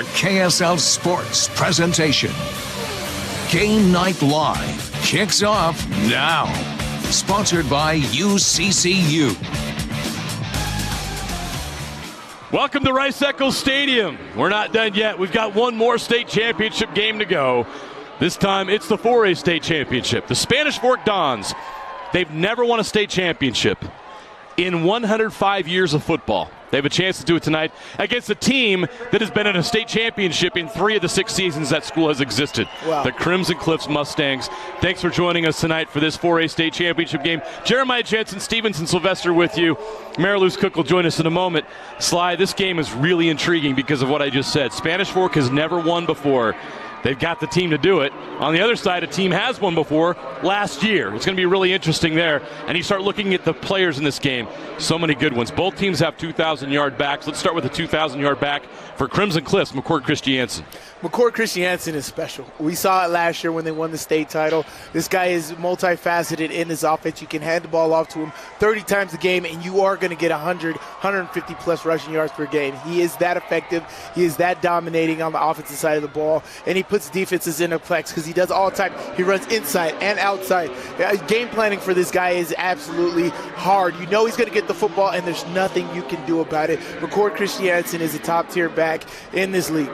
A KSL Sports presentation. Game Night Live kicks off now. Sponsored by UCCU. Welcome to Rice-Eccles Stadium. We're not done yet. We've got one more state championship game to go. This time it's the 4A state championship. The Spanish Fork Dons, they've never won a state championship in 105 years of football. They have a chance to do it tonight against a team that has been in a state championship in 3 of the 6 seasons that school has existed. Wow. The Crimson Cliffs Mustangs. Thanks for joining us tonight for this 4A state championship game. Jeremiah Jensen, Stevenson, Sylvester with you. Mariluz Cook will join us in a moment. Sly, this game is really intriguing because of what I just said. Spanish Fork has never won before. They've got the team to do it. On the other side, a team has won before last year. It's going to be really interesting there. And you start looking at the players in this game. So many good ones. Both teams have 2,000-yard backs. Let's start with the 2,000-yard back for Crimson Cliffs, McCord Christiansen. McCord Christiansen is special. We saw it last year when they won the state title. This guy is multifaceted in his offense. You can hand the ball off to him 30 times a game, and you are going to get 100, 150-plus rushing yards per game. He is that effective. He is that dominating on the offensive side of the ball, and he puts defenses in a flex because he does all the time. He runs inside and outside. Game planning for this guy is absolutely hard. You know he's going to get the football, and there's nothing you can do about it. McCord Christiansen is a top-tier back in this league.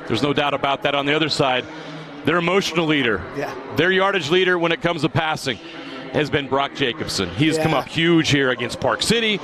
There's no doubt about that. On the other side, their emotional leader, their yardage leader when it comes to passing has been Brock Jacobson. He's come up huge here against Park City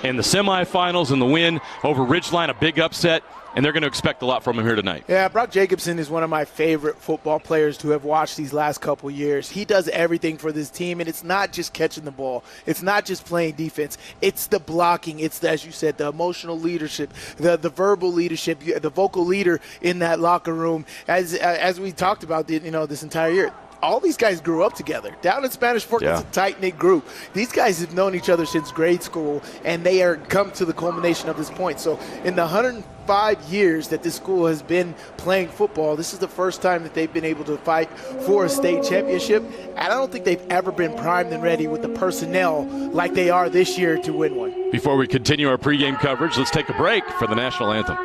in the semifinals and the win over Ridgeline, a big upset, and they're going to expect a lot from him here tonight. Yeah, Brock Jacobson is one of my favorite football players to have watched these last couple years. He does everything for this team, and it's not just catching the ball. It's not just playing defense. It's the blocking. It's, as you said, the emotional leadership, the verbal leadership, the vocal leader in that locker room. As we talked about, this entire year. All these guys grew up together. Down in Spanish Fork, it's a tight-knit group. These guys have known each other since grade school, and they are come to the culmination of this point. So in the 105 years that this school has been playing football, this is the first time that they've been able to fight for a state championship. And I don't think they've ever been primed and ready with the personnel like they are this year to win one. Before we continue our pregame coverage, let's take a break for the national anthem.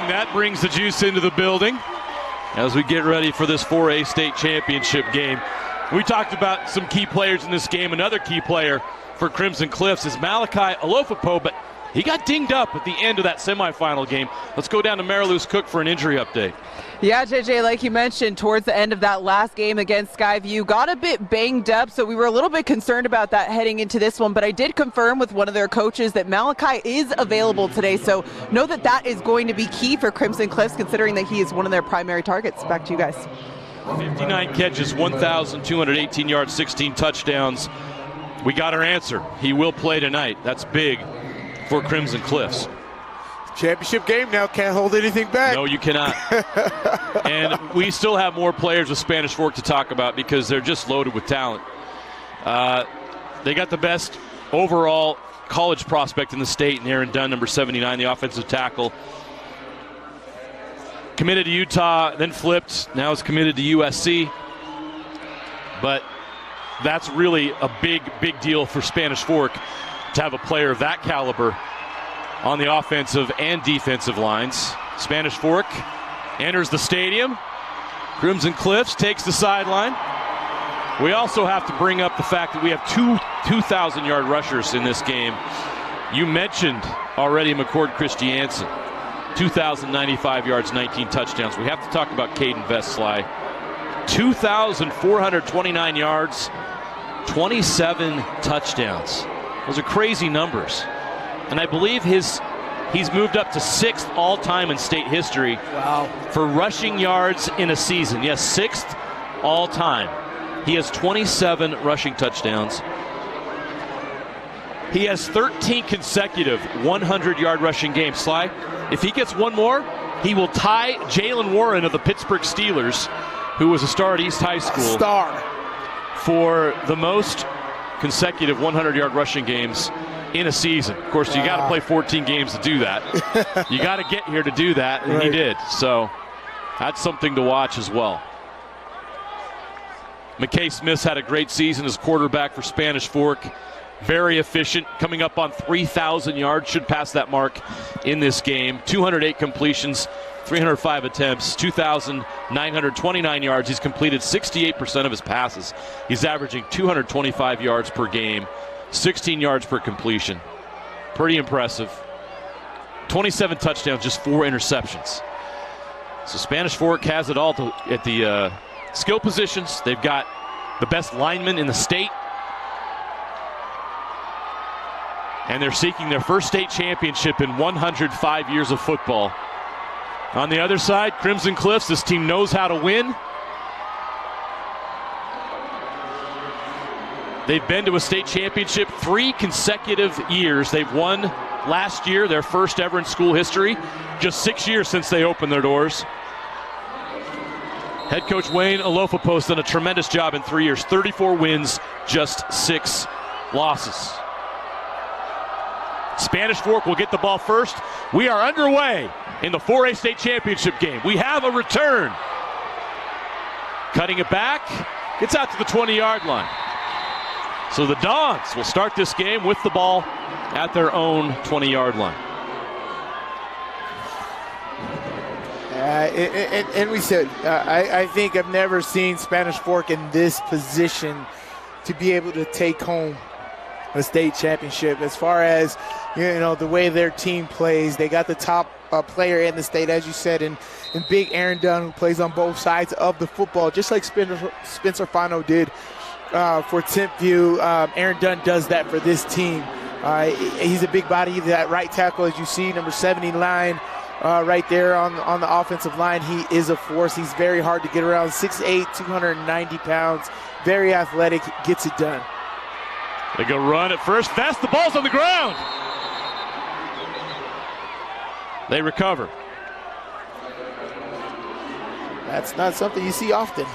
That brings the juice into the building as we get ready for this 4A state championship game. We talked about some key players in this game. Another key player for Crimson Cliffs is Malachi Alofapo, but He got dinged up at the end of that semifinal game. Let's go down to Mariluz Cook for an injury update. Yeah, JJ, like you mentioned, towards the end of that last game against Skyview, got a bit banged up, so we were a little bit concerned about that heading into this one, but I did confirm with one of their coaches that Malachi is available today, so know that that is going to be key for Crimson Cliffs, considering that he is one of their primary targets. Back to you guys. 59 catches, 1,218 yards, 16 touchdowns. We got our answer. He will play tonight. That's big for Crimson Cliffs. Championship game now, can't hold anything back. No, you cannot. And we still have more players with Spanish Fork to talk about because they're just loaded with talent. They got the best overall college prospect in the state in Aaron Dunn, number 79, the offensive tackle. Committed to Utah, then flipped, now is committed to USC. But that's really a big, big deal for Spanish Fork to have a player of that caliber on the offensive and defensive lines. Spanish Fork enters the stadium. Crimson Cliffs takes the sideline. We also have to bring up the fact that we have two 2,000-yard rushers in this game. You mentioned already McCord Christiansen. 2,095 yards, 19 touchdowns. We have to talk about Caden Vesly. 2,429 yards, 27 touchdowns. Those are crazy numbers. And I believe he's moved up to 6th all-time in state history. Wow. For rushing yards in a season. Yes, 6th all-time. He has 27 rushing touchdowns. He has 13 consecutive 100-yard rushing games. Sly, if he gets one more, he will tie Jalen Warren of the Pittsburgh Steelers, who was a star at East High School, for the most consecutive 100-yard rushing games in a season. Of course, you got to play 14 games to do that. You got to get here to do that, and he did. So that's something to watch as well. McKay Smith's had a great season as quarterback for Spanish Fork. Very efficient, coming up on 3,000 yards, should pass that mark in this game. 208 completions, 305 attempts, 2,929 yards. He's completed 68% of his passes. He's averaging 225 yards per game, 16 yards per completion. Pretty impressive. 27 touchdowns, just 4 interceptions. So Spanish Fork has it all at the skill positions. They've got the best linemen in the state. And they're seeking their first state championship in 105 years of football. On the other side, Crimson Cliffs, this team knows how to win. They've been to a state championship 3 consecutive years. They've won last year, their first ever in school history. Just 6 years since they opened their doors. Head coach Wayne Alofapo's done a tremendous job in 3 years. 34 wins, just 6 losses. Spanish Fork will get the ball first. We are underway in the 4A state championship game. We have a return. Cutting it back. Gets out to the 20-yard line. So the Dons will start this game with the ball at their own 20-yard line. And we said, I think I've never seen Spanish Fork in this position to be able to take home a state championship. As far as, the way their team plays, they got the top player in the state, as you said, and big Aaron Dunn, who plays on both sides of the football, just like Spencer Fano did for Timpview. Aaron Dunn does that for this team. He's a big body, that right tackle, as you see, number 79, right there on the offensive line. He is a force. He's very hard to get around. 6'8", 290 pounds, very athletic, gets it done. They go run at first. Fast, the ball's on the ground. They recover. That's not something you see often.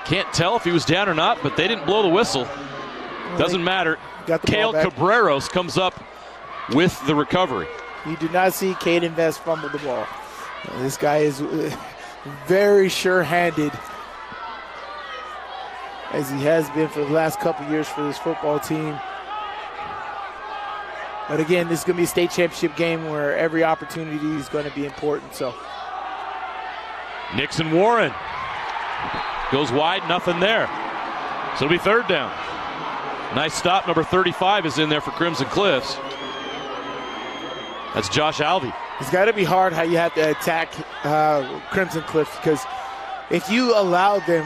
Can't tell if he was down or not, but they didn't blow the whistle. Doesn't matter. Cale Cabreros comes up with the recovery. You do not see Caden Vest fumble the ball. This guy is very sure-handed, as he has been for the last couple years for this football team. But again, this is going to be a state championship game where every opportunity is going to be important. So Nixon Warren goes wide, nothing there. So it'll be 3rd down. Nice stop. Number 35 is in there for Crimson Cliffs. That's Josh Alvey. It's got to be hard how you have to attack Crimson Cliffs, because if you allow them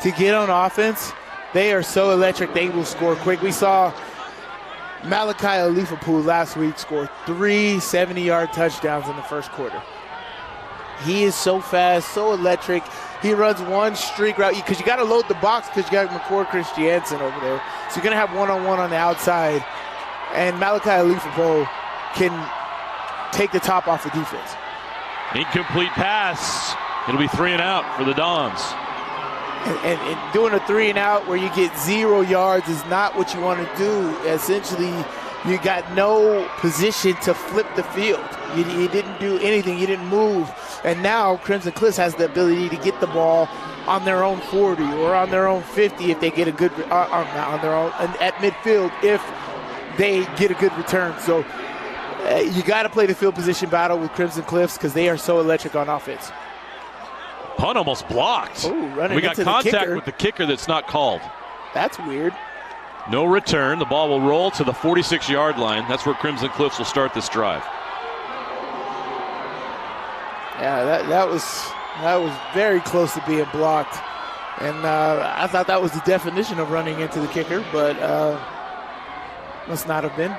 to get on offense, they are so electric, they will score quick. We saw Malachi Alifapu last week score 3 70-yard touchdowns in the first quarter. He is so fast, so electric. He runs one streak route, because you got to load the box because you got McCord Christiansen over there. So you're going to have one-on-one on the outside, and Malachi Alifapu can take the top off the defense. Incomplete pass. It'll be 3 and out for the Dons. And doing a 3 and out where you get 0 yards is not what you want to do. Essentially, you got no position to flip the field. You didn't do anything. You didn't move. And now Crimson Cliffs has the ability to get the ball on their own 40 or on their own 50 if they get a good on their own at midfield if they get a good return. So you got to play the field position battle with Crimson Cliffs because they are so electric on offense. Punt almost blocked. Ooh, we got contact with the kicker that's not called. That's weird. No return. The ball will roll to the 46-yard line. That's where Crimson Cliffs will start this drive. Yeah, that was very close to being blocked. And I thought that was the definition of running into the kicker, but must not have been.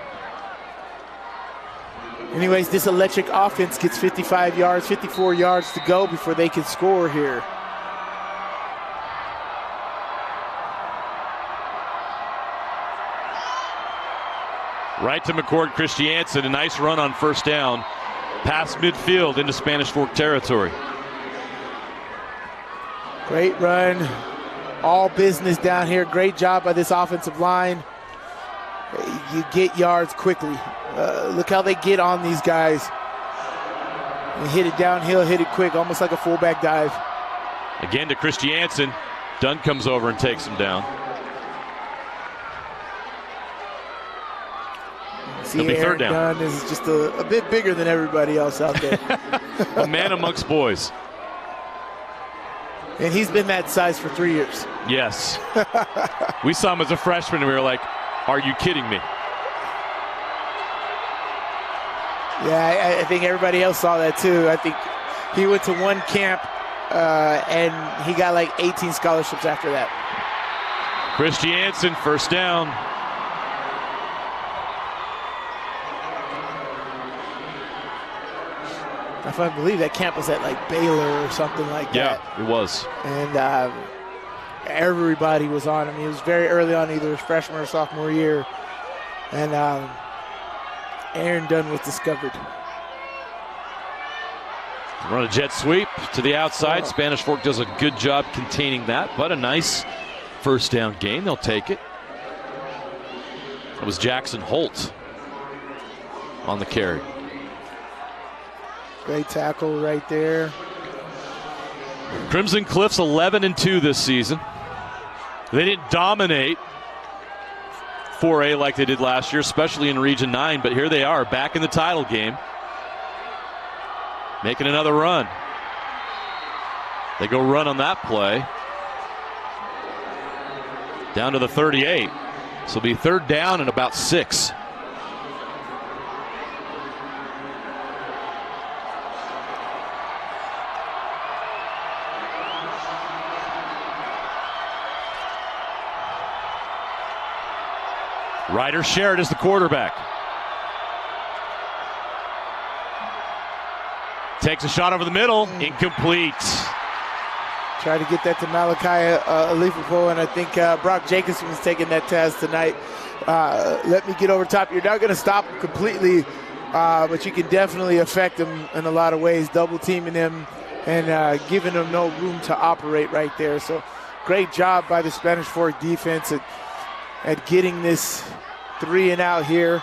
Anyways, this electric offense gets 55 yards, 54 yards to go before they can score here. Right to McCord Christiansen. A nice run on first down. Past midfield into Spanish Fork territory. Great run. All business down here. Great job by this offensive line. You get yards quickly. Look how they get on these guys. And hit it downhill, hit it quick, almost like a fullback dive. Again to Christiansen. Dunn comes over and takes him down. See, Aaron Dunn is just a bit bigger than everybody else out there. A man amongst boys. And he's been that size for 3 years. Yes. We saw him as a freshman and we were like, are you kidding me? Yeah, I think everybody else saw that too. I think he went to one camp and he got like 18 scholarships after that. Christiansen, first down. If I believe that camp was at like Baylor or something like that. Yeah, it was. And everybody was on him. He was very early on, either his freshman or sophomore year. And Aaron Dunn was discovered. Run a jet sweep to the outside. Spanish Fork does a good job containing that, but a nice first down gain. They'll take it. That was Jackson Holt on the carry. Great tackle right there. Crimson Cliffs 11-2 this season. They didn't dominate 4A like they did last year, especially in Region 9, but here they are back in the title game. Making another run. They go run on that play. Down to the 38. This will be third down and about 6. Ryder Sherritt is the quarterback. Takes a shot over the middle. Incomplete. Try to get that to Malachi Alifapu, and I think Brock Jacobson was taking that task tonight. Let me get over top. You're not going to stop him completely, but you can definitely affect him in a lot of ways, double teaming him and giving him no room to operate right there. So great job by the Spanish Fork defense at getting this 3 and out here.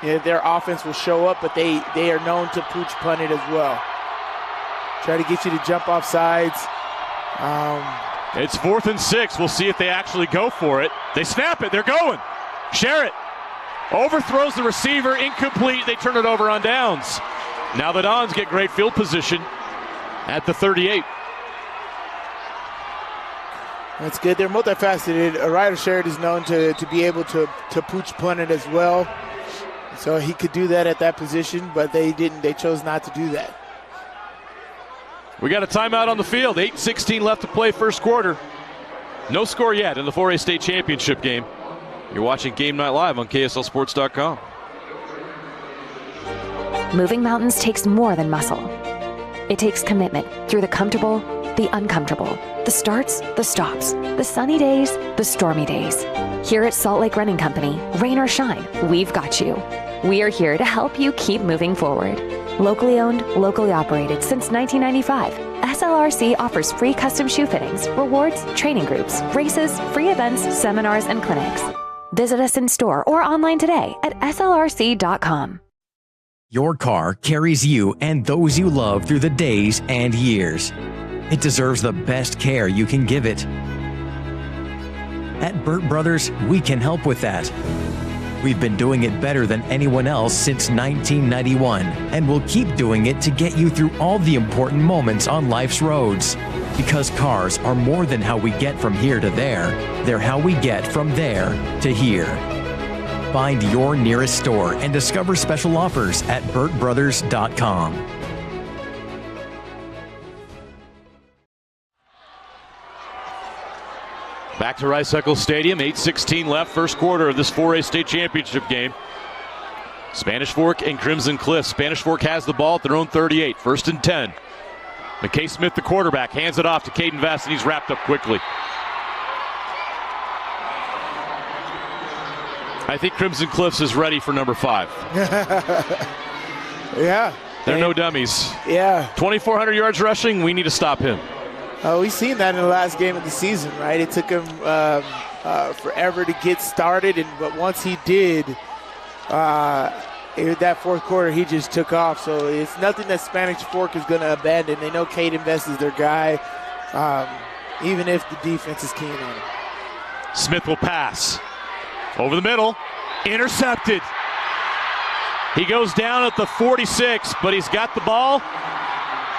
Their offense will show up, but they are known to pooch punt it as well. Try to get you to jump off sides. It's 4th and 6. We'll see if they actually go for it. They snap it. They're going. Sherritt overthrows the receiver. Incomplete. They turn it over on downs. Now the Dons get great field position at the 38. That's good. They're multifaceted. Ryder Sherrod is known to be able to pooch punt it as well. So he could do that at that position, but they didn't. They chose not to do that. We got a timeout on the field. 8:16 left to play first quarter. No score yet in the 4A state championship game. You're watching Game Night Live on KSLSports.com. Moving mountains takes more than muscle. It takes commitment through the comfortable, the uncomfortable, the starts, the stops, the sunny days, the stormy days. Here at Salt Lake Running Company, rain or shine, we've got you. We are here to help you keep moving forward. Locally owned, locally operated since 1995, SLRC offers free custom shoe fittings, rewards, training groups, races, free events, seminars, and clinics. Visit us in store or online today at slrc.com. Your car carries you and those you love through the days and years. It deserves the best care you can give it. At Burt Brothers, we can help with that. We've been doing it better than anyone else since 1991, and we'll keep doing it to get you through all the important moments on life's roads. Because cars are more than how we get from here to there, they're how we get from there to here. Find your nearest store and discover special offers at burtbrothers.com. Back to Rice-Eccles Stadium, 8:16 left, first quarter of this 4A state championship game. Spanish Fork and Crimson Cliff. Spanish Fork has the ball at their own 38, 1st and 10. McKay Smith, the quarterback, hands it off to Caden Vest, and he's wrapped up quickly. I think Crimson Cliffs is ready for number 5. Yeah. They're no dummies. Yeah. 2,400 yards rushing, we need to stop him. We've seen that in the last game of the season, right? It took him forever to get started, but once he did, that fourth quarter, he just took off. So it's nothing that Spanish Fork is going to abandon. They know Caden Vest is their guy, even if the defense is keen on him. Smith will pass. Over the middle. Intercepted. He goes down at the 46, but he's got the ball,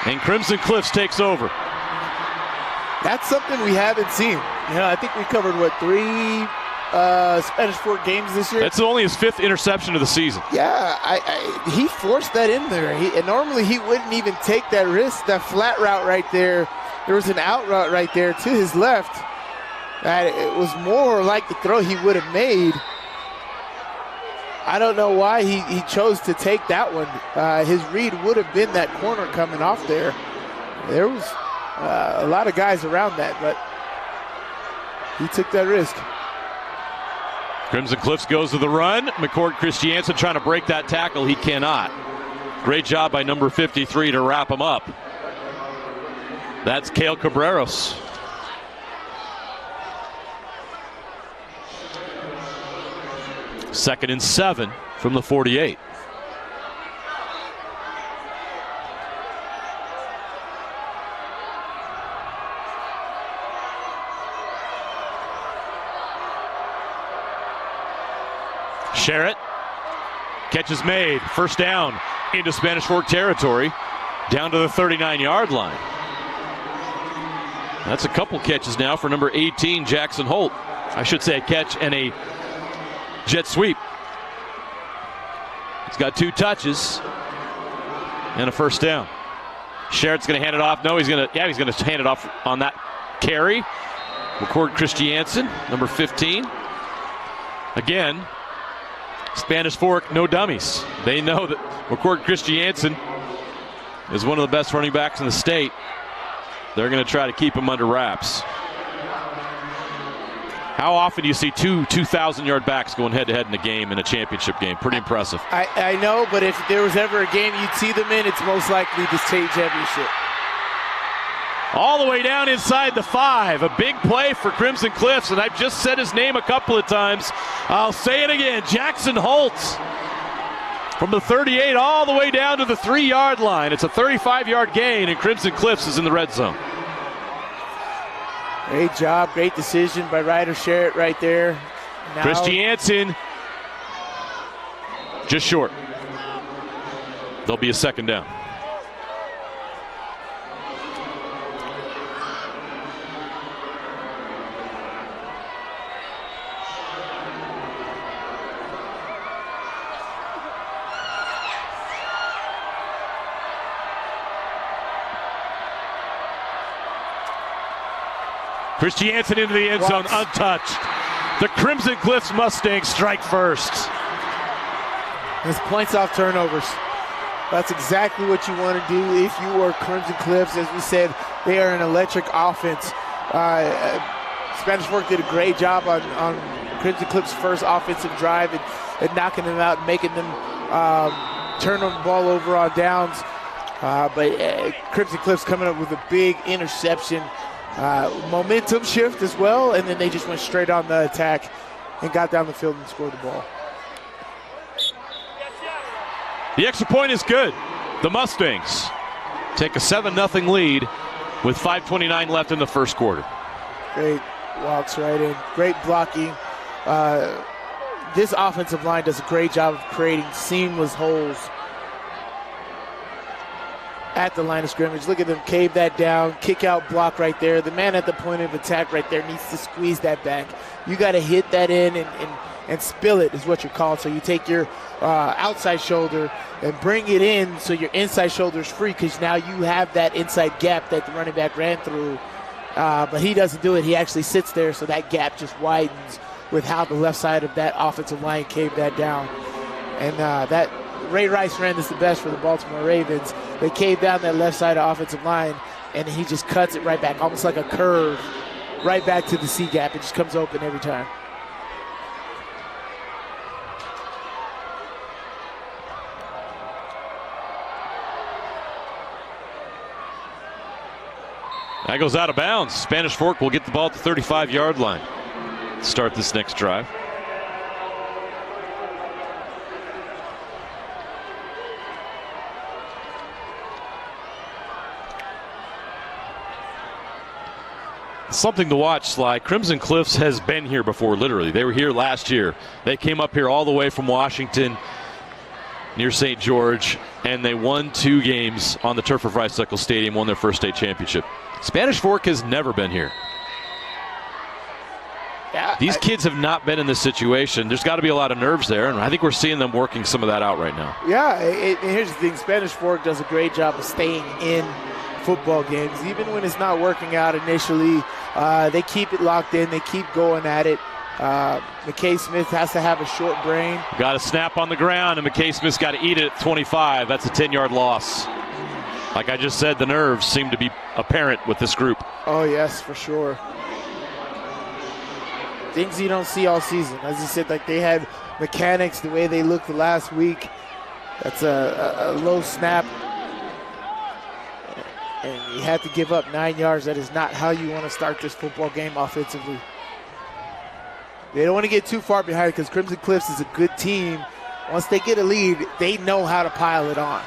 and Crimson Cliffs takes over. That's something we haven't seen. I think we covered, 3 Spanish Fork games this year? That's only his 5th interception of the season. Yeah, he forced that in there. And normally he wouldn't even take that risk, that flat route right there. There was an out route right there to his left. It was more like the throw he would have made. I don't know why he chose to take that one. His read would have been that corner coming off there. There was a lot of guys around that, but he took that risk. Crimson Cliffs goes to the run. McCord Christiansen trying to break that tackle. He cannot. Great job by number 53 to wrap him up. That's Cale Cabreros. Second and 7 from the 48. Sherrod. Catch is made. First down into Spanish Fork territory. Down to the 39-yard line. That's a couple catches now for number 18, Jackson Holt. I should say a catch and a jet sweep. He's got 2 touches and a first down. Sherrod's going to hand it off. No, he's going to hand it off on that carry. McCord Christiansen, number 15. Again, Spanish Fork, no dummies. They know that McCord Christiansen is one of the best running backs in the state. They're going to try to keep him under wraps. How often do you see 2 2,000-yard backs going head-to-head in a game, in a championship game? Pretty impressive. I know, but if there was ever a game you'd see them in, it's most likely the state championship. All the way down inside the 5. A big play for Crimson Cliffs, and I've just said his name a couple of times. I'll say it again. Jackson Holt from the 38 all the way down to the 3-yard line. It's a 35-yard gain, and Crimson Cliffs is in the red zone. Great job, great decision by Ryder Sherrod right there. Now, Christiansen just short. There'll be a second down. Christiansen into the end zone, untouched. The Crimson Cliffs Mustangs strike first. It's points off turnovers. That's exactly what you want to do if you are Crimson Cliffs. As we said, they are an electric offense. Spanish Fork did a great job on Crimson Cliffs' first offensive drive and knocking them out and making them turn the ball over on downs. But Crimson Cliffs coming up with a big interception. Momentum shift as well, and then they just went straight on the attack and got down the field and scored the ball. The extra point is good. The Mustangs take a 7-0 lead with 5:29 left in the first quarter. Great walks right in. Great blocking. This offensive line does a great job of creating seamless holes at the line of scrimmage. Look at them cave that down, kick out block right there. The man at the point of attack right there needs to squeeze that back. You got to hit that in and spill it is what you're called. So you take your outside shoulder and bring it in so your inside shoulder is free, because now you have that inside gap that the running back ran through. But he doesn't do it. He actually sits there, so that gap just widens with how the left side of that offensive line caved that down. And that Ray Rice ran this the best for the Baltimore Ravens. They caved down that left side of offensive line, and he just cuts it right back, almost like a curve, right back to the C gap. It just comes open every time. That goes out of bounds. Spanish Fork will get the ball at the 35-yard line to start this next drive. Something to watch, Sly. Crimson Cliffs has been here before, literally. They were here last year. They came up here all the way from Washington near St. George, and they won 2 games on the turf of Rice-Eccles Stadium, won their first state championship. Spanish Fork has never been here. These kids have not been in this situation. There's got to be a lot of nerves there, and I think we're seeing them working some of that out right now. Yeah, and here's the thing. Spanish Fork does a great job of staying in football games. Even when it's not working out initially, they keep it locked in. They keep going at it. McKay Smith has to have a short brain. Got a snap on the ground, and McKay Smith's got to eat it at 25. That's a 10-yard loss. Like I just said, the nerves seem to be apparent with this group. Oh, yes, for sure. Things you don't see all season. As you said, like they had mechanics the way they looked last week. That's a low snap. And you had to give up 9 yards. That is not how you want to start this football game offensively. They don't want to get too far behind because Crimson Cliffs is a good team. Once they get a lead, they know how to pile it on.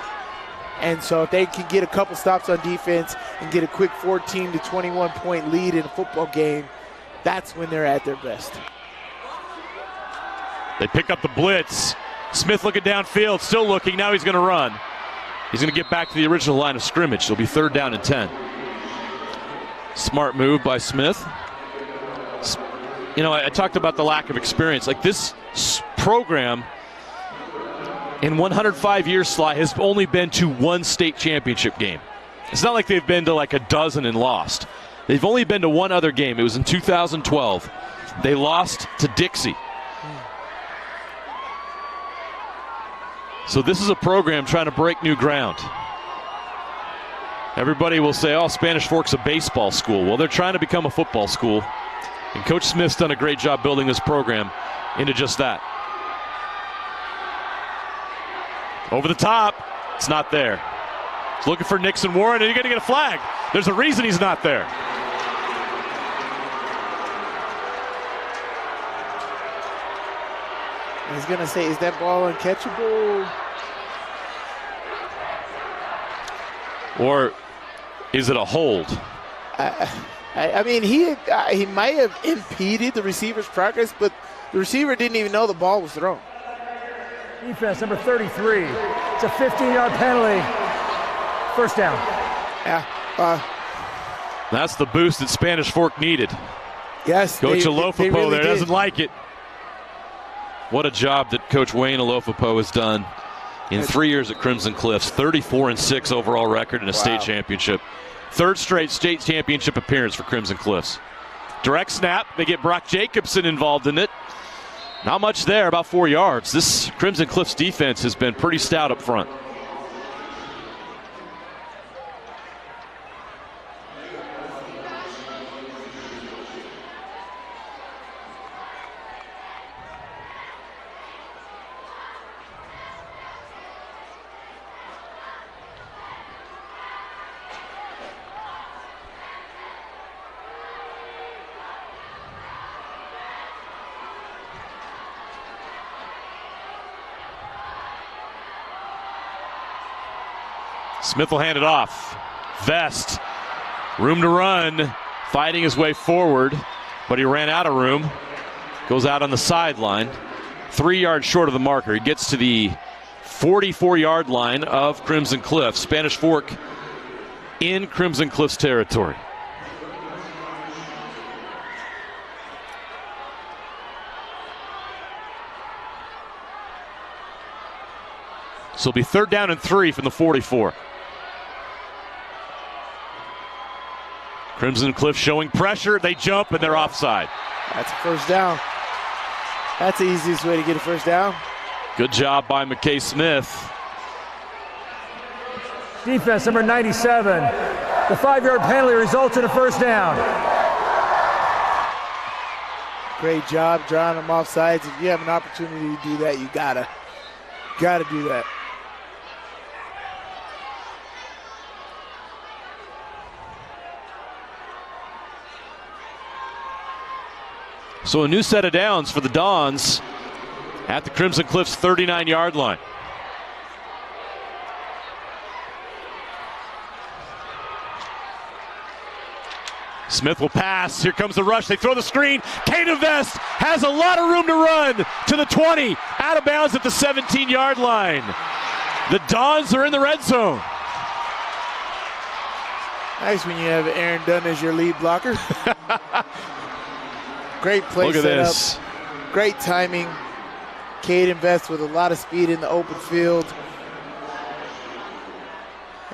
And so if they can get a couple stops on defense and get a quick 14 to 21 point lead in a football game, that's when they're at their best. They pick up the blitz. Smith looking downfield, still looking. Now he's going to run. He's going to get back to the original line of scrimmage. It'll be 3rd down and 10. Smart move by Smith. You know, I talked about the lack of experience. Like this program in 105 years, Sly, has only been to 1 state championship game. It's not like they've been to like a dozen and lost. They've only been to 1 other game. It was in 2012. They lost to Dixie. So this is a program trying to break new ground. Everybody will say, oh, Spanish Fork's a baseball school. Well, they're trying to become a football school. And Coach Smith's done a great job building this program into just that. Over the top, it's not there. He's looking for Nixon Warren, and you're going to get a flag. There's a reason he's not there. He's going to say, is that ball uncatchable? Or is it a hold? I mean, he might have impeded the receiver's progress, but the receiver didn't even know the ball was thrown. Defense, number 33. It's a 15-yard penalty. 1st down. Yeah. That's the boost that Spanish Fork needed. Yes. Coach Alofopo really there doesn't like it. What a job that Coach Wayne Alofopo has done in 3 years at Crimson Cliffs. 34-6 overall record in a state championship. 3rd straight state championship appearance for Crimson Cliffs. Direct snap. They get Brock Jacobson involved in it. Not much there, about 4 yards. This Crimson Cliffs defense has been pretty stout up front. Smith will hand it off. Vest, room to run, fighting his way forward, but he ran out of room. Goes out on the sideline, 3 yards short of the marker. He gets to the 44-yard line of Crimson Cliffs. Spanish Fork in Crimson Cliffs territory. So it'll be 3rd down and 3 from the 44. Crimson Cliffs showing pressure. They jump and they're offside. That's a first down. That's the easiest way to get a first down. Good job by McKay Smith. Defense number 97. The 5-yard penalty results in a first down. Great job drawing them off sides. If you have an opportunity to do that, you gotta do that. So a new set of downs for the Dons at the Crimson Cliffs 39-yard line. Smith will pass. Here comes the rush. They throw the screen. Caden Vest has a lot of room to run to the 20. Out of bounds at the 17-yard line. The Dons are in the red zone. Nice when you have Aaron Dunn as your lead blocker. Great play Look at setup. this. Great timing. Caden Vest with a lot of speed in the open field.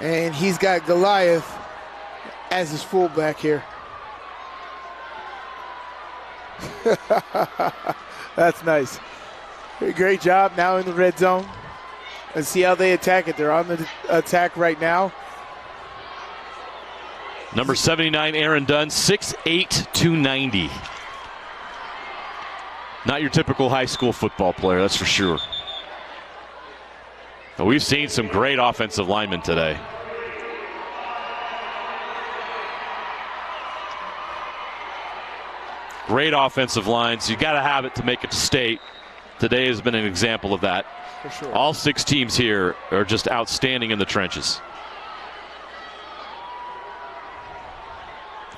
And he's got Goliath as his fullback here. That's nice. Great job now in the red zone. Let's see how they attack it. They're on the attack right now. Number 79, Aaron Dunn, 6'8", 290. Not your typical high school football player, that's for sure. But we've seen some great offensive linemen today. Great offensive lines. You got to have it to make it to state. Today has been an example of that. For sure. All 6 teams here are just outstanding in the trenches.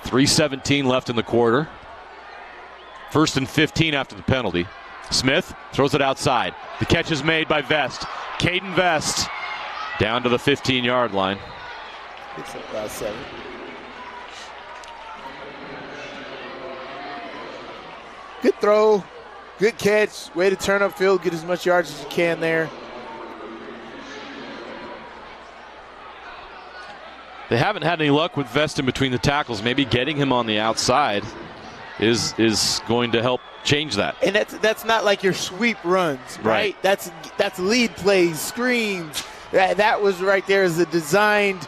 3:17 left in the quarter. 1st and 15 after the penalty. Smith throws it outside. The catch is made by Vest. Caden Vest down to the 15-yard line. It's about 7. Good throw, good catch, way to turn upfield, get as much yards as you can there. They haven't had any luck with Vest in between the tackles. Maybe getting him on the outside is going to help change that. And that's not like your sweep runs, right? That's lead plays, screens. That was right there as a designed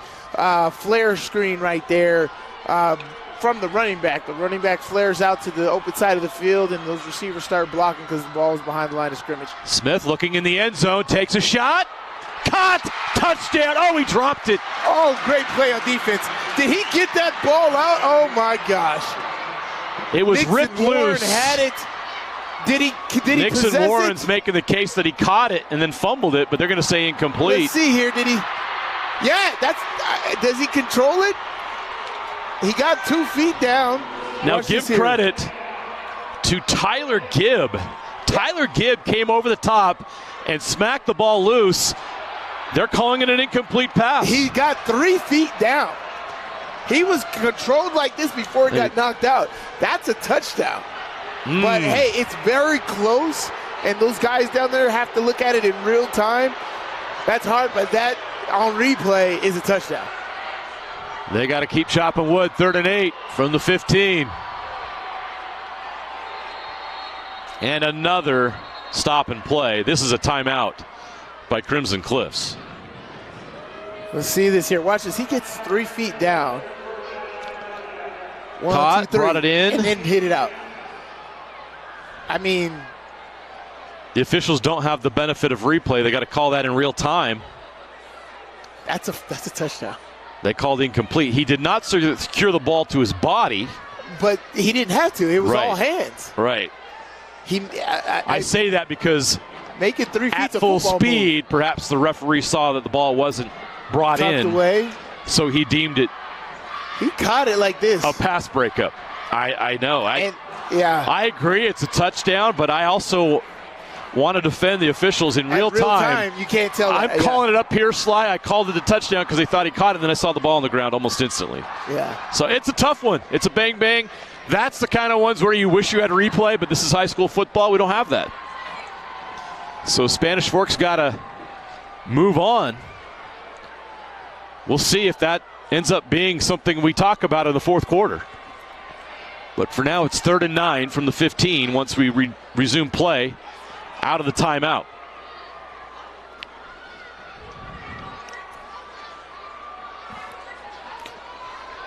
flare screen right there from the running back. The running back flares out to the open side of the field, and those receivers start blocking because the ball is behind the line of scrimmage. Smith looking in the end zone, takes a shot. Caught! Touchdown! Oh, he dropped it. Oh, great play on defense. Did he get that ball out? Oh, my gosh. It was Nixon ripped Warren loose. Did he Nixon possess Warren's it? making the case that he caught it and then fumbled it, but they're going to say incomplete. Let's see here. Did he? Yeah, does he control it? He got 2 feet down. Now Watch give this here. credit to Tyler Gibb. Tyler Gibb came over the top and smacked the ball loose. They're calling it an incomplete pass. He got 3 feet down. He was controlled like this before he got knocked out. That's a touchdown. But, hey, it's very close, and those guys down there have to look at it in real time. That's hard, but that on replay is a touchdown. They got to keep chopping wood. 3rd and 8 from the 15. And another stop and play. This is a timeout by Crimson Cliffs. Let's see this here. Watch this. He gets 3 feet down. Caught, 1, 2, 3, brought it in. and then hit it out. I mean, the officials don't have the benefit of replay. They got to call that in real time. that's a touchdown. They called incomplete. He did not secure the ball to his body. But he didn't have to. It was Right. all hands. Right. I say that because make it 3 feet at to full football speed, perhaps the referee saw that the ball wasn't brought tucked in, away. so he deemed it He caught it like this. a pass breakup. I know. Yeah. I agree it's a touchdown, but I also want to defend the officials in real At real time. You can't tell. I'm calling it up here, Sly. I called it a touchdown because they thought he caught it, and then I saw the ball on the ground almost instantly. Yeah. So it's a tough one. It's a bang-bang. That's the kind of ones where you wish you had a replay, but this is high school football. We don't have that. So Spanish Fork's got to move on. We'll see if that ends up being something we talk about in the fourth quarter. But for now, it's 3rd and 9 from the 15 once we resume play out of the timeout.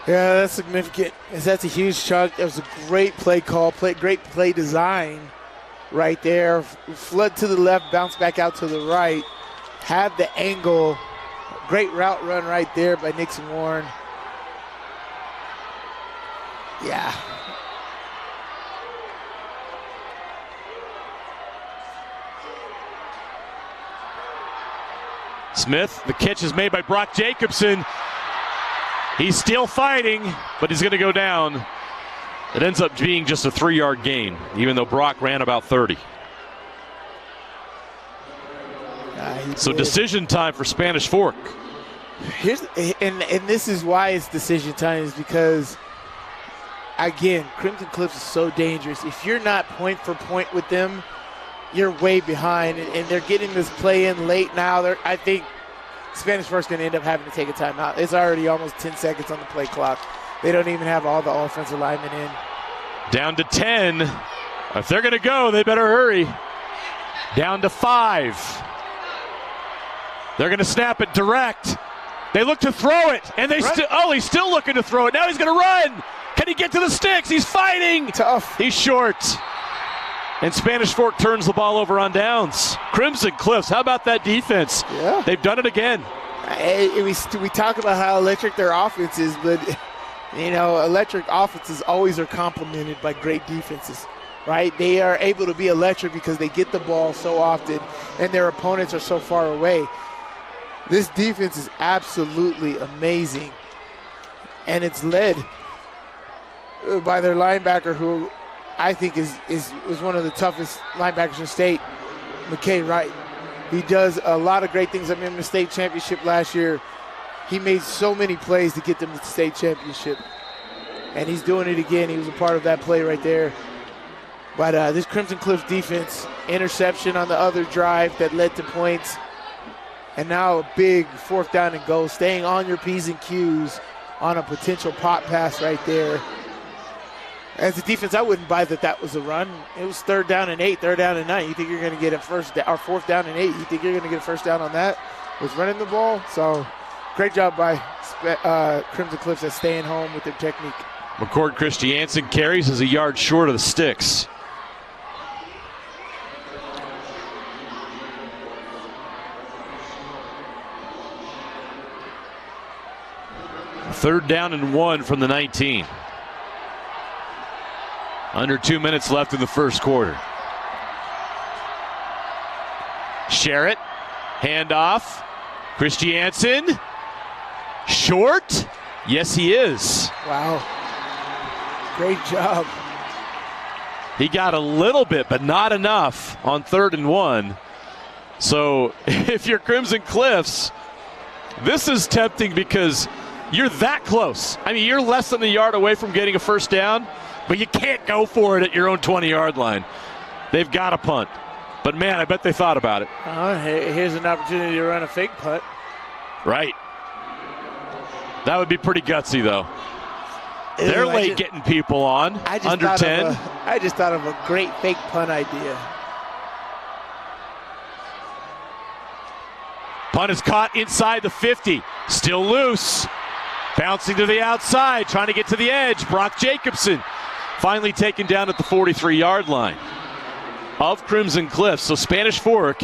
Yeah, that's significant. That's a huge chunk. That was a great play call, great play design right there. Flood to the left, bounce back out to the right. Have the angle. Great route run right there by Nixon Warren. Yeah. Smith, the catch is made by Brock Jacobson. He's still fighting, but he's going to go down. It ends up being just a 3-yard gain, even though Brock ran about 30. So decision time for Spanish Fork. And this is why it's decision time, is because, again, Crimson Cliffs is so dangerous. If you're not point for point with them, you're way behind, and they're getting this play in late now. I think Spanish Fork's going to end up having to take a timeout. It's already almost 10 seconds on the play clock. They don't even have all the offensive linemen in. Down to 10. If they're going to go, they better hurry. Down to 5. They're going to snap it direct. They look to throw it, and he's still looking to throw it. Now he's going to run. Can he get to the sticks? He's fighting. Tough. He's short. And Spanish Fork turns the ball over on downs. Crimson Cliffs, how about that defense? Yeah. They've done it again. We talk about how electric their offense is, but, electric offenses always are complemented by great defenses, right? They are able to be electric because they get the ball so often and their opponents are so far away. This defense is absolutely amazing, and it's led by their linebacker, who I think is one of the toughest linebackers in the state, McKay Wright. He does a lot of great things. I remember the state championship last year. He made so many plays to get them to the state championship, and he's doing it again. He was a part of that play right there. But this Crimson Cliffs defense, interception on the other drive that led to points, and now a big 4th down and goal, staying on your P's and Q's on a potential pop pass right there. As a defense, I wouldn't buy that was a run. It was 3rd down and 8, 3rd down and 9. You think you're going to get a 4th down and 8? You think you're going to get a first down on that with running the ball? So great job by Crimson Cliffs at staying home with their technique. McCord Christiansen carries as a yard short of the sticks. Third down and 1 from the 19. Under 2 minutes left in the first quarter. Sherritt, handoff. Christiansen, short. Yes, he is. Wow. Great job. He got a little bit, but not enough on 3rd and 1. So if you're Crimson Cliffs, this is tempting because you're that close. I mean, you're less than a yard away from getting a first down, but you can't go for it at your own 20-yard line. They've got to punt. But, man, I bet they thought about it. Here's an opportunity to run a fake punt. Right. That would be pretty gutsy, though. They're late getting people on. Under 10. I just thought of a great fake punt idea. Punt is caught inside the 50. Still loose. Bouncing to the outside, trying to get to the edge. Brock Jacobson finally taken down at the 43-yard line of Crimson Cliff. So Spanish Fork,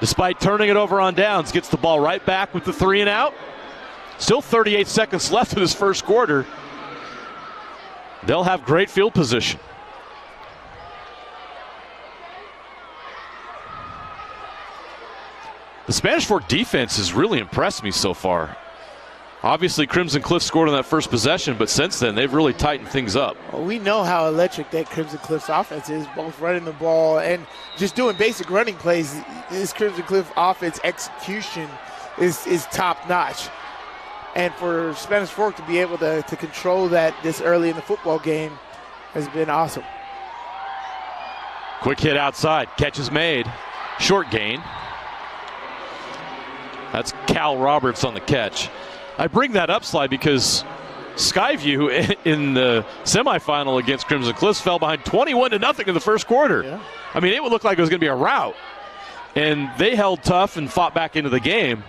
despite turning it over on downs, gets the ball right back with the 3 and out. Still 38 seconds left in this first quarter. They'll have great field position. The Spanish Fork defense has really impressed me so far. Obviously, Crimson Cliff scored on that first possession, but since then, they've really tightened things up. Well, we know how electric that Crimson Cliff's offense is, both running the ball and just doing basic running plays. This Crimson Cliff offense execution is top-notch. And for Spanish Fork to be able to control that this early in the football game has been awesome. Quick hit outside. Catch is made. Short gain. That's Cal Roberts on the catch. I bring that up, Sly, because Skyview in the semifinal against Crimson Cliffs fell behind 21-0 in the first quarter. Yeah. I mean, it would look like it was going to be a rout. And they held tough and fought back into the game.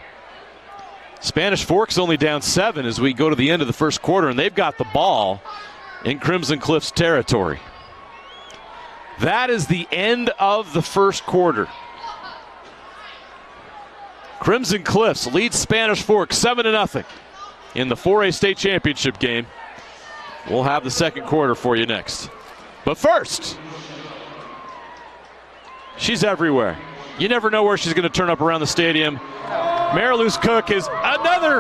Spanish Fork's only down 7 as we go to the end of the first quarter, and they've got the ball in Crimson Cliffs territory. That is the end of the first quarter. Crimson Cliffs leads Spanish Fork 7-0 in the 4A state championship game. We'll have the second quarter for you next. But first, she's everywhere. You never know where she's going to turn up around the stadium. Mariluz Cook is another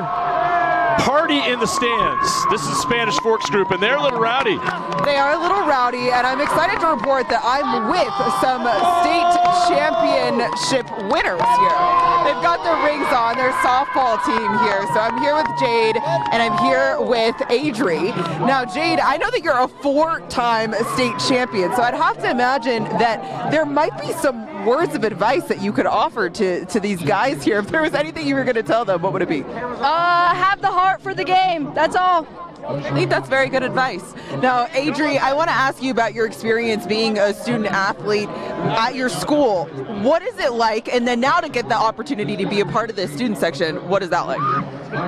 party in the stands. This is Spanish Fork's group, and they're a little rowdy. They are a little rowdy, and I'm excited to report that I'm with some state championship winners here. They've got their rings on, their softball team here. So I'm here with Jade, and I'm here with Adri. Now, Jade, I know that you're a 4-time state champion, so I'd have to imagine that there might be some words of advice that you could offer to these guys here. If there was anything you were going to tell them, what would it be? Have the heart for the game. That's all. I think that's very good advice. Now, Adri, I want to ask you about your experience being a student athlete at your school. What is it like? And then now to get the opportunity to be a part of the student section, what is that like?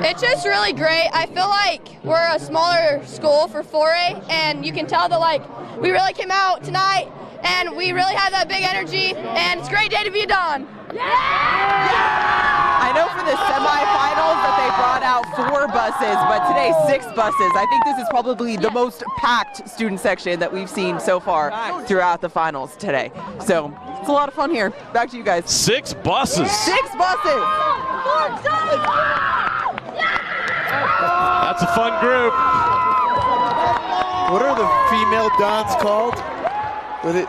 It's just really great. I feel like we're a smaller school for 4A, and you can tell that like we really came out tonight, and we really had that big energy, and it's a great day to be a Don. I know for the semifinals that they brought out 4 buses, but today 6 buses. I think this is probably the most packed student section that we've seen so far throughout the finals today. So it's a lot of fun here. Back to you guys. 6 buses. 6 buses. That's a fun group. What are the female Dons called? With it?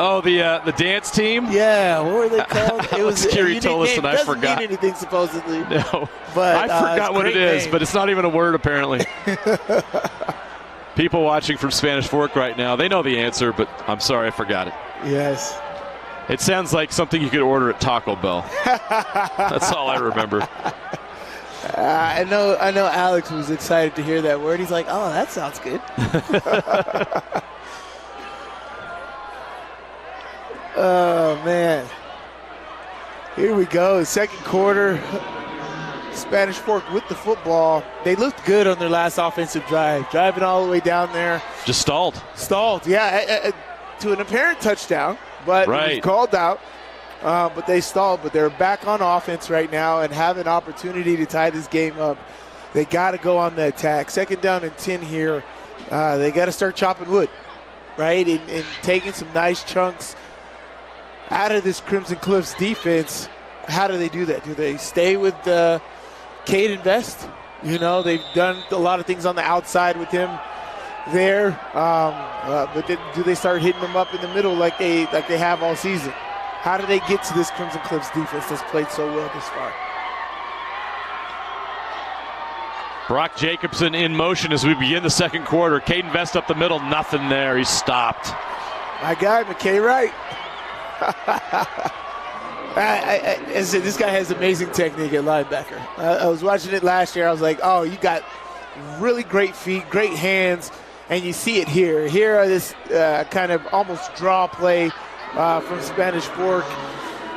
Oh, the dance team? Yeah, what were they called? It was Kiri told us, and I forgot. Doesn't mean anything supposedly. No, but I forgot what it is, but it's not even a word apparently. People watching from Spanish Fork right now, they know the answer, but I'm sorry I forgot it. Yes. It sounds like something you could order at Taco Bell. That's all I remember. I know Alex was excited to hear that word. He's like, oh, that sounds good. Oh, man. Here we go. Second quarter. Spanish Fork with the football. They looked good on their last offensive drive. Driving all the way down there. Just stalled. Stalled, yeah. To an apparent touchdown. But it was called out. But they stalled. But they're back on offense right now and have an opportunity to tie this game up. They got to go on the attack. Second down and 10 here. They got to start chopping wood, right? And taking some nice chunks out of this Crimson Cliffs defense. How do they do that? Do they stay with Caden Vest? You know, they've done a lot of things on the outside with him there. But do they start hitting them up in the middle like they have all season? How do they get to this Crimson Cliffs defense that's played so well this far? Brock Jacobson in motion as we begin the second quarter. Caden Vest up the middle, nothing there. He's stopped. My guy, McKay Wright. This guy has amazing technique at linebacker. I was watching it last year. I was like, oh, you got really great feet, great hands, and you see it here. Here are this kind of almost draw play from Spanish Fork.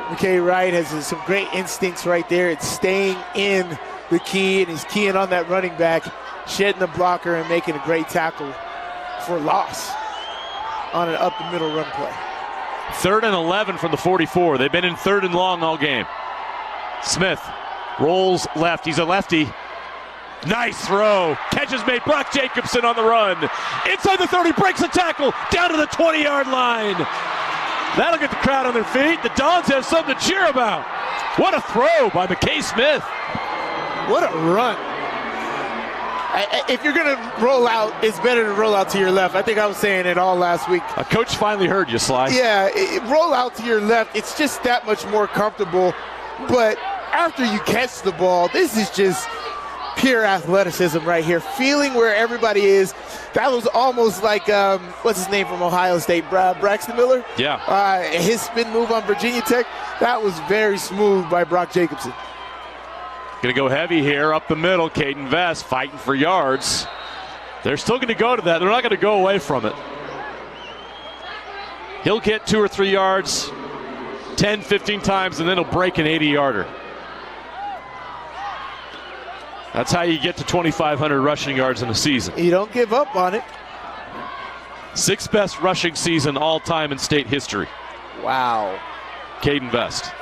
McKay Wright has some great instincts right there. It's staying in the key, and he's keying on that running back, shedding the blocker and making a great tackle for loss on an up-the-middle run play. 3rd and 11 from the 44. They've been in 3rd and long all game. Smith rolls left. He's a lefty. Nice throw. Catch is made. Brock Jacobson on the run. Inside the 30, breaks a tackle. Down to the 20-yard line. That'll get the crowd on their feet. The Dons have something to cheer about. What a throw by McKay Smith. What a run. If you're going to roll out, it's better to roll out to your left. I think I was saying it all last week. A coach finally heard you, Sly. Yeah, roll out to your left. It's just that much more comfortable. But after you catch the ball, this is just pure athleticism right here. Feeling where everybody is. That was almost like, what's his name from Ohio State? Braxton Miller? Yeah. His spin move on Virginia Tech, that was very smooth by Brock Jacobson. Going to go heavy here up the middle. Caden Vest fighting for yards. They're still going to go to that. They're not going to go away from it. He'll get 2 or 3 yards 10, 15 times, and then he'll break an 80-yarder. That's how you get to 2,500 rushing yards in a season. You don't give up on it. 6th best rushing season all time in state history. Wow. Caden Vest.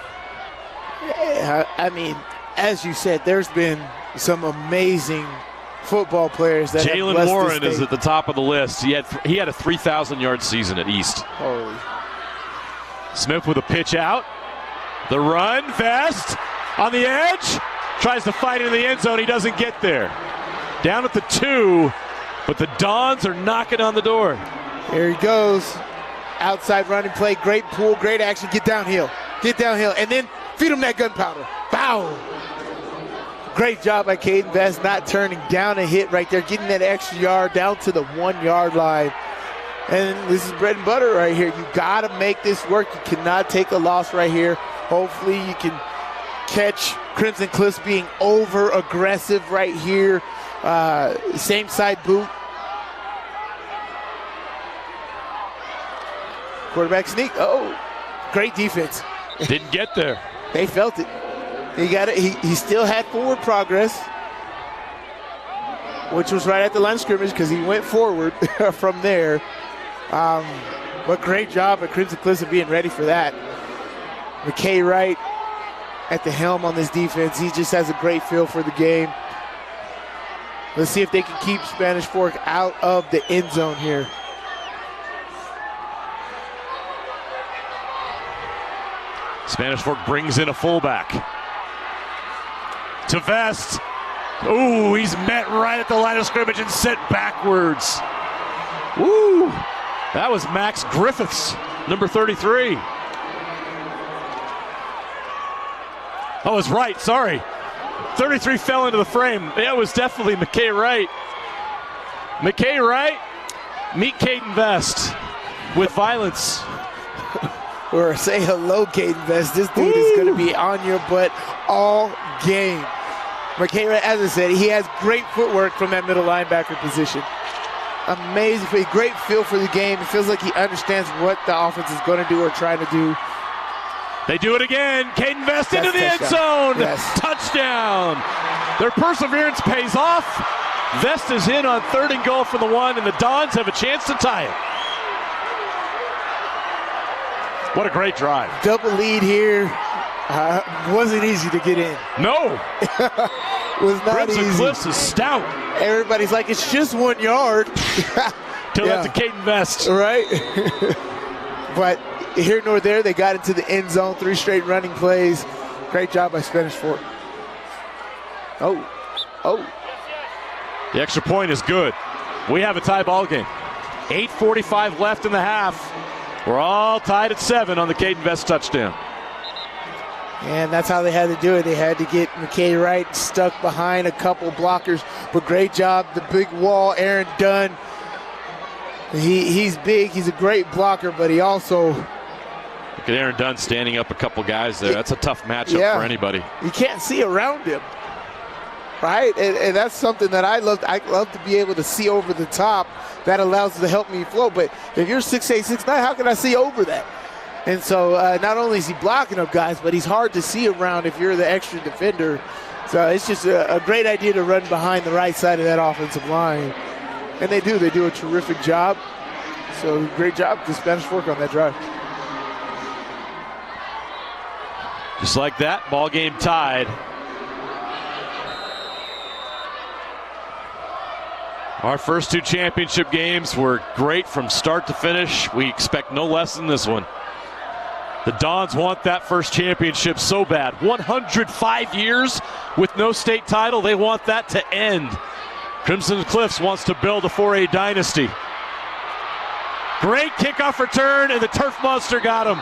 Yeah, I mean, as you said, there's been some amazing football players that Jalen have Warren is at the top of the list. He had a 3,000-yard season at East. Holy. Smith with a pitch out. The run, Vest on the edge. Tries to fight in the end zone. He doesn't get there. Down at the 2, but the Dons are knocking on the door. Here he goes. Outside running play. Great pull, great action. Get downhill. Get downhill. And then feed him that gunpowder. Bow. Great job by Caden Vest not turning down a hit right there. Getting that extra yard down to the 1-yard line. And this is bread and butter right here. You got to make this work. You cannot take a loss right here. Hopefully you can catch Crimson Cliffs being over aggressive right here. Same side boot. Quarterback sneak. Oh, great defense. Didn't get there. They felt it. He got it. He still had forward progress, which was right at the line of scrimmage because he went forward from there. But great job at Crimson Cliffs of being ready for that. McKay Wright at the helm on this defense. He just has a great feel for the game. Let's see if they can keep Spanish Fork out of the end zone here. Spanish Fork brings in a fullback. To Vest. Ooh, he's met right at the line of scrimmage and sent backwards. Ooh, that was Max Griffiths, number 33. Oh, it's right, sorry. 33 fell into the frame. That was definitely McKay Wright. McKay Wright, meet Caden Vest with violence. Or say hello, Caden Vest. This dude is going to be on your butt all game. McKay Wright, as I said, he has great footwork from that middle linebacker position. Amazing, great feel for the game. It feels like he understands what the offense is going to do or trying to do. They do it again. Caden Vest into the end zone. Yes. Touchdown. Their perseverance pays off. Vest is in on 3rd and goal for the 1, and the Dons have a chance to tie it. What a great drive. Double lead here. Wasn't easy to get in. No. Was not Crimson easy. Cliffs is stout. Everybody's like, it's just 1 yard. Till that's a Caden Vest. Right. But here nor there, they got into the end zone. 3 straight running plays. Great job by Spanish Fork. Oh. The extra point is good. We have a tie ball game. 8:45 left in the half. We're all tied at 7 on the Caden Vest touchdown. And that's how they had to do it. They had to get McKay Wright stuck behind a couple blockers. But great job, the big wall, Aaron Dunn. He's big. He's a great blocker, but he also... Look at Aaron Dunn standing up a couple guys there. That's a tough matchup for anybody. You can't see around him. right? And that's something that I love. I love to be able to see over the top. That allows to help me flow. But if you're 6'8", 6'9", how can I see over that? And so not only is he blocking up guys, but he's hard to see around if you're the extra defender. So it's just a great idea to run behind the right side of that offensive line. And they do. They do a terrific job. So great job to Spanish Fork on that drive. Just like that, ball game tied. Our first 2 championship games were great from start to finish. We expect no less than this one. The Dons want that first championship so bad. 105 years with no state title. They want that to end. Crimson Cliffs wants to build a 4A dynasty. Great kickoff return, and the Turf Monster got him.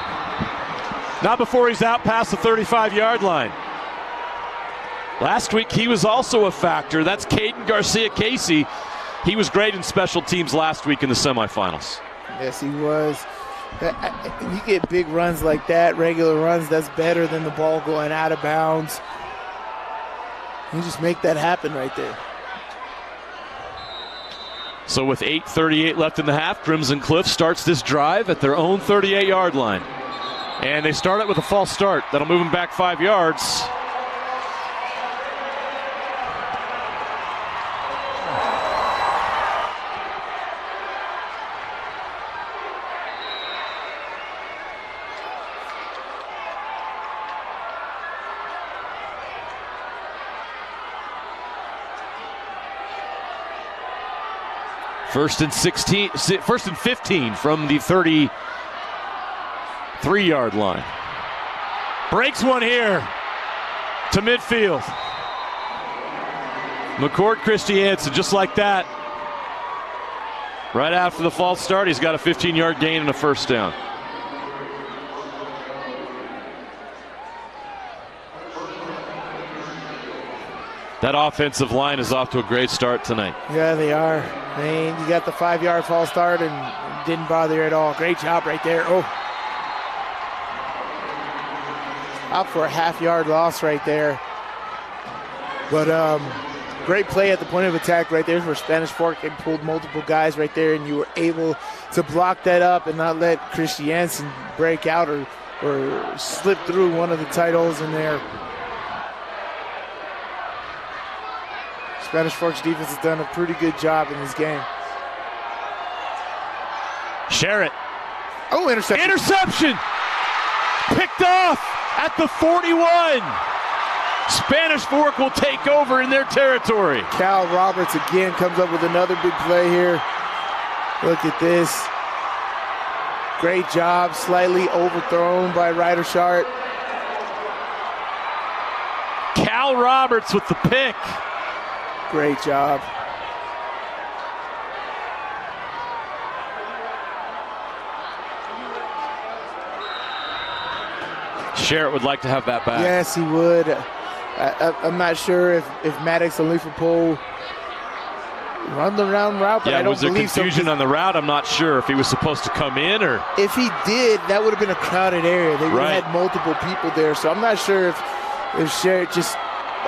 Not before he's out past the 35-yard line. Last week he was also a factor. That's Caden Garcia-Casey. He was great in special teams last week in the semifinals. Yes, he was. You get big runs like that, regular runs, that's better than the ball going out of bounds. You just make that happen right there. So with 8:38 left in the half, Crimson Cliff starts this drive at their own 38-yard line. And they start it with a false start. That'll move them back 5 yards. First and 15 from the 33-yard line. Breaks one here to midfield. McCord Christiansen, just like that. Right after the false start, he's got a 15-yard gain and a first down. That offensive line is off to a great start tonight. Yeah, they are. I mean, you got the 5-yard false start and didn't bother you at all. Great job right there. Oh. Out for a half-yard loss right there. But great play at the point of attack right there for Spanish Fork. They pulled multiple guys right there, and you were able to block that up and not let Christiansen break out or slip through one of the tight holes in there. Spanish Fork's defense has done a pretty good job in this game. Sherritt. Oh, interception. Interception! Picked off at the 41. Spanish Fork will take over in their territory. Cal Roberts again comes up with another big play here. Look at this. Great job, slightly overthrown by Ryder Shart. Cal Roberts with the pick. Great job. Sherritt would like to have that back. Yes, he would. I'm not sure if Maddox and Leafapole run the round route, but I don't believe so. Was there confusion on the route? I'm not sure if he was supposed to come in or. If he did, that would have been a crowded area. They would have had multiple people there, so I'm not sure if Sherritt just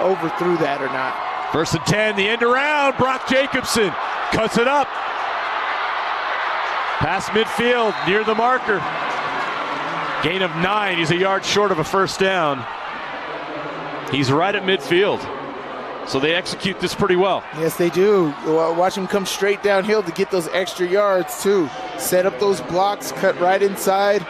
overthrew that or not. First and 10, the end around. Brock Jacobson cuts it up. Past midfield, near the marker. Gain of 9. He's a yard short of a first down. He's right at midfield. So they execute this pretty well. Yes, they do. Watch him come straight downhill to get those extra yards, too. Set up those blocks, cut right inside.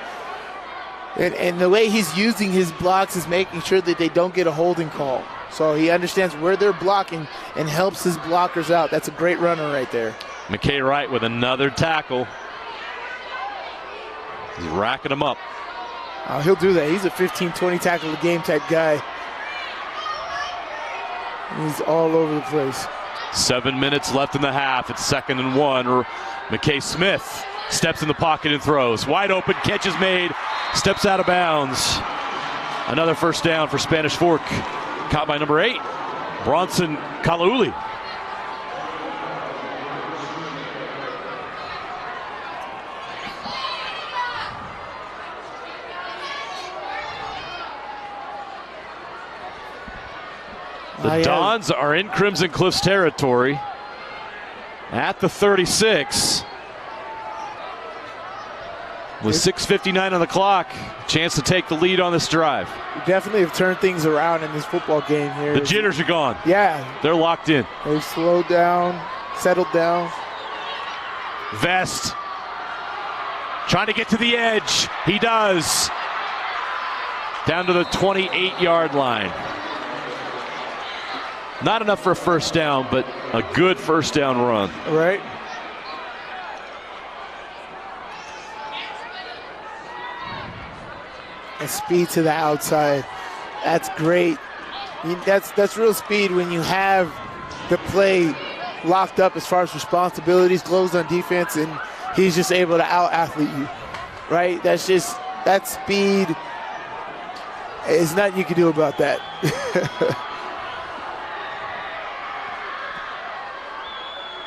And the way he's using his blocks is making sure that they don't get a holding call. So he understands where they're blocking and helps his blockers out. That's a great runner right there. McKay Wright with another tackle. He's racking them up. He'll do that. He's a 15-20 tackle a game type guy. He's all over the place. 7 minutes left in the half. It's 2nd and 1. McKay Smith steps in the pocket and throws. Wide open, catch is made. Steps out of bounds. Another first down for Spanish Fork. Caught by number 8, Bronson Kalauli. The Dons are in Crimson Cliffs territory at the 36. With 6:59 on the clock, chance to take the lead on this drive. You definitely have turned things around in this football game here. The jitters are gone. Yeah. They're locked in. They've slowed down, settled down. Vest trying to get to the edge. He does. Down to the 28-yard line. Not enough for a first down, but a good first down run. Right. And speed to the outside. That's great. That's real speed when you have the play locked up as far as responsibilities, closed on defense, and he's just able to out-athlete you, right? That speed. There's nothing you can do about that.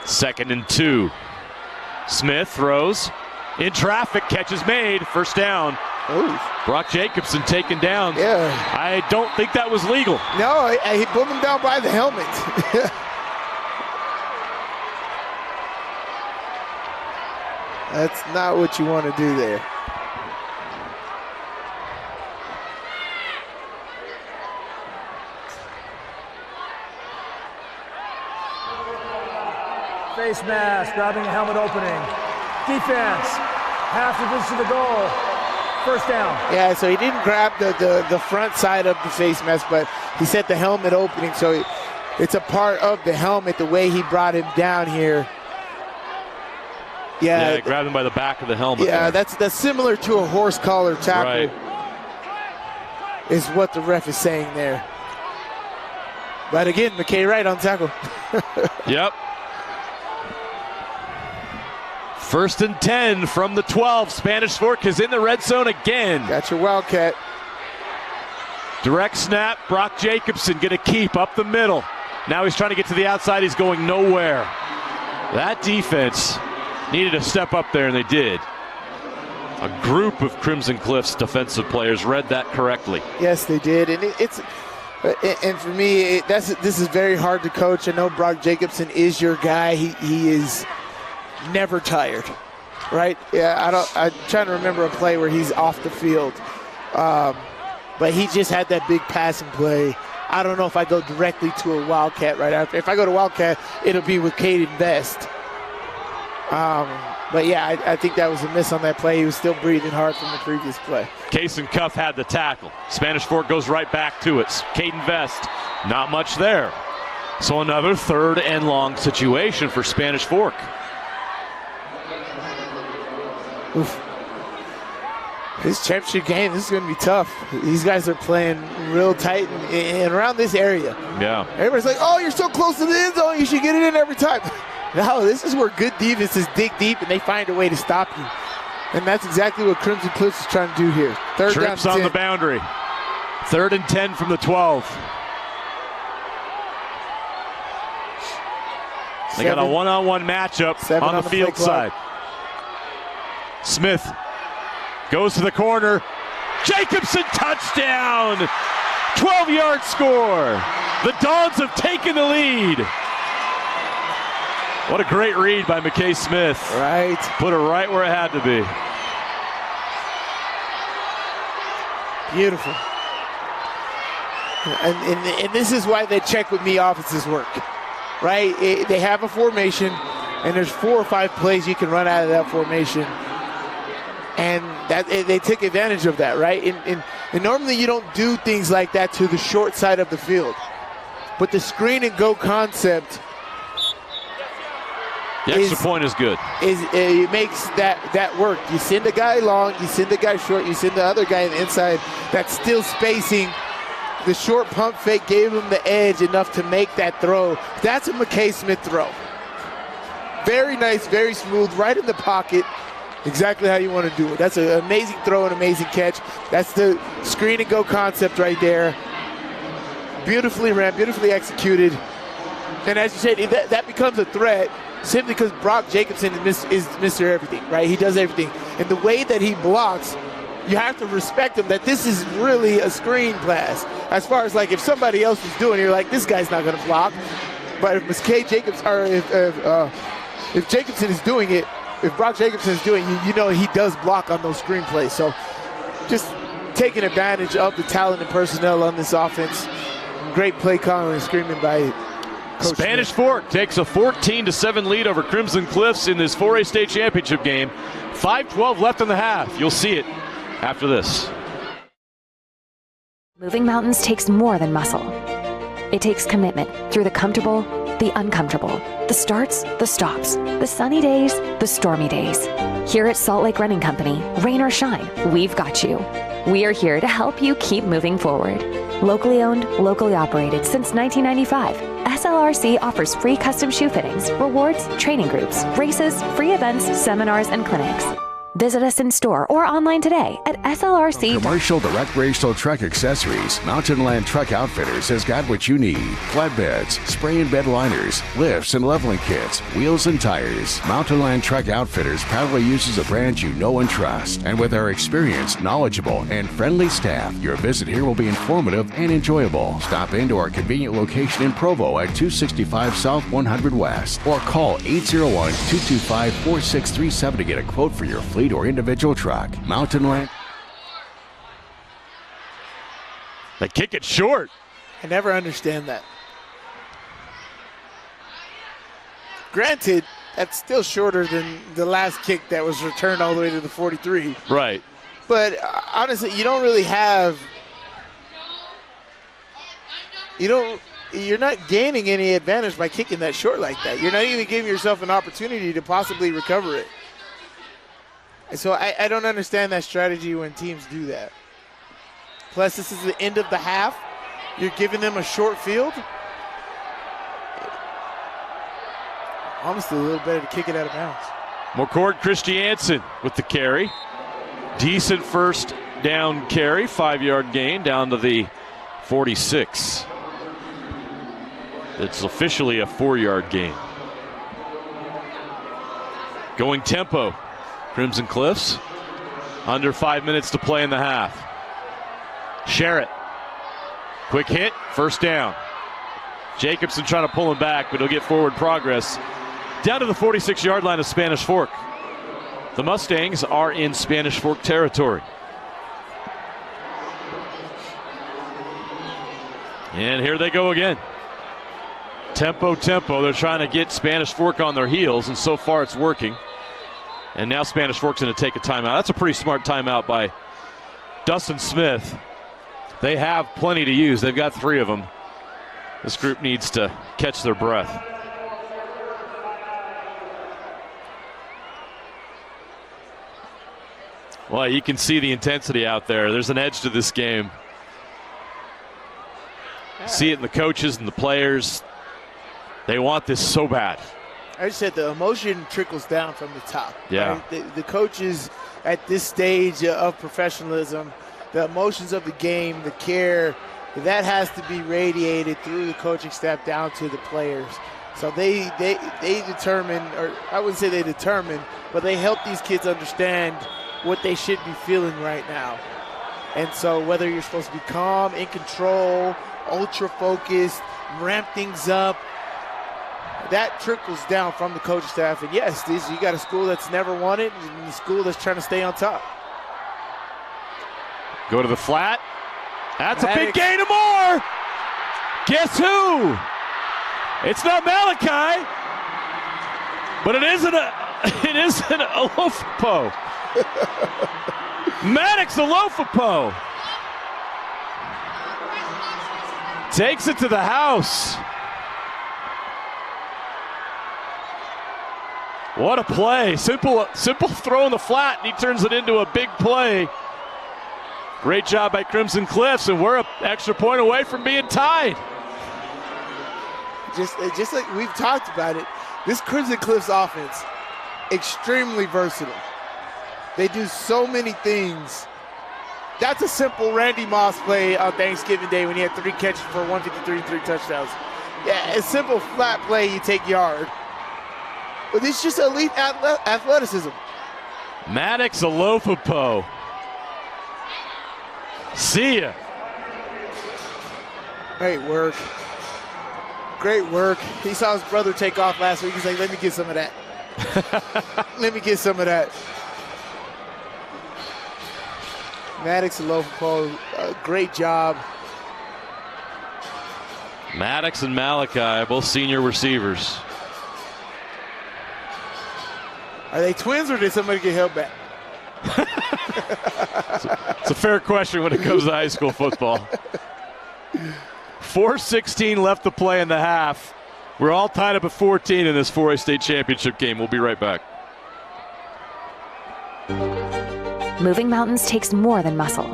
Second and 2. Smith throws. In traffic, catch is made. First down. Ooh. Brock Jacobson taken down. Yeah. I don't think that was legal. No, he pulled him down by the helmet. That's not what you want to do there. Face mask, grabbing a helmet opening. Defense, half the distance to the goal. First down. Yeah, so he didn't grab the front side of the face mask, but he set the helmet opening, so it's a part of the helmet, the way he brought him down here. Yeah, grabbed him by the back of the helmet. Yeah, there. that's similar to a horse collar tackle. Right. Is what the ref is saying there. But again, McKay Wright on tackle. Yep. First and 10 from the 12. Spanish Fork is in the red zone again. Got your Wildcat. Direct snap. Brock Jacobson going to keep up the middle. Now he's trying to get to the outside. He's going nowhere. That defense needed to step up there, and they did. A group of Crimson Cliffs defensive players read that correctly. Yes, they did. And and for me, this is very hard to coach. I know Brock Jacobson is your guy. He is never tired, right? Yeah, I'm trying to remember a play where he's off the field, but he just had that big passing play. I don't know if I go directly to a Wildcat right after. If I go to Wildcat, it'll be with Caden Vest. But yeah, I think that was a miss on that play. He was still breathing hard from the previous play. Case and Cuff had the tackle. Spanish Fork goes right back to it. Caden Vest, not much there. So another 3rd and long situation for Spanish Fork. Oof. This championship game, this is going to be tough. These guys are playing real tight and around this area. Yeah. Everybody's like, oh, you're so close to the end zone, you should get it in every time. No, this is where good defenses dig deep and they find a way to stop you. And that's exactly what Crimson Cliffs is trying to do here. Third Trips down on 10. the boundary. 3rd and 10 from the 12. They got a one-on-one matchup on the field side. Smith goes to the corner. Jacobson touchdown! 12-yard score. The Dons have taken the lead. What a great read by McKay Smith. Right. Put it right where it had to be. Beautiful. And this is why they check with me offenses work. Right? They have a formation, and there's 4 or 5 plays you can run out of that formation. And they took advantage of that, right? And normally you don't do things like that to the short side of the field. But the screen and go concept, the extra point is good. It makes that work. You send a guy long, you send a guy short, you send the other guy on the inside that's still spacing. The short pump fake gave him the edge enough to make that throw. That's a McKay Smith throw. Very nice, very smooth, right in the pocket. Exactly how you want to do it. That's an amazing throw and amazing catch. That's the screen and go concept right there. Beautifully ran, beautifully executed. And as you said, that becomes a threat simply because Brock Jacobson is Mr. Everything, right? He does everything. And the way that he blocks, you have to respect him that this is really a screen pass. As far as like if somebody else is doing it, you're like, this guy's not going to block. But if if Jacobson is doing it, if Brock Jacobson is doing it, you know he does block on those screen plays. So just taking advantage of the talented personnel on this offense. Great play calling and screaming by Coach Spanish Smith. Fork takes a 14-7 lead over Crimson Cliffs in this 4A state championship game. 5:12 left in the half. You'll see it after this. Moving mountains takes more than muscle. It takes commitment through the comfortable, the uncomfortable, the starts, the stops, the sunny days, the stormy days. Here at Salt Lake Running Company, rain or shine, we've got you. We are here to help you keep moving forward. Locally owned, locally operated since 1995, SLRC offers free custom shoe fittings, rewards, training groups, races, free events, seminars, and clinics. Visit us in store or online today at slrc. Commercial to recreational truck accessories, Mountain Land Truck Outfitters has got what you need. Flatbeds, spray and bed liners, lifts and leveling kits, wheels and tires. Mountain Land Truck Outfitters proudly uses a brand you know and trust. And with our experienced, knowledgeable, and friendly staff, your visit here will be informative and enjoyable. Stop into our convenient location in Provo at 265 South 100 West or call 801-225-4637 to get a quote for your fleet or individual truck. Mountain Land. They kick it short. I never understand that. Granted, that's still shorter than the last kick that was returned all the way to the 43. Right. But honestly, you don't really have. You're not gaining any advantage by kicking that short like that. You're not even giving yourself an opportunity to possibly recover it. So I don't understand that strategy when teams do that. Plus, this is the end of the half. You're giving them a short field. Almost a little better to kick it out of bounds. McCord Christiansen with the carry. Decent first down carry, 5-yard gain down to the 46. It's officially a 4-yard gain. Going tempo. Crimson Cliffs, under 5 minutes to play in the half. Sherritt, quick hit, first down. Jacobson trying to pull him back, but he'll get forward progress. Down to the 46-yard line of Spanish Fork. The Mustangs are in Spanish Fork territory. And here they go again. Tempo. They're trying to get Spanish Fork on their heels, and so far it's working. And now Spanish Fork's going to take a timeout. That's a pretty smart timeout by Dustin Smith. They have plenty to use. They've got 3 of them. This group needs to catch their breath. Well, you can see the intensity out there. There's an edge to this game. See it in the coaches and the players. They want this so bad. I just said the emotion trickles down from the top. Yeah. Right? The coaches at this stage of professionalism, the emotions of the game, the care, that has to be radiated through the coaching staff down to the players. So they determine, or I wouldn't say they determine, but they help these kids understand what they should be feeling right now. And so whether you're supposed to be calm, in control, ultra focused, ramp things up, that trickles down from the coaching staff. And yes, you got a school that's never won it and a school that's trying to stay on top. Go to the flat. That's a big gain of more. Guess who? It's not Malachi, but it isn't a Olofupo. Maddox Olofupo takes it to the house. What a play. Simple throw in the flat, and he turns it into a big play. Great job by Crimson Cliffs, and we're an extra point away from being tied. Just like we've talked about it, this Crimson Cliffs offense, extremely versatile. They do so many things. That's a simple Randy Moss play on Thanksgiving Day when he had 3 catches for 153 and 3 touchdowns. Yeah, a simple flat play, you take yard. But it's just elite athleticism. Maddox Olofupo See ya. Great work. Great work. He saw his brother take off last week. He's like, let me get some of that. Let me get some of that. Maddox and Lofapo, great job. Maddox and Malachi, both senior receivers. Are they twins or did somebody get held back? It's a fair question when it comes to high school football. 4:16 left to play in the half. We're all tied up at 14 in this 4A state championship game. We'll be right back. Moving mountains takes more than muscle.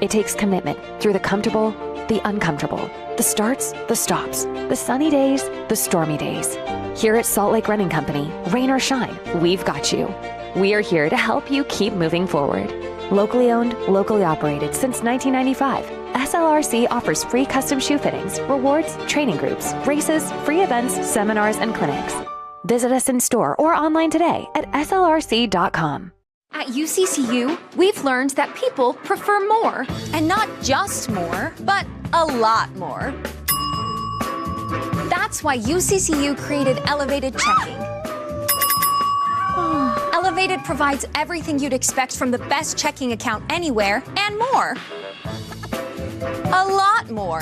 It takes commitment through the comfortable, the uncomfortable, the starts, the stops, the sunny days, the stormy days. Here at Salt Lake Running Company, rain or shine, we've got you. We are here to help you keep moving forward. Locally owned, locally operated since 1995. SLRC offers free custom shoe fittings, rewards, training groups, races, free events, seminars, and clinics. Visit us in store or online today at slrc.com. At UCCU, we've learned that people prefer more. And not just more, but a lot more. That's why UCCU created Elevated Checking. Elevated provides everything you'd expect from the best checking account anywhere and more. A lot more.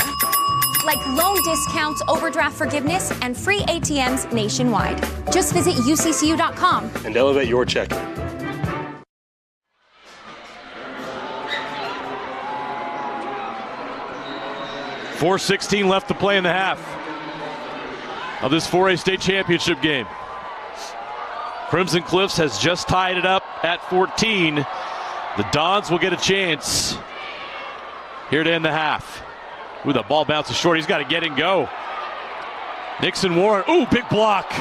Like loan discounts, overdraft forgiveness, and free ATMs nationwide. Just visit uccu.com and elevate your checking. .416 left to play in the half of this 4A state championship game. Crimson Cliffs has just tied it up at 14. The Dons will get a chance here to end the half. Ooh, the ball bounces short. He's got to get and go. Nixon Warren. Ooh, big block.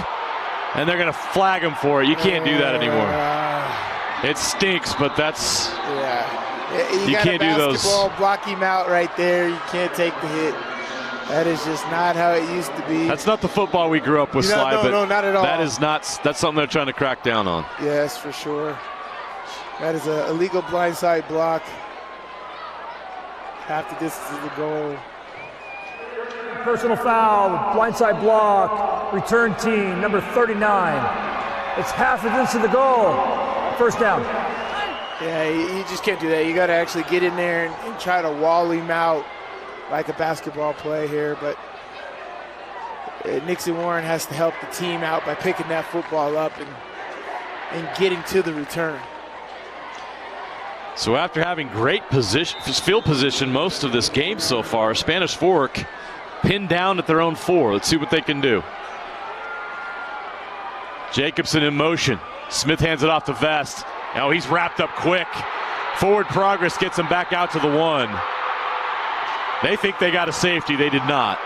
And they're going to flag him for it. You can't do that anymore. It stinks, but that's... Yeah. You can't do those. Block him out right there. You can't take the hit. That is just not how it used to be. That's not the football we grew up with, Sly. No, not at all. That is not. That's something they're trying to crack down on. Yes, for sure. That is a illegal blindside block. Half the distance of the goal. Personal foul, blindside block, return team, number 39. It's half the distance of the goal. First down. Yeah, you just can't do that. You got to actually get in there and try to wall him out like a basketball play here. But Nixon Warren has to help the team out by picking that football up and getting to the return. So after having great field position most of this game so far, Spanish Fork pinned down at their own 4. Let's see what they can do. Jacobson in motion. Smith hands it off to Vest. Now he's wrapped up quick. Forward progress gets him back out to the 1. They think they got a safety. They did not.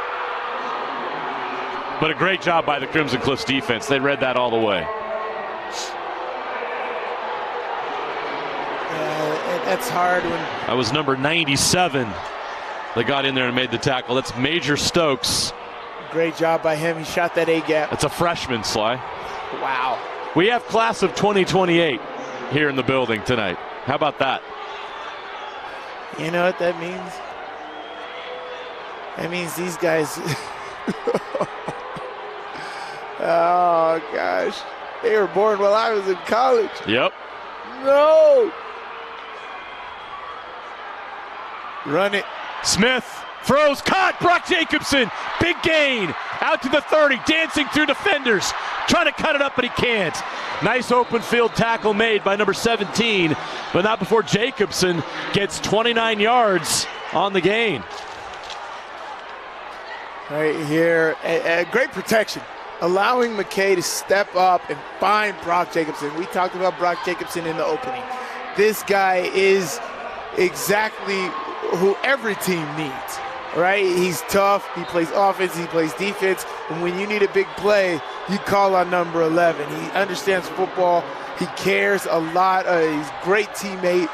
But a great job by the Crimson Cliffs defense. They read that all the way. That's hard when... That was number 97 that got in there and made the tackle. That's Major Stokes. Great job by him. He shot that A-gap. That's a freshman, Sly. Wow. We have class of 2028 here in the building tonight. How about that? You know what that means? That means these guys... Oh, gosh. They were born while I was in college. Yep. No! Run it. Smith throws, caught. Brock Jacobson, big gain. Out to the 30, dancing through defenders. Trying to cut it up, but he can't. Nice open field tackle made by number 17, but not before Jacobson gets 29 yards on the gain. Right here, great protection. Allowing McKay to step up and find Brock Jacobson. We talked about Brock Jacobson in the opening. This guy is exactly who every team needs, right? He's tough, he plays offense, he plays defense, and when you need a big play, you call on number 11. He understands football, he cares a lot, he's a great teammate,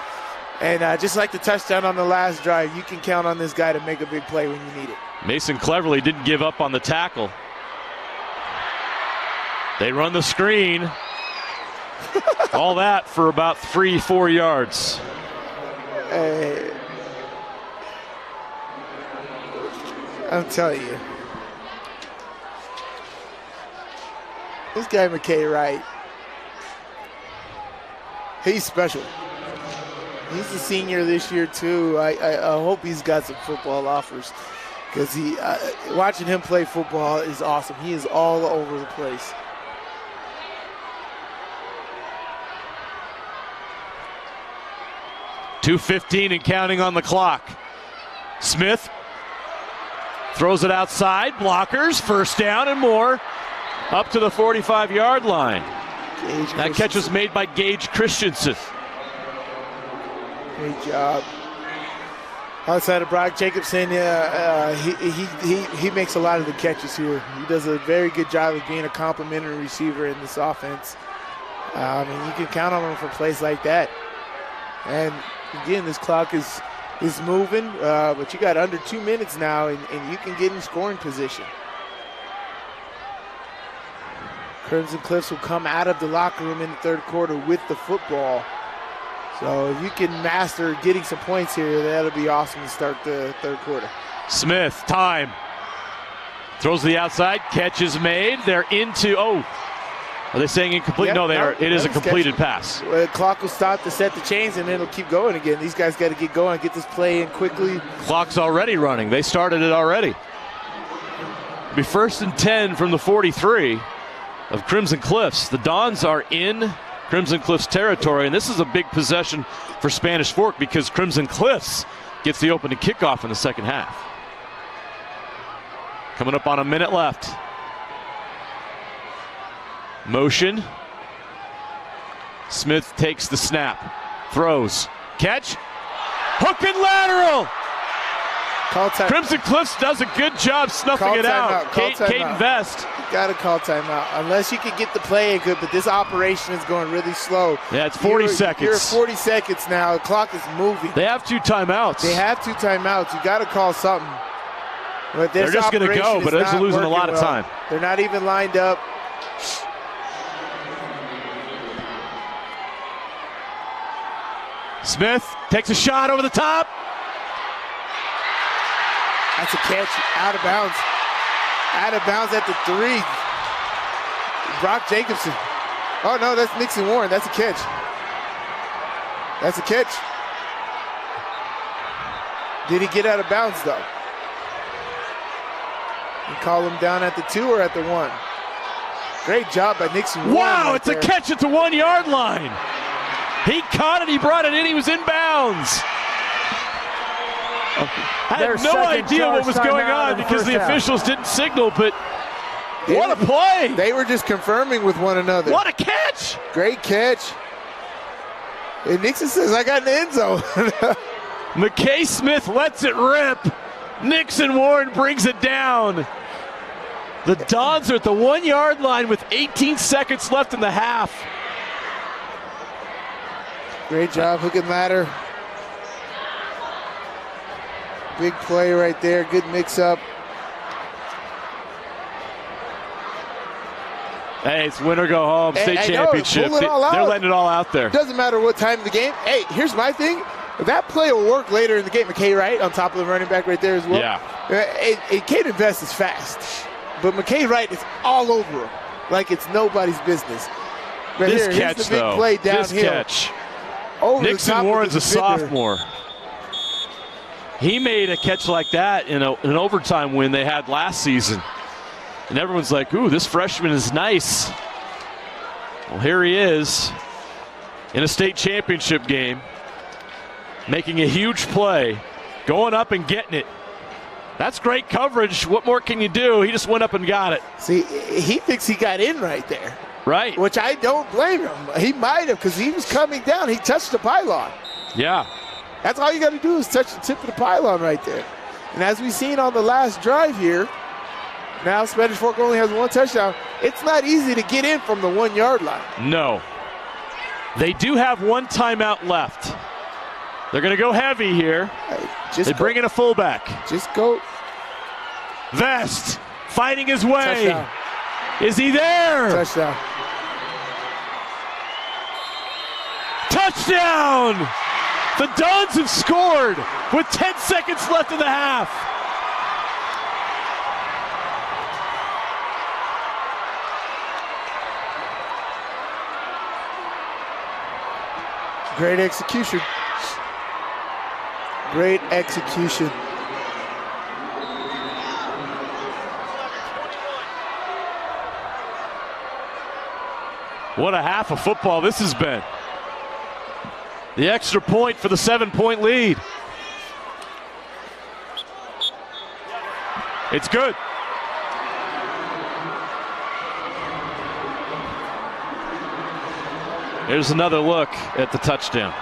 and just like the touchdown on the last drive, you can count on this guy to make a big play when you need it. Mason Cleverly didn't give up on the tackle. They run the screen. All that for about 3-4 yards. I'm telling you. This guy, McKay Wright, he's special. He's a senior this year, too. I hope he's got some football offers because watching him play football is awesome. He is all over the place. .2:15 and counting on the clock. Smith throws it outside. Blockers, first down and more. Up to the 45-yard line. That catch was made by Gage Christensen. Great job. Outside of Brock Jacobson, he makes a lot of the catches here. He does a very good job of being a complimentary receiver in this offense. You can count on him for plays like that. And again, this clock is moving, but you got under 2 minutes now, and you can get in scoring position. Crimson Cliffs will come out of the locker room in the third quarter with the football. So if you can master getting some points here, that'll be awesome to start the third quarter. Smith, time. Throws to the outside, catch is made. They're into, are they saying incomplete? Yep, no, they are. It is a completed pass. pass. The clock will stop to set the chains, and then it'll keep going again. These guys got to get going, get this play in quickly. Clock's already running. They started it already. Be 1st and 10 from the 43 of Crimson Cliffs. The Dons are in Crimson Cliffs territory, and this is a big possession for Spanish Fork because Crimson Cliffs gets the opening kickoff in the second half. Coming up on a minute left. Motion. Smith takes the snap. Throws. Catch. Hook and lateral. Crimson Cliffs does a good job snuffing it out. Caden Vest. You got to call timeout. Unless you can get the play in good, but this operation is going really slow. Yeah, it's 40 seconds. You're at 40 seconds now. The clock is moving. They have 2 timeouts. They have 2 timeouts. You got to call something. But they're just going to go, but they're losing a lot of time. They're not even lined up. Smith takes a shot over the top. That's a catch, out of bounds. Out of bounds at the 3. Brock Jacobson. Oh no, that's Nixon Warren, that's a catch. That's a catch. Did he get out of bounds though? You call him down at the 2 or at the 1? Great job by Nixon Warren. Wow, right it's there. a catch at the 1-yard line. He caught it, he brought it in, he was in bounds. I had no idea what was going on because the officials didn't signal, but what a play. They were just confirming with one another. What a catch. Great catch. And Nixon says, I got in the end zone. McKay Smith lets it rip. Nixon Warren brings it down. The Dons are at the 1-yard line with 18 seconds left in the half. Great job, hook and ladder. Big play right there, good mix-up. Hey, it's win or go home, state championship. They're letting it all out there. Doesn't matter what time of the game. Hey, here's my thing. That play will work later in the game. McKay Wright on top of the running back right there as well. Yeah. Caden Vest is fast, but McKay Wright is all over him like it's nobody's business. But this here's catch, the big though. play downhill. This catch. Over Nixon Warren's a sophomore. He made a catch like that in an overtime win they had last season. And everyone's like, ooh, this freshman is nice. Well, here he is in a state championship game, making a huge play, going up and getting it. That's great coverage. What more can you do? He just went up and got it. See, he thinks he got in right there. Right. Which I don't blame him. He might have because he was coming down. He touched the pylon. Yeah. That's all you got to do is touch the tip of the pylon right there. And as we've seen on the last drive here, now Spanish Fork only has 1 touchdown. It's not easy to get in from the 1-yard line. No. They do have 1 timeout left. They're going to go heavy here. They bring in a fullback. Just go. Vest fighting his way. Touchdown. Is he there? Touchdown. Touchdown! The Dons have scored with 10 seconds left in the half. Great execution. Great execution. What a half of football this has been. The extra point for the 7-point lead. It's good. Here's another look at the touchdown.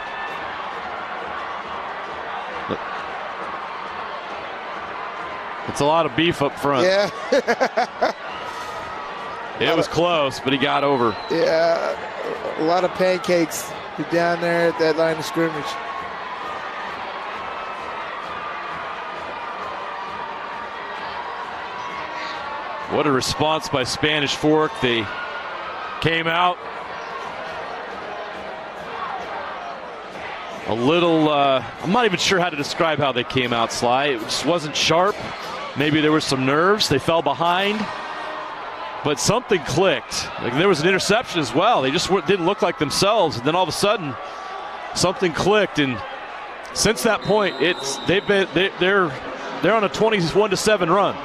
It's a lot of beef up front. Yeah. It was close, but he got over. Yeah, a lot of pancakes down there at that line of scrimmage. What a response by Spanish Fork. They came out a little, I'm not even sure how to describe how they came out, Sly. It just wasn't sharp. Maybe there were some nerves. They fell behind. But something clicked. Like, there was an interception as well. They just didn't look like themselves. And then all of a sudden, something clicked. And since that point, they're on a 21-7 run.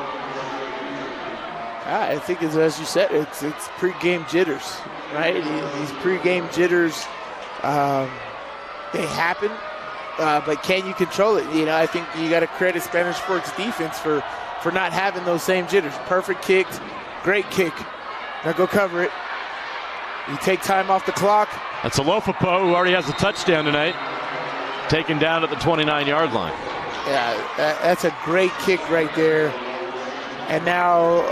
I think, as you said, it's pre-game jitters, right? These pre-game jitters, they happen, but can you control it? You know, I think you got to credit Spanish Fork's defense for not having those same jitters. Perfect kicks. Great kick. Now go cover it. You take time off the clock. That's Alofapo, who already has a touchdown tonight, taken down at the 29-yard line. Yeah, that's a great kick right there. And now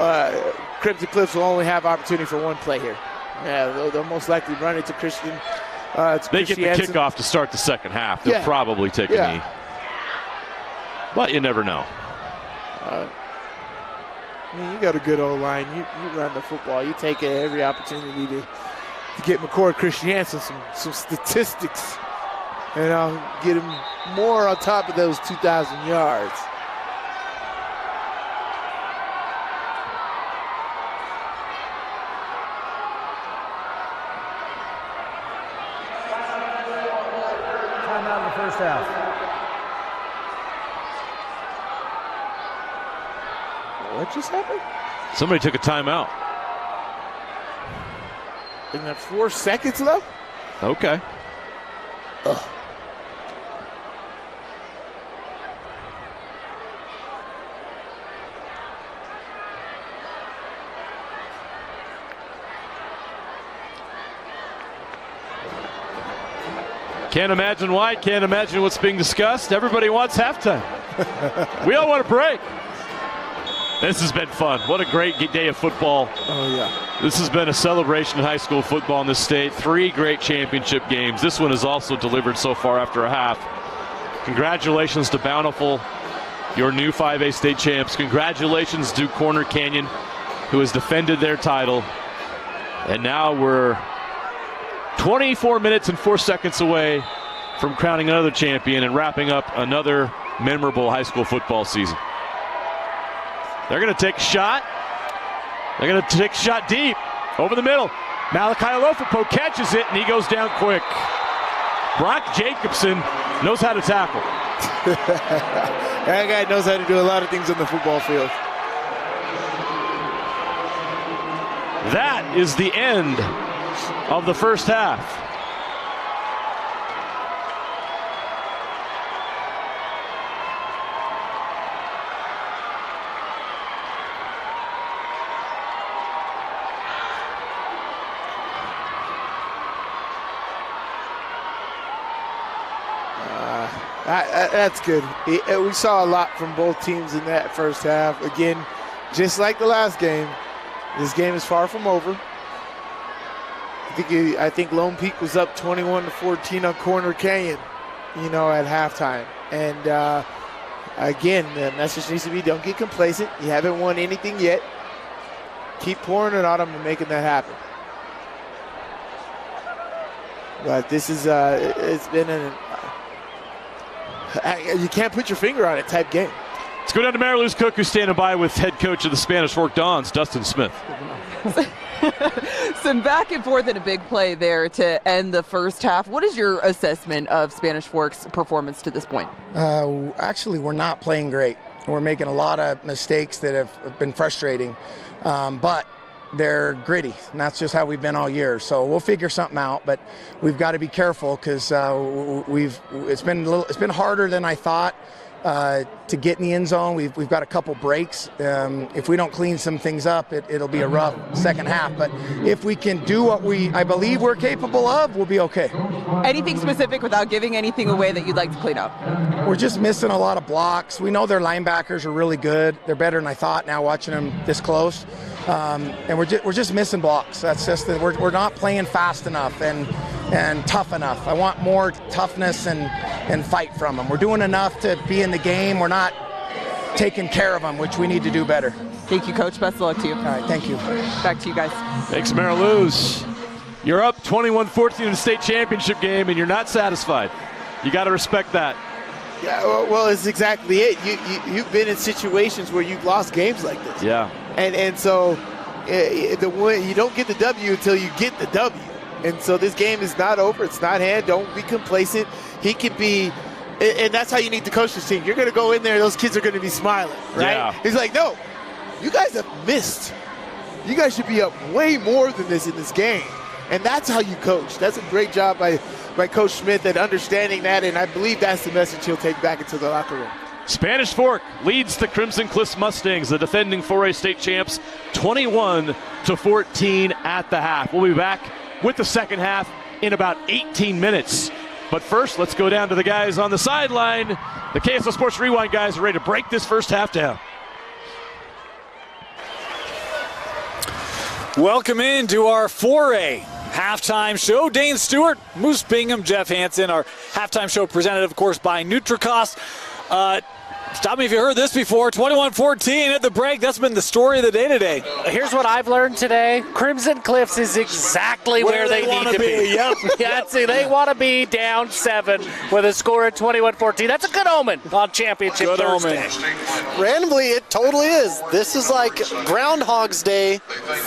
Crimson Cliffs will only have opportunity for one play here. Yeah, they'll most likely run it to Christian. They get the kickoff to start the second half. They'll probably take a knee. But you never know. I mean, you got a good old line. You run the football. You take every opportunity to get McCord Christiansen some statistics, and I'll get him more on top of those 2,000 yards. Timeout in the first half. What just happened? Somebody took a timeout. Isn't that 4 seconds left? Okay. Ugh. Can't imagine why. Can't imagine what's being discussed. Everybody wants halftime. We all want a break. This has been fun. What a great day of football. Oh, yeah. This has been a celebration of high school football in this state. 3 great championship games. This one is also delivered so far after a half. Congratulations to Bountiful, your new 5A state champs. Congratulations to Corner Canyon, who has defended their title. And now we're 24 minutes and 4 seconds away from crowning another champion and wrapping up another memorable high school football season. They're going to take a shot. They're going to take a shot deep over the middle. Malachi Alofapo catches it, and he goes down quick. Brock Jacobson knows how to tackle. That guy knows how to do a lot of things on the football field. That is the end of the first half. That's good. We saw a lot from both teams in that first half. Again, just like the last game, this game is far from over. I think Lone Peak was up 21-14 on Corner Canyon, at halftime. And again, the message needs to be: don't get complacent. You haven't won anything yet. Keep pouring it on them and making that happen. But this is it's been you can't put your finger on it type game. Let's go down to Mary Lou's Cook, who's standing by with head coach of the Spanish Fork Dons, Dustin Smith. Some back and forth in a big play there to end the first half. What is your assessment of Spanish Fork's performance to this point? Actually, we're not playing great. We're making a lot of mistakes that have been frustrating, but they're gritty, and that's just how we've been all year. So we'll figure something out, but we've got to be careful because it's been harder than I thought. To get in the end zone. We've got a couple breaks. If we don't clean some things up, it'll be a rough second half. But if we can do what I believe we're capable of, we'll be okay. Anything specific without giving anything away that you'd like to clean up? We're just missing a lot of blocks. We know their linebackers are really good. They're better than I thought now watching them this close. And we're just missing blocks. That's just that we're not playing fast enough and tough enough. I want more toughness and fight from them. We're doing enough to be in the game. We're not taking care of them, which we need to do better. Thank you, Coach. Best of luck to you. All right, thank you. Back to you guys. Thanks, Mary Lou's. You're up 21-14 in the state championship game, and you're not satisfied. You got to respect that. Yeah, well, it's exactly it. You've been in situations where you've lost games like this. Yeah. And so you don't get the W until you get the W. And so this game is not over. It's not hand. Don't be complacent. He can be, and that's how you need to coach this team. You're going to go in there, those kids are going to be smiling, right? Yeah. He's like, no, you guys have missed. You guys should be up way more than this in this game. And that's how you coach. That's a great job by Coach Smith at understanding that, and I believe that's the message he'll take back into the locker room. Spanish Fork leads the Crimson Cliffs Mustangs, the defending 4A state champs, 21-14 at the half. We'll be back with the second half in about 18 minutes. But first, let's go down to the guys on the sideline. The KSL Sports Rewind guys are ready to break this first half down. Welcome into our 4A halftime show. Dane Stewart, Moose Bingham, Jeff Hansen. Our halftime show presented, of course, by Nutricost. Stop me if you heard this before. 21-14 at the break. That's been the story of the day today. Here's what I've learned today. Crimson Cliffs is exactly where they need to be. Yep. Yeah, they want to be down 7 with a score of 21-14. That's a good omen on Championship Thursday. Randomly, it totally is. This is like Groundhog's Day,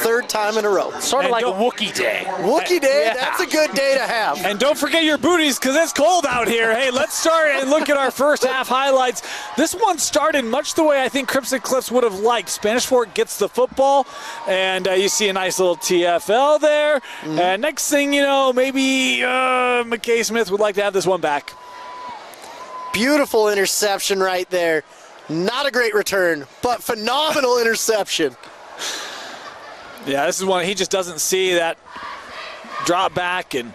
3rd time in a row. Sort of like a Wookiee Day. Wookiee Day, yeah. That's a good day to have. And don't forget your booties because it's cold out here. Hey, let's start and look at our first half highlights. This one started much the way I think Crimson Cliffs would have liked. Spanish Fork gets the football, and you see a nice little TFL there. And next thing you know, maybe McKay Smith would like to have this one back. Beautiful interception right there. Not a great return, but phenomenal interception. Yeah, this is one he just doesn't see that drop back, and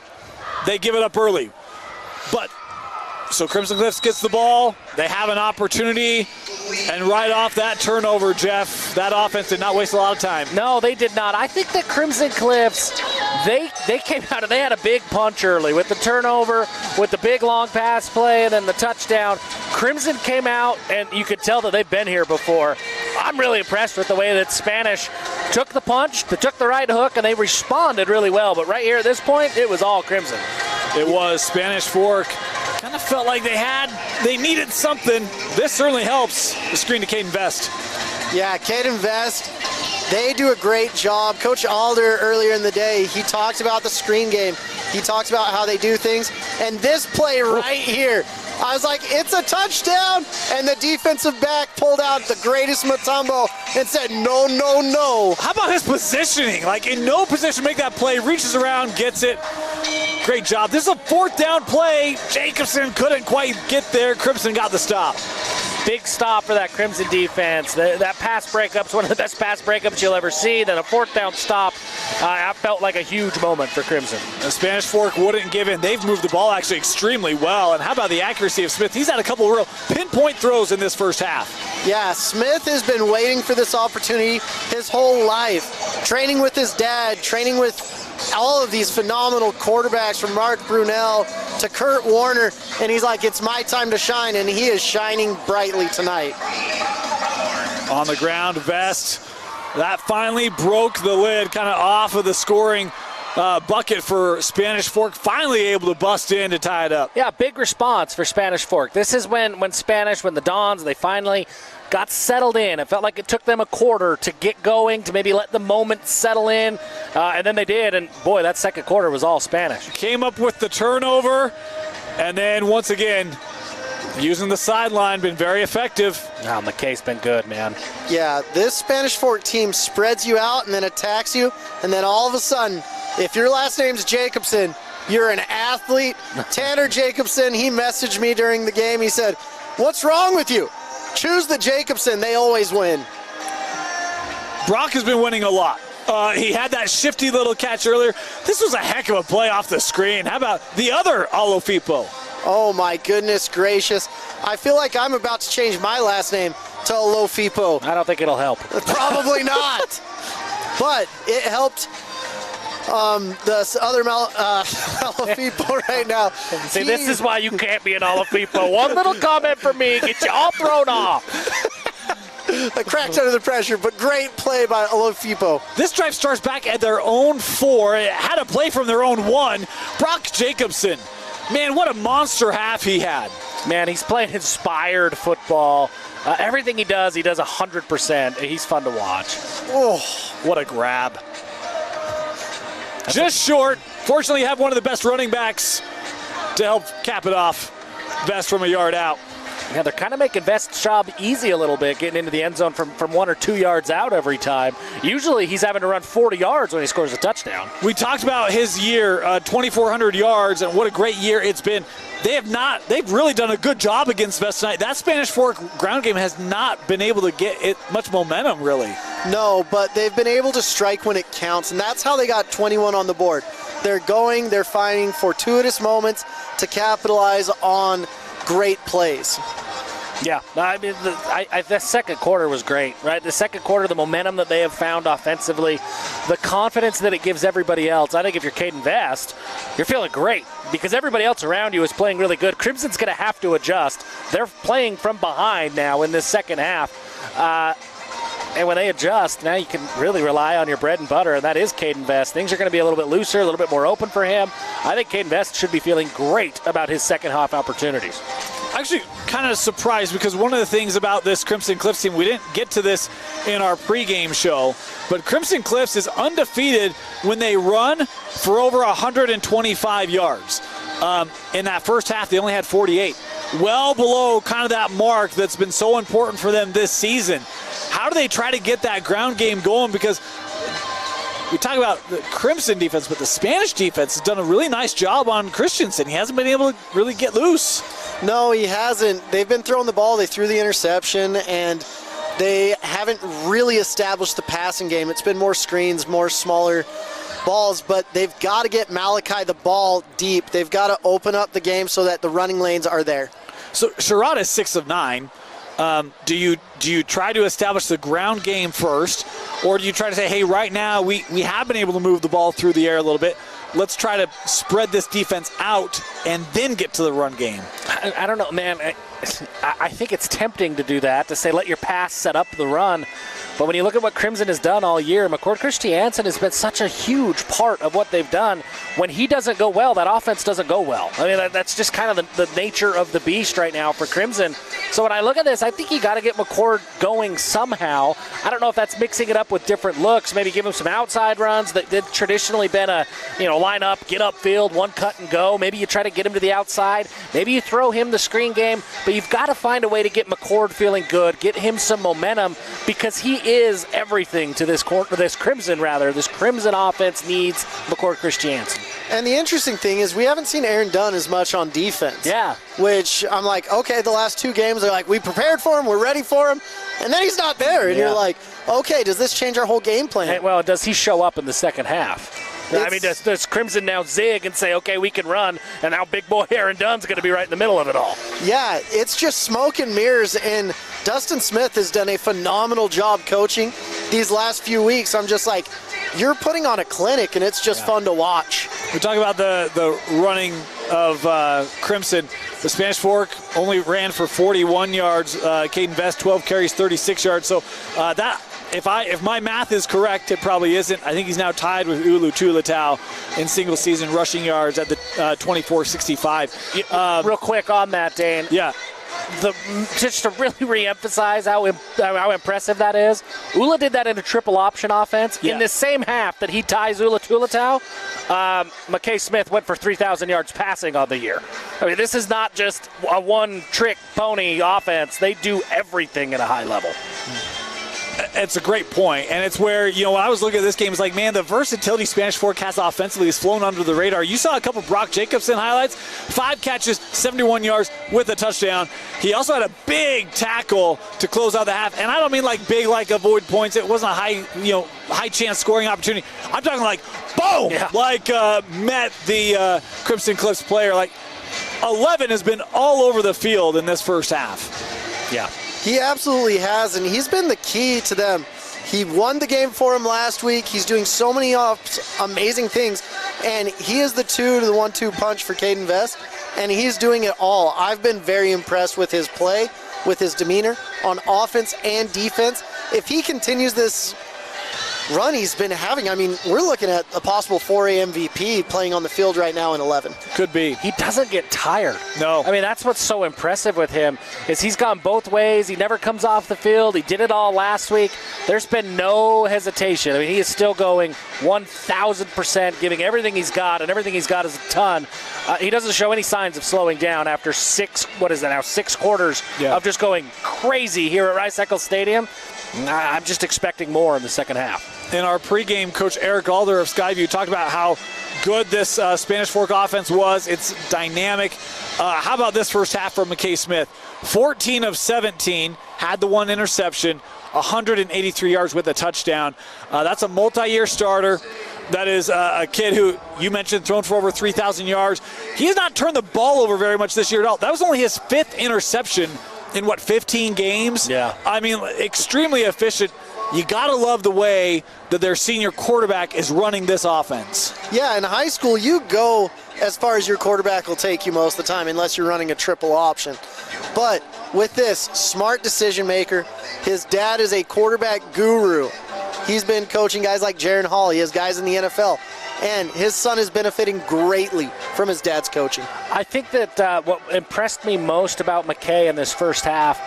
they give it up early. But so Crimson Cliffs gets the ball. They have an opportunity, and right off that turnover, Jeff, that offense did not waste a lot of time. No, they did not. I think that Crimson Cliffs, they came out and they had a big punch early with the turnover, with the big long pass play, and then the touchdown. Crimson came out, and you could tell that they've been here before. I'm really impressed with the way that Spanish took the punch, they took the right hook, and they responded really well. But right here at this point, it was all Crimson. It was Spanish Fork. Kind of felt like they needed something. This certainly helps. The screen to Caden Vest. Yeah, Caden Vest, they do a great job. Coach Alder earlier in the day, he talks about the screen game. He talks about how they do things. And this play right here, I was like, it's a touchdown. And the defensive back pulled out the greatest Mutombo and said, no, no, no. How about his positioning? Like in no position to make that play, reaches around, gets it. Great job. This is a 4th down play. Jacobson couldn't quite get there. Crimson got the stop. Big stop for that Crimson defense. That pass breakup's one of the best pass breakups you'll ever see. Then a 4th down stop. I felt like a huge moment for Crimson. The Spanish Fork wouldn't give in. They've moved the ball actually extremely well. And how about the accuracy of Smith? He's had a couple of real pinpoint throws in this first half. Yeah, Smith has been waiting for this opportunity his whole life. Training with his dad, training with all of these phenomenal quarterbacks from Mark Brunel to Kurt Warner, and he's like, it's my time to shine, and he is shining brightly tonight. On the ground, Vest. That finally broke the lid, kind of off of the scoring bucket for Spanish Fork. Finally able to bust in to tie it up. Yeah, big response for Spanish Fork. This is when the Dons, they finally got settled in. It felt like it took them a quarter to get going, to maybe let the moment settle in, and then they did, and boy, that second quarter was all Spanish. Came up with the turnover, and then once again, using the sideline, been very effective. Now McKay's been good, man. Yeah, this Spanish Fork team spreads you out and then attacks you, and then all of a sudden, if your last name's Jacobson, you're an athlete. Tanner Jacobson, he messaged me during the game. He said, "What's wrong with you? Choose the Jacobson. They always win." Brock has been winning a lot. He had that shifty little catch earlier. This was a heck of a play off the screen. How about the other Alofipo? Oh, my goodness gracious. I feel like I'm about to change my last name to Alofipo. I don't think it'll help. Probably not. But it helped the other Alofipo right now. See, this is why you can't be an Alofipo. One little comment from me gets you all thrown off. I cracked under the pressure, but great play by Alofipo. This drive starts back at their own 4. It had a play from their own 1. Brock Jacobson. Man, what a monster half he had. Man, he's playing inspired football. Everything he does 100%. He's fun to watch. Oh, what a grab. Just short. Fortunately, you have one of the best running backs to help cap it off. Best from a yard out. Yeah, they're kind of making Vest's job easy a little bit, getting into the end zone from 1 or 2 yards out every time. Usually he's having to run 40 yards when he scores a touchdown. We talked about his year, 2,400 yards, and what a great year it's been. They've really done a good job against Vest tonight. That Spanish Fork ground game has not been able to get it much momentum, really. No, but they've been able to strike when it counts, and that's how they got 21 on the board. They're finding fortuitous moments to capitalize on great plays. Yeah, I mean, the second quarter was great, right? The second quarter, the momentum that they have found offensively, the confidence that it gives everybody else. I think if you're Caden Vest, you're feeling great because everybody else around you is playing really good. Crimson's going to have to adjust. They're playing from behind now in this second half. And when they adjust, now you can really rely on your bread and butter, and that is Caden Vest. Things are going to be a little bit looser, a little bit more open for him. I think Caden Vest should be feeling great about his second half opportunities. Actually, kind of surprised because one of the things about this Crimson Cliffs team, we didn't get to this in our pregame show, but Crimson Cliffs is undefeated when they run for over 125 yards. In that first half, they only had 48. Well below kind of that mark that's been so important for them this season. How do they try to get that ground game going? Because we talk about the Crimson defense, but the Spanish defense has done a really nice job on Christensen. He hasn't been able to really get loose. No, he hasn't. They've been throwing the ball. They threw the interception, and they haven't really established the passing game. It's been more screens, more smaller balls, but they've got to get Malachi the ball deep. They've got to open up the game so that the running lanes are there. So Sherrod is 6 of 9. Do you try to establish the ground game first, or do you try to say, hey, right now we have been able to move the ball through the air a little bit. Let's try to spread this defense out and then get to the run game? I don't know, man. I think it's tempting to do that, to say let your pass set up the run. But when you look at what Crimson has done all year, McCord Christiansen has been such a huge part of what they've done. When he doesn't go well, that offense doesn't go well. I mean, that's just kind of the nature of the beast right now for Crimson. So when I look at this, I think you got to get McCord going somehow. I don't know if that's mixing it up with different looks, maybe give him some outside runs that did traditionally been a, line up, get upfield, one cut and go. Maybe you try to get him to the outside. Maybe you throw him the screen game, but you've got to find a way to get McCord feeling good, get him some momentum, because he is everything to this Crimson offense needs McCord Christiansen. And the interesting thing is we haven't seen Aaron Dunn as much on defense. Yeah. Which I'm like, okay, the last 2 games, they're like, we prepared for him, we're ready for him, and then he's not there. And you're like, okay, does this change our whole game plan? Hey, well, does he show up in the second half? I mean, does Crimson now zig and say, okay, we can run, and now big boy Aaron Dunn's going to be right in the middle of it all? Yeah, it's just smoke and mirrors, and Dustin Smith has done a phenomenal job coaching these last few weeks. I'm just like, you're putting on a clinic, and it's just fun to watch. We talk about the running of Crimson. The Spanish Fork only ran for 41 yards. Caden Vest, 12 carries, 36 yards. So that, if my math is correct, it probably isn't. I think he's now tied with Ulu Tulatau in single-season rushing yards at the 24-65. Real quick on that, Dane. Yeah. just to really reemphasize how impressive that is, Ula did that in a triple option offense. In the same half that he ties Ula Tulatau, McKay Smith went for 3,000 yards passing on the year. I mean, this is not just a one-trick pony offense. They do everything at a high level. It's a great point, and it's where, when I was looking at this game, it's like, man, the versatility Spanish Fork has offensively has flown under the radar. You saw a couple Brock Jacobson highlights, 5 catches, 71 yards with a touchdown. He also had a big tackle to close out the half, and I don't mean like big, like avoid points. It wasn't a high chance scoring opportunity. I'm talking like boom, met the Crimson Cliffs player. Like 11 has been all over the field in this first half. Yeah. He absolutely has, and he's been the key to them. He won the game for him last week. He's doing so many amazing things, and he is the 2 to the 1-2 punch for Caden Vest, and he's doing it all. I've been very impressed with his play, with his demeanor on offense and defense. If he continues this run he's been having, I mean, we're looking at a possible 4A MVP playing on the field right now in 11. Could be. He doesn't get tired. No. I mean, that's what's so impressive with him is he's gone both ways. He never comes off the field. He did it all last week. There's been no hesitation. I mean, he is still going 1,000%, giving everything he's got, and everything he's got is a ton. He doesn't show any signs of slowing down after 6 quarters of just going crazy here at Rice-Eccles Stadium. I'm just expecting more in the second half. In our pregame, Coach Eric Alder of Skyview talked about how good this Spanish Fork offense was. It's dynamic. How about this first half for McKay Smith? 14 of 17, had the 1 interception, 183 yards with a touchdown. That's a multi-year starter. That is a kid who, you mentioned, thrown for over 3,000 yards. He has not turned the ball over very much this year at all. That was only his 5th interception in 15 games? Yeah. I mean, extremely efficient. You got to love the way that their senior quarterback is running this offense. Yeah, in high school, you go as far as your quarterback will take you most of the time, unless you're running a triple option. But with this, smart decision maker. His dad is a quarterback guru. He's been coaching guys like Jaron Hall. He has guys in the NFL. And his son is benefiting greatly from his dad's coaching. I think that what impressed me most about McKay in this first half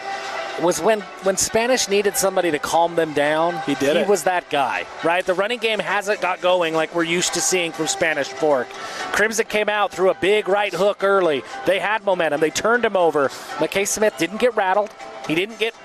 was when Spanish needed somebody to calm them down. He was that guy, right? The running game hasn't got going like we're used to seeing from Spanish Fork. Crimson came out, threw a big right hook early. They had momentum. They turned him over. McKay Smith didn't get rattled. He didn't get,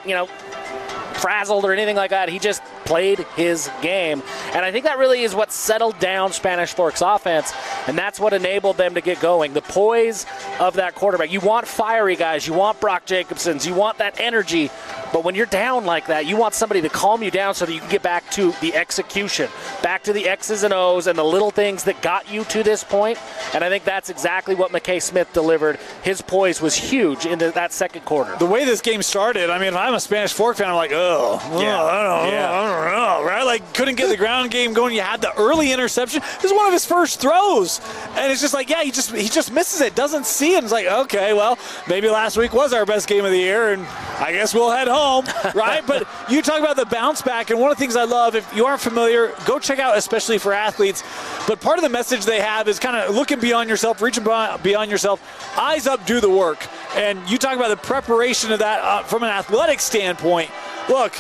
frazzled or anything like that. He just played his game. And I think that really is what settled down Spanish Fork's offense, and that's what enabled them to get going. The poise of that quarterback. You want fiery guys. You want Brock Jacobsons. You want that energy. But when you're down like that, you want somebody to calm you down so that you can get back to the execution, back to the X's and O's and the little things that got you to this point. And I think that's exactly what McKay Smith delivered. His poise was huge into that second quarter. The way this game started, I mean, if I'm a Spanish Fork fan, I'm like, I don't know, right? Like, couldn't get the ground game going. You had the early interception. This is one of his first throws. And it's just like, he just misses it, doesn't see it. It's like, okay, well, maybe last week was our best game of the year, and I guess we'll head home, right? But you talk about the bounce back, and one of the things I love, if you aren't familiar, go check out, especially for athletes. But part of the message they have is kind of looking beyond yourself, reaching beyond yourself, eyes up, do the work. And you talk about the preparation of that from an athletic standpoint. Look,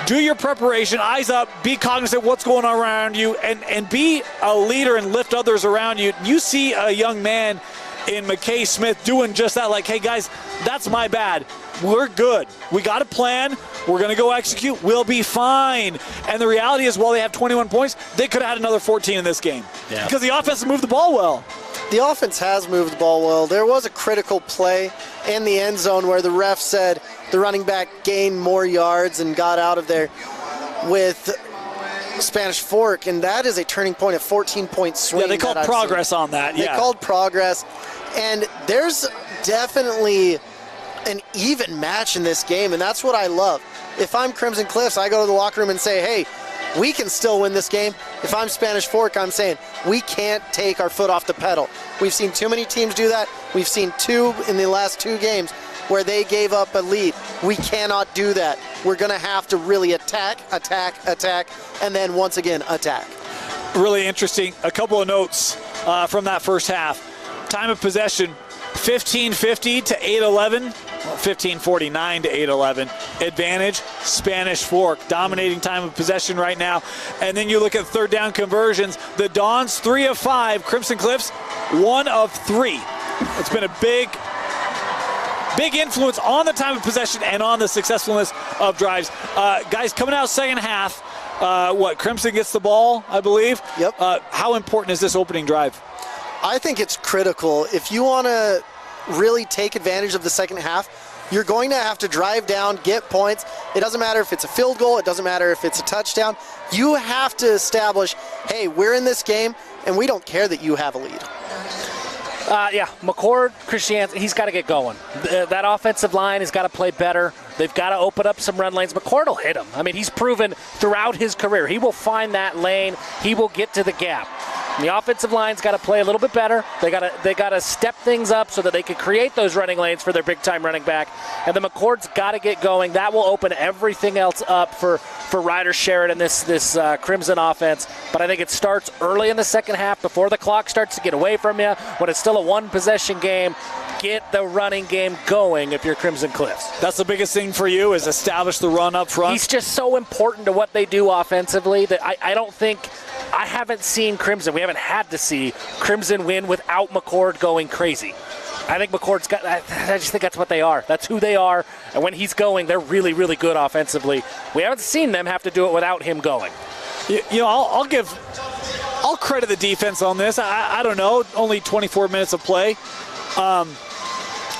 do your preparation, eyes up, be cognizant of what's going on around you, and be a leader and lift others around you. You see a young man in McKay Smith doing just that, like, hey guys, that's my bad. We're good. We got a plan. We're going to go execute. We'll be fine. And the reality is, while they have 21 points, they could have had another 14 in this game. Yeah. Because the offense moved the ball well. The offense has moved the ball well. There was a critical play in the end zone where the ref said the running back gained more yards and got out of there with Spanish Fork, and that is a turning point, a 14-point swing. Yeah, they called progress on that. They called progress, and there's definitely an even match in this game, and that's what I love. If I'm Crimson Cliffs, I go to the locker room and say, hey, we can still win this game. If I'm Spanish Fork, I'm saying we can't take our foot off the pedal. We've seen too many teams do that. We've seen 2 in the last 2 games where they gave up a lead. We cannot do that. We're going to have to really attack, and then once again attack. Really interesting. A couple of notes from that first half. Time of possession, 15:50 to 8:11. 15-49 to 8-11. Advantage, Spanish Fork, dominating time of possession right now. And then you look at third down conversions. The Dons, 3 of 5. Crimson Cliffs, 1 of 3. It's been a big influence on the time of possession and on the successfulness of drives. Guys, coming out second half, Crimson gets the ball, I believe. Yep. How important is this opening drive? I think it's critical. If you want to really take advantage of the second half, you're going to have to drive down, get points. It doesn't matter if it's a field goal. It doesn't matter if it's a touchdown. You have to establish, hey, we're in this game, and we don't care that you have a lead. McCord, Christiansen, he's got to get going. That offensive line has got to play better. They've got to open up some run lanes. McCord will hit him. I mean, he's proven throughout his career he will find that lane. He will get to the gap. And the offensive line's got to play a little bit better. They got to step things up so that they can create those running lanes for their big-time running back. And the McCord's got to get going. That will open everything else up for Ryder Sheridan, this Crimson offense. But I think it starts early in the second half before the clock starts to get away from you. When it's still a one-possession game, get the running game going if you're Crimson Cliffs. That's the biggest thing for you, is establish the run up front. He's just so important to what they do offensively that I haven't seen Crimson. We haven't had to see Crimson win without McCord going crazy. I think McCord's got. I just think that's what they are. That's who they are. And when he's going, they're really, really good offensively. We haven't seen them have to do it without him going. I'll credit the defense on this. I don't know. Only 24 minutes of play.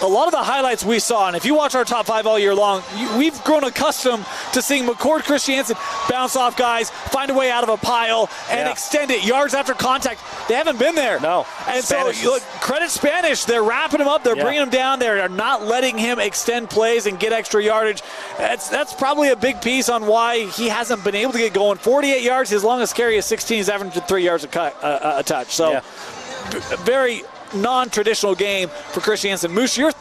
A lot of the highlights we saw, and if you watch our top 5 all year long, we've grown accustomed to seeing McCord, Christiansen bounce off guys, find a way out of a pile, and extend it yards after contact. They haven't been there. No. And Spanish. so, you look, credit Spanish. They're wrapping him up. They're bringing him down. They're not letting him extend plays and get extra yardage. That's probably a big piece on why he hasn't been able to get going. 48 yards. His longest carry is 16. He's averaging 3 yards a touch. So, very non-traditional game for Christiansen. Moose, your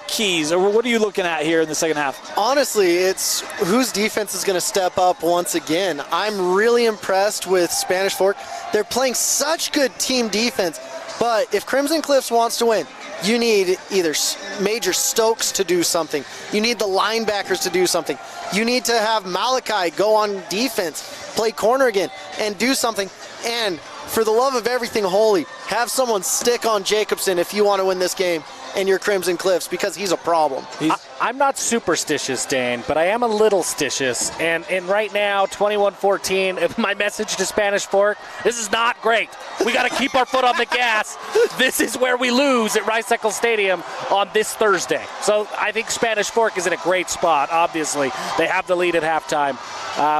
keys, or what are you looking at here in the second half? Honestly, it's whose defense is going to step up once again. I'm really impressed with Spanish Fork. They're playing such good team defense, but if Crimson Cliffs wants to win, you need either Major Stokes to do something. You need the linebackers to do something. You need to have Malachi go on defense, play corner again, and do something. And for the love of everything holy, have someone stick on Jacobson if you want to win this game and your Crimson Cliffs, because he's a problem. I'm not superstitious, Dane, but I am a little stitious. And right now, 21-14, my message to Spanish Fork, this is not great. We got to keep our foot on the gas. This is where we lose at Rice-Eccles Stadium on this Thursday. So I think Spanish Fork is in a great spot, obviously. They have the lead at halftime.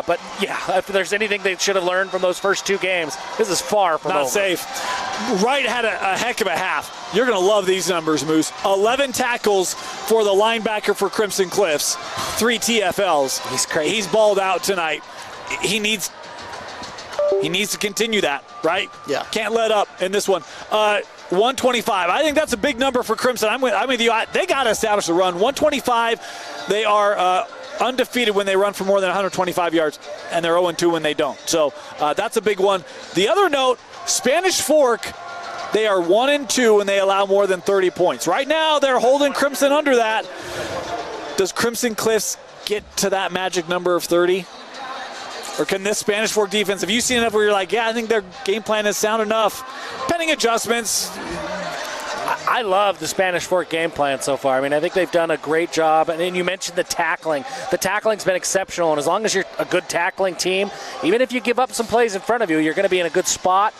But, if there's anything they should have learned from those first 2 games, this is far from not over. Safe. Wright had a heck of a half. You're going to love these numbers, Moose. 11 tackles for the linebacker for Crimson Cliffs. 3 TFLs. He's crazy. He's balled out tonight. He needs to continue that, right? Yeah. Can't let up in this one. 125. I think that's a big number for Crimson. I'm with you. They got to establish the run. 125. They are undefeated when they run for more than 125 yards, and they're 0-2 when they don't. So that's a big one. The other note, Spanish Fork, they are 1-2 when they allow more than 30 points. Right now, they're holding Crimson under that. Does Crimson Cliffs get to that magic number of 30? Or can this Spanish Fork defense, have you seen enough where you're like, I think their game plan is sound enough? Pending adjustments. I love the Spanish Fork game plan so far. I mean, I think they've done a great job. And then you mentioned the tackling. The tackling's been exceptional. And as long as you're a good tackling team, even if you give up some plays in front of you, you're going to be in a good spot.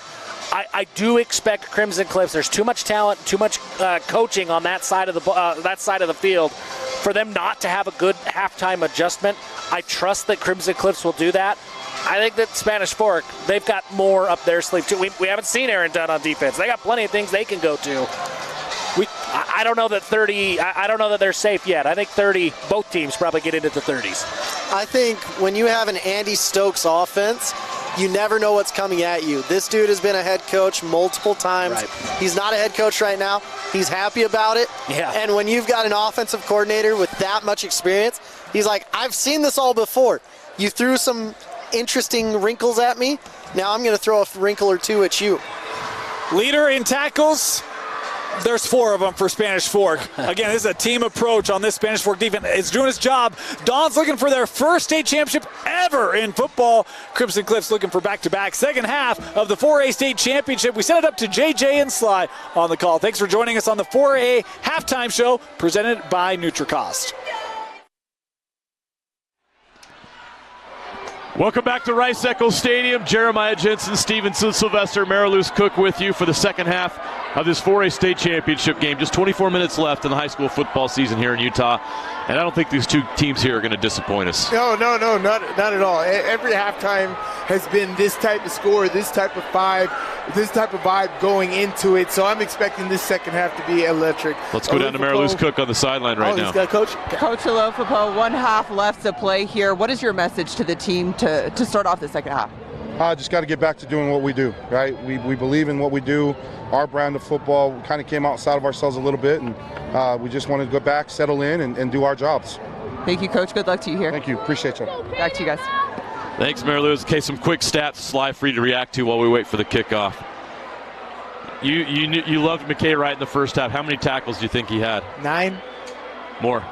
I do expect Crimson Cliffs. There's too much talent, too much coaching on that side of the field for them not to have a good halftime adjustment. I trust that Crimson Cliffs will do that. I think that Spanish Fork, they've got more up their sleeve too. We haven't seen Aaron Dunn on defense. They got plenty of things they can go to. I don't know that 30. I don't know that they're safe yet. I think 30. Both teams probably get into the 30s. I think when you have an Andy Stokes offense, you never know what's coming at you. This dude has been a head coach multiple times. Right. He's not a head coach right now. He's happy about it. Yeah. And when you've got an offensive coordinator with that much experience, he's like, I've seen this all before. You threw some interesting wrinkles at me. Now I'm going to throw a wrinkle or two at you. Leader in tackles. There's 4 of them for Spanish Fork. Again, this is a team approach on this Spanish Fork defense. It's doing its job. Don's looking for their first state championship ever in football. Crimson Cliffs looking for back-to-back. Second half of the 4A state championship. We send it up to JJ and Sly on the call. Thanks for joining us on the 4A halftime show presented by NutriCost. Welcome back to Rice-Eccles Stadium. Jeremiah Jensen, Stevenson, Sylvester, Mariluz Cook with you for the second half of this 4A state championship game. Just 24 minutes left in the high school football season here in Utah. And I don't think these two teams here are going to disappoint us. No, not at all. Every halftime has been this type of score, this type of vibe going into it. So I'm expecting this second half to be electric. Let's go down to Mariluz Cook on the sideline right now. He's got Coach. Coach Alofapo, 1 half left to play here. What is your message to the team to start off the second half? Just got to get back to doing what we do, right? We believe in what we do. Our brand of football, we kind of came outside of ourselves a little bit, and we just wanted to go back, settle in, and do our jobs. Thank you, Coach. Good luck to you here. Thank you. Appreciate you. Back to you guys. Thanks, Mariluz. Okay, some quick stats, Sly, free to react to while we wait for the kickoff. You loved McKay right in the first half. How many tackles do you think he had? 9. More.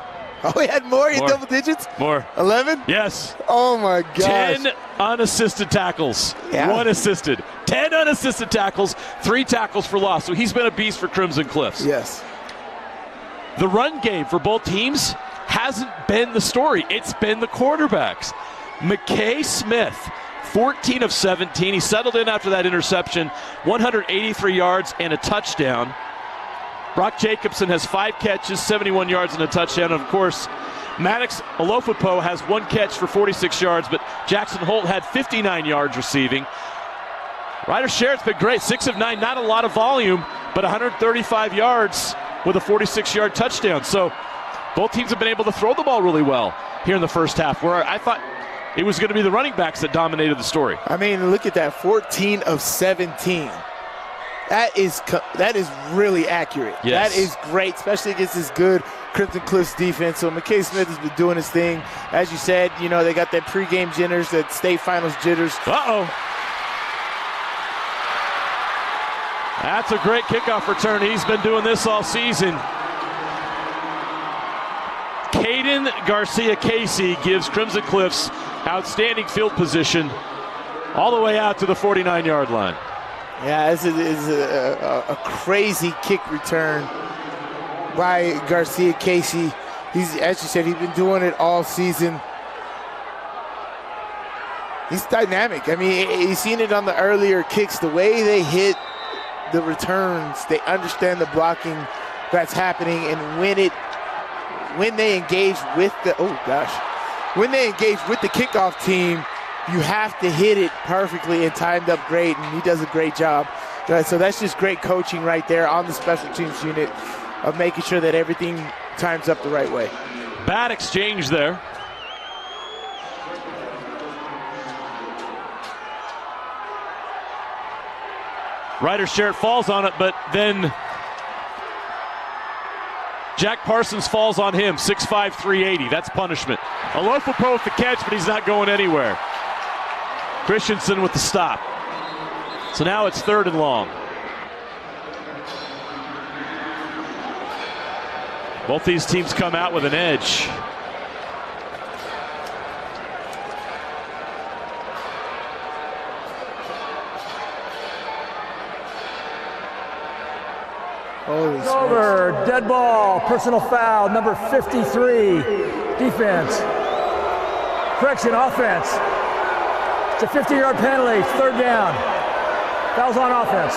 Oh, he had more in double digits? More. 11? Yes. Oh, my gosh. 10 unassisted tackles. Yeah. 1 assisted. 10 unassisted tackles, 3 tackles for loss. So he's been a beast for Crimson Cliffs. Yes. The run game for both teams hasn't been the story. It's been the quarterbacks. McKay Smith, 14 of 17. He settled in after that interception, 183 yards and a touchdown. Brock Jacobson has 5 catches, 71 yards and a touchdown. And of course, Maddox Alofapo has 1 catch for 46 yards, but Jackson Holt had 59 yards receiving. Ryder Sherritt's been great, 6 of 9, not a lot of volume, but 135 yards with a 46-yard touchdown. So both teams have been able to throw the ball really well here in the first half, where I thought it was going to be the running backs that dominated the story. I mean, look at that, 14 of 17. That is really accurate. Yes. That is great, especially against this good Crimson Cliffs defense. So McKay Smith has been doing his thing. As you said, they got that pregame jitters, that state finals jitters. Uh-oh. That's a great kickoff return. He's been doing this all season. Caden Garcia-Casey gives Crimson Cliffs outstanding field position all the way out to the 49-yard line. Yeah, this is a crazy kick return by Garcia-Casey. As you said, he's been doing it all season. He's dynamic. I mean, you've seen it on the earlier kicks, the way they hit the returns, they understand the blocking that's happening, and when they engage with the kickoff team, you have to hit it perfectly and timed up great, and he does a great job. So that's just great coaching right there on the special teams unit of making sure that everything times up the right way. Bad exchange there. Ryder Sherritt falls on it, but then Jack Parsons falls on him, 6'5", 380. That's punishment. Alofapo with the catch, but he's not going anywhere. Christensen with the stop. So now it's 3rd and long. Both these teams come out with an edge. It's over. Dead ball. Personal foul. Number 53. Defense. Correction. Offense. It's a 50-yard penalty. 3rd down. Foul's on offense.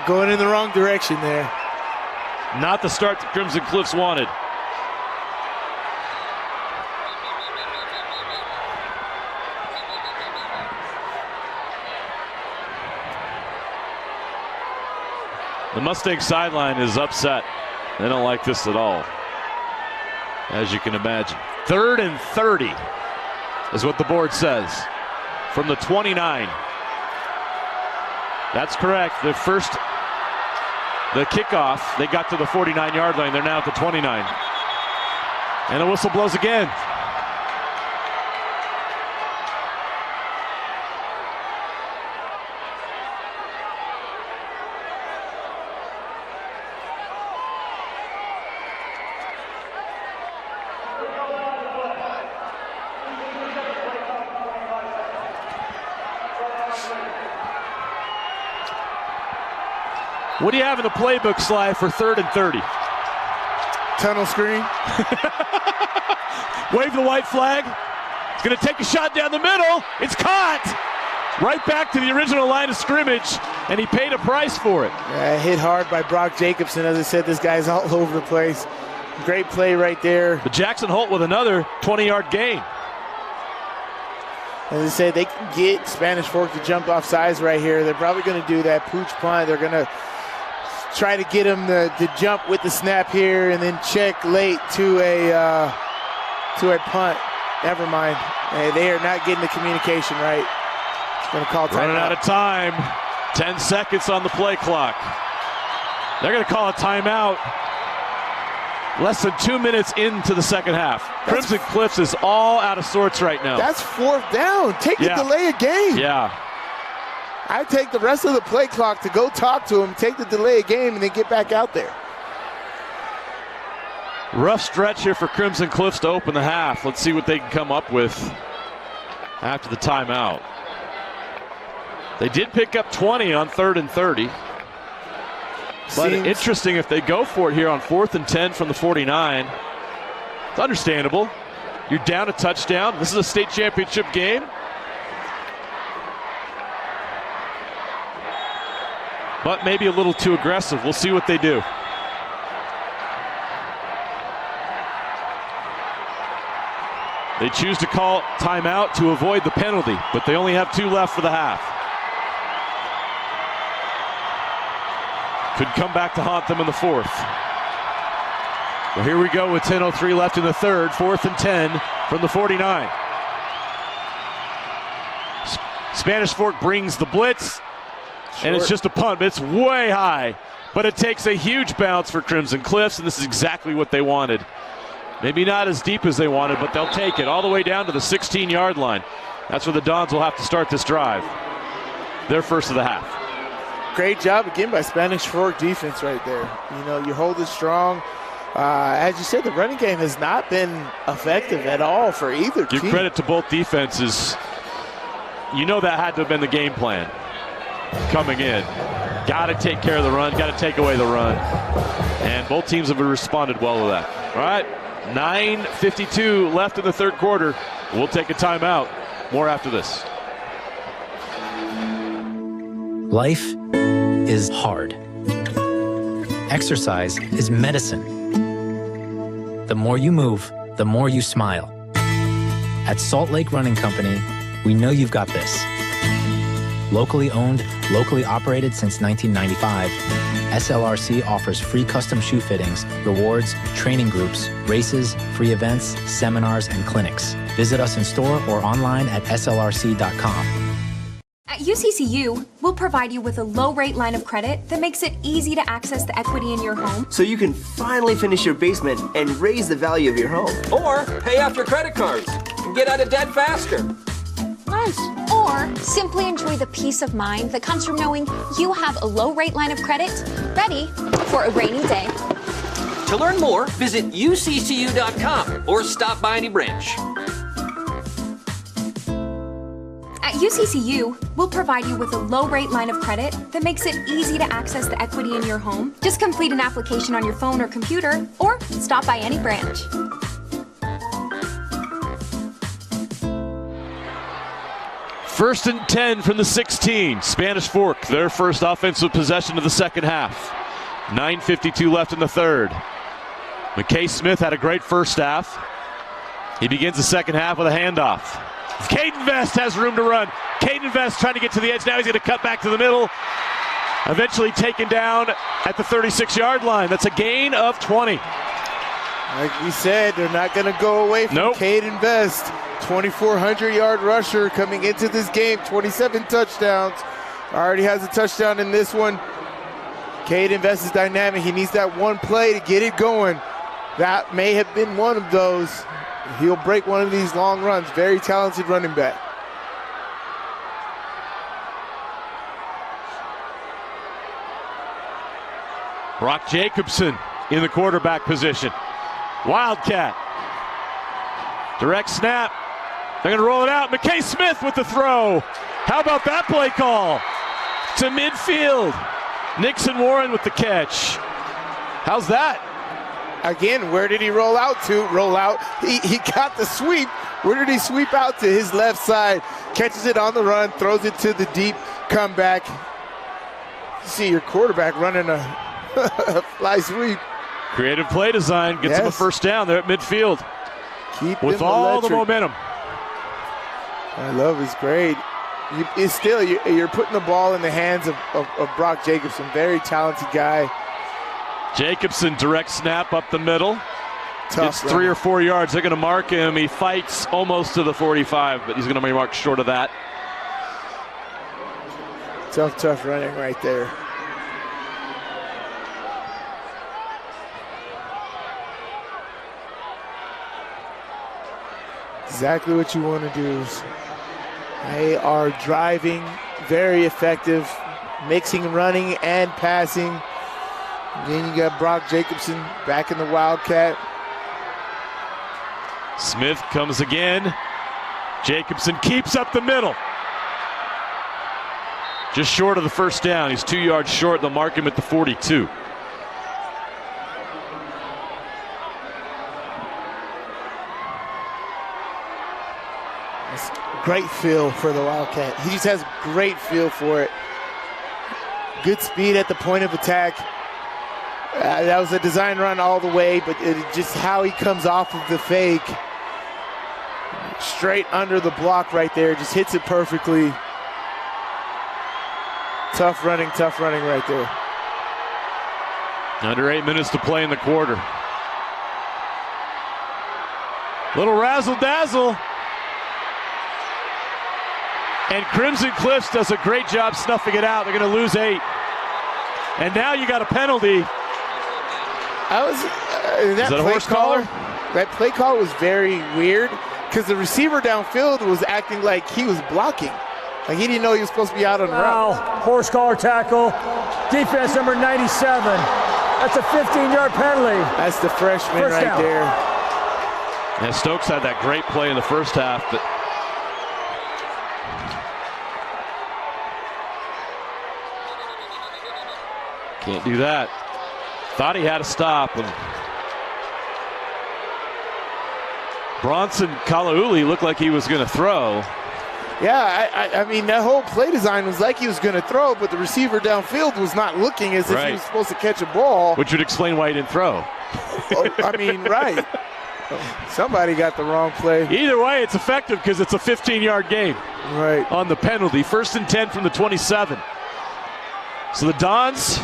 Going in the wrong direction there. Not the start that Crimson Cliffs wanted. The Mustang sideline is upset. They don't like this at all, as you can imagine. 3rd and 30 is what the board says from the 29. That's correct. The kickoff, they got to the 49-yard line. They're now at the 29. And a whistle blows again. What do you have in the playbook, Sly, for 3rd and 30? Tunnel screen. Wave the white flag. He's going to take a shot down the middle. It's caught. Right back to the original line of scrimmage, and he paid a price for it. Yeah, hit hard by Brock Jacobson. As I said, this guy's all over the place. Great play right there. But Jackson Holt with another 20-yard gain. As I said, they can get Spanish Fork to jump off sides right here. They're probably going to do that pooch punt. They're going to try to get him to jump with the snap here and then check late to a punt. Never mind. They are not getting the communication right. Going to call timeout. Running out of time. 10 seconds on the play clock. They're going to call a timeout. Less than 2 minutes into the second half. Crimson Cliffs is all out of sorts right now. That's 4th down. Take the delay of game. Yeah. I take the rest of the play clock to go talk to him, take the delay of game, and then get back out there. Rough stretch here for Crimson Cliffs to open the half. Let's see what they can come up with after the timeout. They did pick up 20 on 3rd and 30. But interesting if they go for it here on 4th and 10 from the 49. It's understandable. You're down a touchdown. This is a state championship game. But maybe a little too aggressive. We'll see what they do. They choose to call timeout to avoid the penalty, but they only have 2 left for the half. Could come back to haunt them in the 4th. Well, here we go with 10:03 left in the 3rd. 4th and 10 from the 49. Spanish Fork brings the blitz, and it's just a punt. It's way high, but it takes a huge bounce for Crimson Cliffs, and this is exactly what they wanted. Maybe not as deep as they wanted, but they'll take it all the way down to the 16-yard line. That's where the Dons will have to start this drive. Their first of the half. Great job again by Spanish Fork defense right there. You know, you hold it strong. As you said, the running game has not been effective at all for either team. Give credit to both defenses. You know that had to have been the game plan coming in. Got to take care of the run, got to take away the run. And both teams have responded well to that. All right, 9:52 left in the 3rd quarter. We'll take a timeout. More after this. Life is hard. Exercise is medicine. The more you move, the more you smile. At Salt Lake Running Company, we know you've got this. Locally owned, locally operated since 1995, SLRC offers free custom shoe fittings, rewards, training groups, races, free events, seminars, and clinics. Visit us in store or online at slrc.com. At UCCU, we'll provide you with a low-rate line of credit that makes it easy to access the equity in your home. So you can finally finish your basement and raise the value of your home. Or pay off your credit cards and get out of debt faster. Nice. Or simply enjoy the peace of mind that comes from knowing you have a low-rate line of credit ready for a rainy day. To learn more, visit uccu.com or stop by any branch. At UCCU, we'll provide you with a low-rate line of credit that makes it easy to access the equity in your home. Just complete an application on your phone or computer, or stop by any branch. First and 10 from the 16. Spanish Fork, their first offensive possession of the second half. 9:52 left in the 3rd. McKay Smith had a great first half. He begins the second half with a handoff. Caden Vest has room to run. Caden Vest trying to get to the edge. Now he's going to cut back to the middle. Eventually taken down at the 36-yard line. That's a gain of 20. Like we said, they're not going to go away from Caden Vest. 2,400-yard rusher coming into this game. 27 touchdowns. Already has a touchdown in this one. Caden Vest is dynamic. He needs that one play to get it going. That may have been one of those. He'll break one of these long runs. Very talented running back. Brock Jacobson in the quarterback position. Wildcat. Direct snap. They're going to roll it out. McKay Smith with the throw. How about that play call? To midfield. Nixon Warren with the catch. How's that? Again, where did he roll out to? Roll out. He got the sweep. Where did he sweep out to? His left side. Catches it on the run, throws it to the deep comeback. You see your quarterback running a fly sweep. Creative play design gets him a first down there at midfield. Keep with all the momentum. I love his grade. It's still, you're putting the ball in the hands of Brock Jacobson. Very talented guy. Jacobson direct snap up the middle. Tough It's 3 or 4 yards. They're going to mark him. He fights almost to the 45, but he's going to be marked short of that. Tough running right there. Exactly what you want to do. They are driving, very effective, mixing running and passing. Then you got Brock Jacobson back in the Wildcat. Smith comes again. Jacobson keeps up the middle. Just short of the first down. He's 2 yards short. They'll mark him at the 42. Great feel for the Wildcat. He just has great feel for it. Good speed at the point of attack. That was a design run all the way, but just how he comes off of the fake. Straight under the block right there. Just hits it perfectly. Tough running right there. Under 8 minutes to play in the quarter. Little razzle-dazzle. And Crimson Cliffs does a great job snuffing it out. They're going to lose 8. And now you got a penalty. That a horse collar? That play call was very weird because the receiver downfield was acting like he was blocking. Like he didn't know he was supposed to be out on the route. Horse collar tackle. Defense number 97. That's a 15-yard penalty. That's the freshman First right down. there. And Stokes had that great play in the first half, but can't do that. Thought he had a stop. And Bronson Kalauli looked like he was going to throw. Yeah, I mean, that whole play design was like he was going to throw, but the receiver downfield was not looking as if he was supposed to catch a ball. Which would explain why he didn't throw. I mean, right. Somebody got the wrong play. Either way, it's effective because it's a 15-yard gain. Right. On the penalty. 1st and 10 from the 27. So the Dons,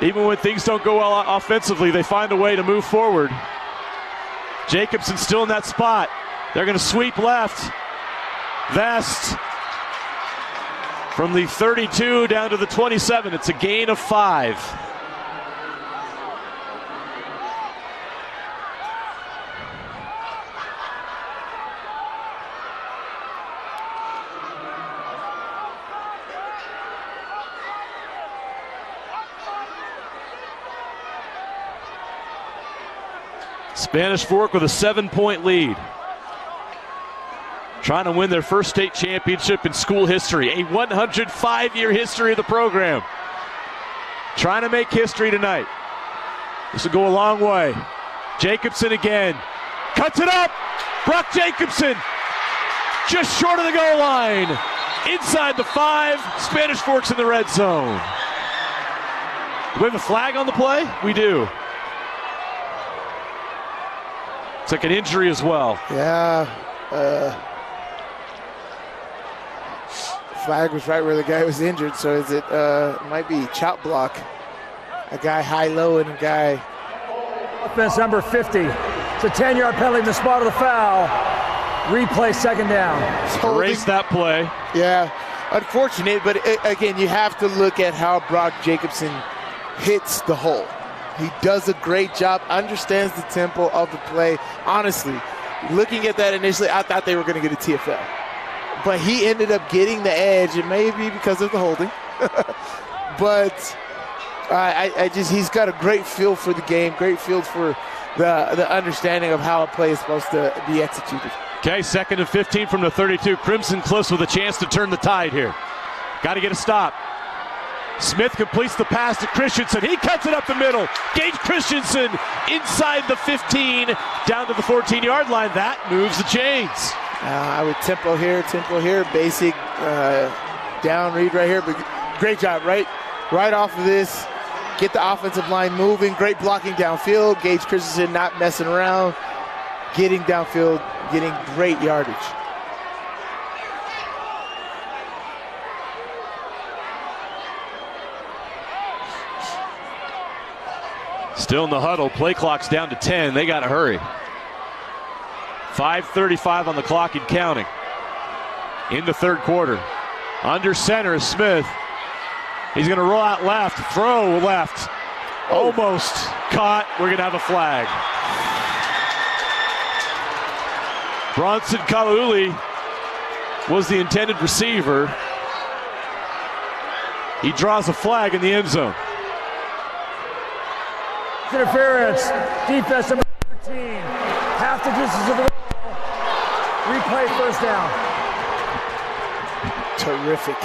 even when things don't go well offensively, they find a way to move forward. Jacobson still in that spot. They're going to sweep left. Vest from the 32 down to the 27. It's a gain of 5. Spanish Fork with a 7-point lead. Trying to win their first state championship in school history. A 105-year history of the program. Trying to make history tonight. This will go a long way. Jacobson again. Cuts it up. Brock Jacobson. Just short of the goal line. Inside the 5. Spanish Fork's in the red zone. Do we have a flag on the play? We do. It's like an injury as well. Yeah. Flag was right where the guy was injured, so is it might be chop block. A guy high-low and a guy. Offense number 50. It's a 10-yard penalty in the spot of the foul. Replay, second down. Erase that play. Yeah, unfortunate, but again, you have to look at how Brock Jacobson hits the hole. He does a great job, understands the tempo of the play. Honestly, looking at that initially, I thought they were going to get a TFL. But he ended up getting the edge. It may be because of the holding. But he's got a great feel for the game, great feel for the understanding of how a play is supposed to be executed. Okay, 2nd and 15 from the 32. Crimson Cliffs with a chance to turn the tide here. Got to get a stop. Smith completes the pass to Christensen. He cuts it up the middle. Gage Christensen inside the 15, down to the 14-yard line. That moves the chains. I would tempo here, basic down read right here. But great job, right off of this. Get the offensive line moving. Great blocking downfield. Gage Christensen not messing around. Getting downfield, getting great yardage. Still in the huddle. Play clock's down to 10. They got to hurry. 5:35 on the clock and counting. In the third quarter. Under center is Smith. He's going to roll out left. Throw left. Almost caught. We're going to have a flag. Bronson Kalauli was the intended receiver. He draws a flag in the end zone. Interference. Defense number 13. Half the distance of the ball. Replay first down. Terrific.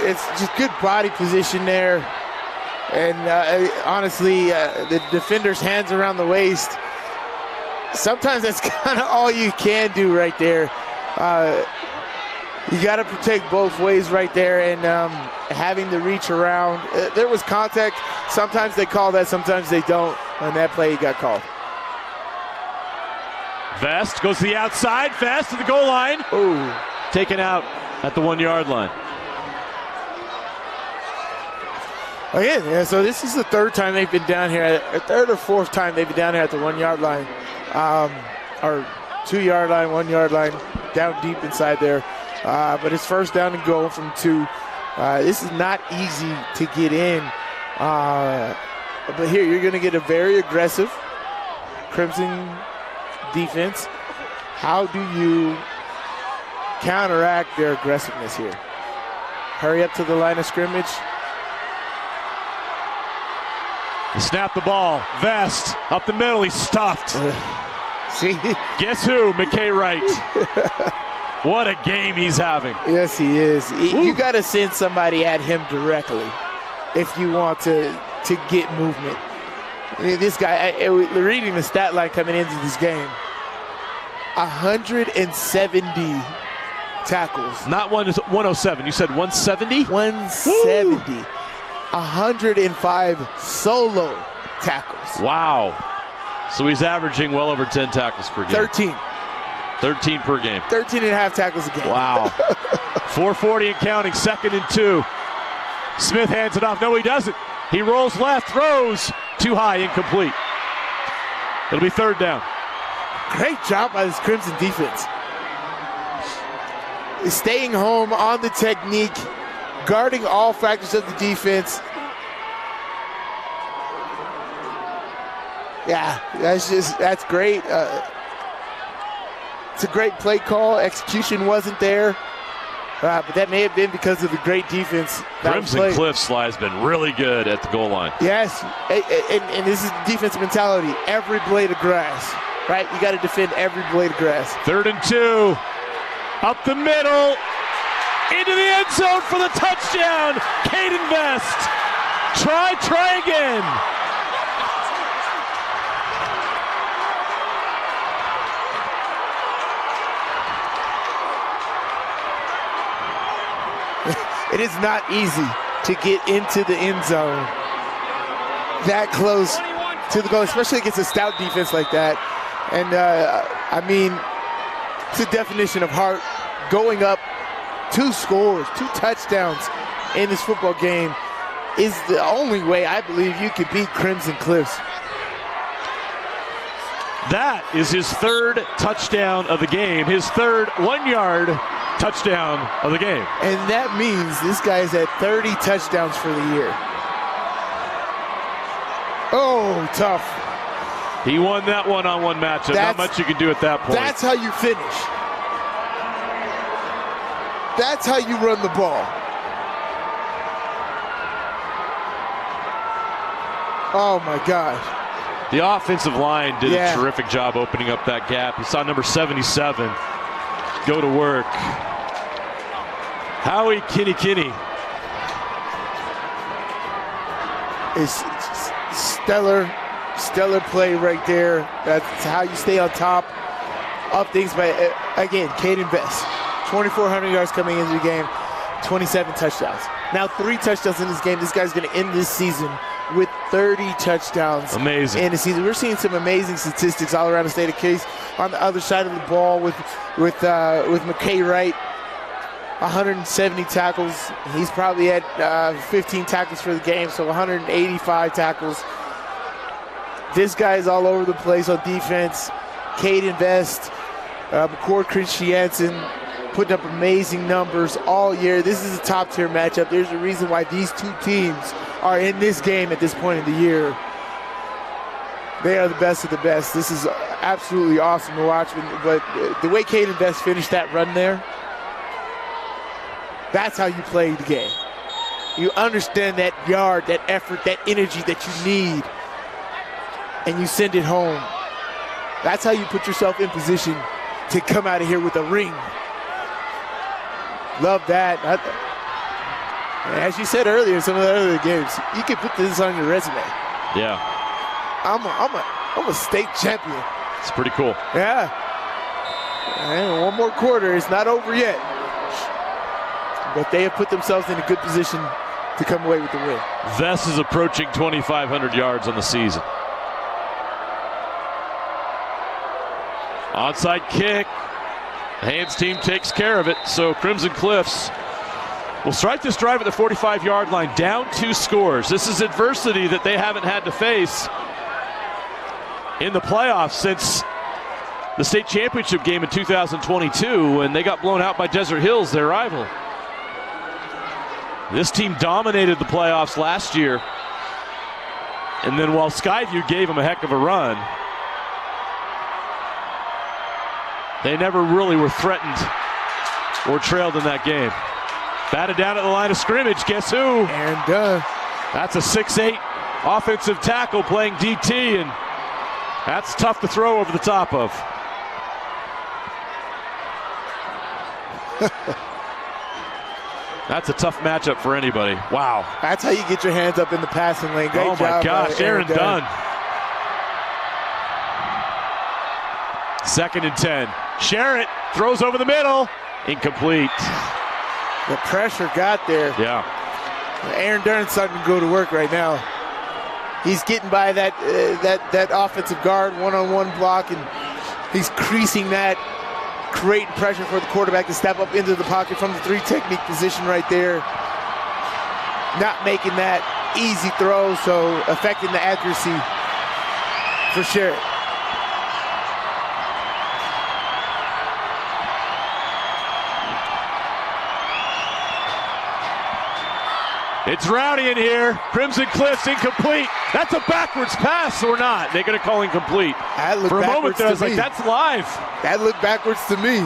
It's just good body position there. And honestly, the defender's hands around the waist. Sometimes that's kind of all you can do right there. You got to protect both ways right there, and having to reach around. There was contact. Sometimes they call that, sometimes they don't. On that play, he got called. Vest goes to the outside. Vest to the goal line. Ooh. Taken out at the 1-yard line. Again, yeah, so this is the third time they've been down here, third or fourth time they've been down here at the 1-yard line, or 2-yard line, 1-yard line, down deep inside there. But it's first down and goal from 2. This is not easy to get in. But here, you're going to get a very aggressive Crimson defense. How do you counteract their aggressiveness here? Hurry up to the line of scrimmage. Snap the ball. Vest up the middle. He's stuffed. See? Guess who? McKay Wright. What a game he's having. Yes, he is. You got to send somebody at him directly if you want to get movement. I mean, this guy, reading the stat line coming into this game, 170 tackles. Not 107. You said 170? 170. 105 solo tackles. Wow. So he's averaging well over 10 tackles per game. 13 per game. 13 and a half tackles a game. Wow. 4:40 and counting, 2nd and 2. Smith hands it off. No, he doesn't. He rolls left, throws. Too high, incomplete. It'll be 3rd down. Great job by this Crimson defense. Staying home on the technique, guarding all factors of the defense. Yeah, that's great. It's a great play call. Execution wasn't there, but that may have been because of the great defense. Crimson Cliffs has been really good at the goal line. Yes, and this is defensive mentality. Every blade of grass, right? You got to defend every blade of grass. 3rd and 2. Up the middle. Into the end zone for the touchdown. Caden Vest. Try again. It is not easy to get into the end zone that close to the goal, especially against a stout defense like that. And I mean, it's a definition of heart. Going up 2 scores, 2 touchdowns in this football game is the only way I believe you can beat Crimson Cliffs. That is his 3rd touchdown of the game, his 3rd 1-yard touchdown of the game. And that means this guy's at 30 touchdowns for the year. Oh, tough. He won that one-on-one matchup. Not much you can do at that point. That's how you finish. That's how you run the ball. Oh, my gosh. The offensive line did a terrific job opening up that gap. You saw number 77 go to work. Howie Kinney. It's stellar play right there. That's how you stay on top of things. But again, Caden Best, 2,400 yards coming into the game, 27 touchdowns. Now 3 touchdowns in this game. This guy's going to end this season with 30 touchdowns. Amazing. In the season. We're seeing some amazing statistics all around the state of Case. On the other side of the ball with McKay Wright, 170 tackles. He's probably at 15 tackles for the game, so 185 tackles. This guy is all over the place on defense. Caden Best, McCord Christiansen, putting up amazing numbers all year. This is a top-tier matchup. There's a reason why these two teams are in this game at this point in the year. They are the best of the best. This is absolutely awesome to watch. But the way Caden Best finished that run there, that's how you play the game. You understand that yard, that effort, that energy that you need, and you send it home. That's how you put yourself in position to come out of here with a ring. Love that. As you said earlier in some of the other games, you can put this on your resume. Yeah. I'm a state champion. It's pretty cool. Yeah. And one more quarter. It's not over yet. But they have put themselves in a good position to come away with the win. Vest is approaching 2,500 yards on the season. Onside kick. The Hands team takes care of it. So Crimson Cliffs will start this drive at the 45-yard line, down 2 scores. This is adversity that they haven't had to face in the playoffs since the state championship game in 2022 when they got blown out by Desert Hills, their rival. This team dominated the playoffs last year. And then while Skyview gave them a heck of a run, they never really were threatened or trailed in that game. Batted down at the line of scrimmage. Guess who? Aaron Dunn. That's a 6'8" offensive tackle playing DT, and that's tough to throw over the top of. That's a tough matchup for anybody. Wow. That's how you get your hands up in the passing lane. Great job. Oh my gosh, Aaron Dunn. 2nd and 10. Sherritt throws over the middle. Incomplete. The pressure got there. Yeah. Aaron Dunn's starting to go to work right now. He's getting by that offensive guard one-on-one block, and he's creasing that, creating pressure for the quarterback to step up into the pocket from the 3 technique position right there. Not making that easy throw, so affecting the accuracy for Sherritt. It's rowdy in here. Crimson Cliffs incomplete. That's a backwards pass or not? They're going to call incomplete. For a moment there, I was like, that's live. That looked backwards to me.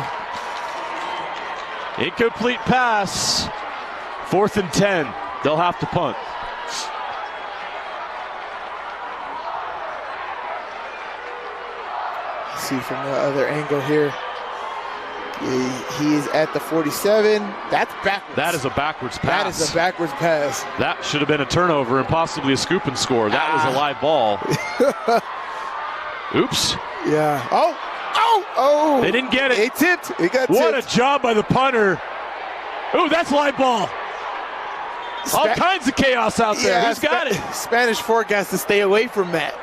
Incomplete pass. 4th and 10. They'll have to punt. Let's see from the other angle here. He is at the 47. That's backwards. That is a backwards pass. That is a backwards pass. That should have been a turnover and possibly a scoop and score. That was a live ball. Oops. Yeah. Oh. They didn't get it. It tipped. It got tipped. What a job by the punter. Ooh, that's live ball. All kinds of chaos out there. Who's got it? Spanish Fork has to stay away from that.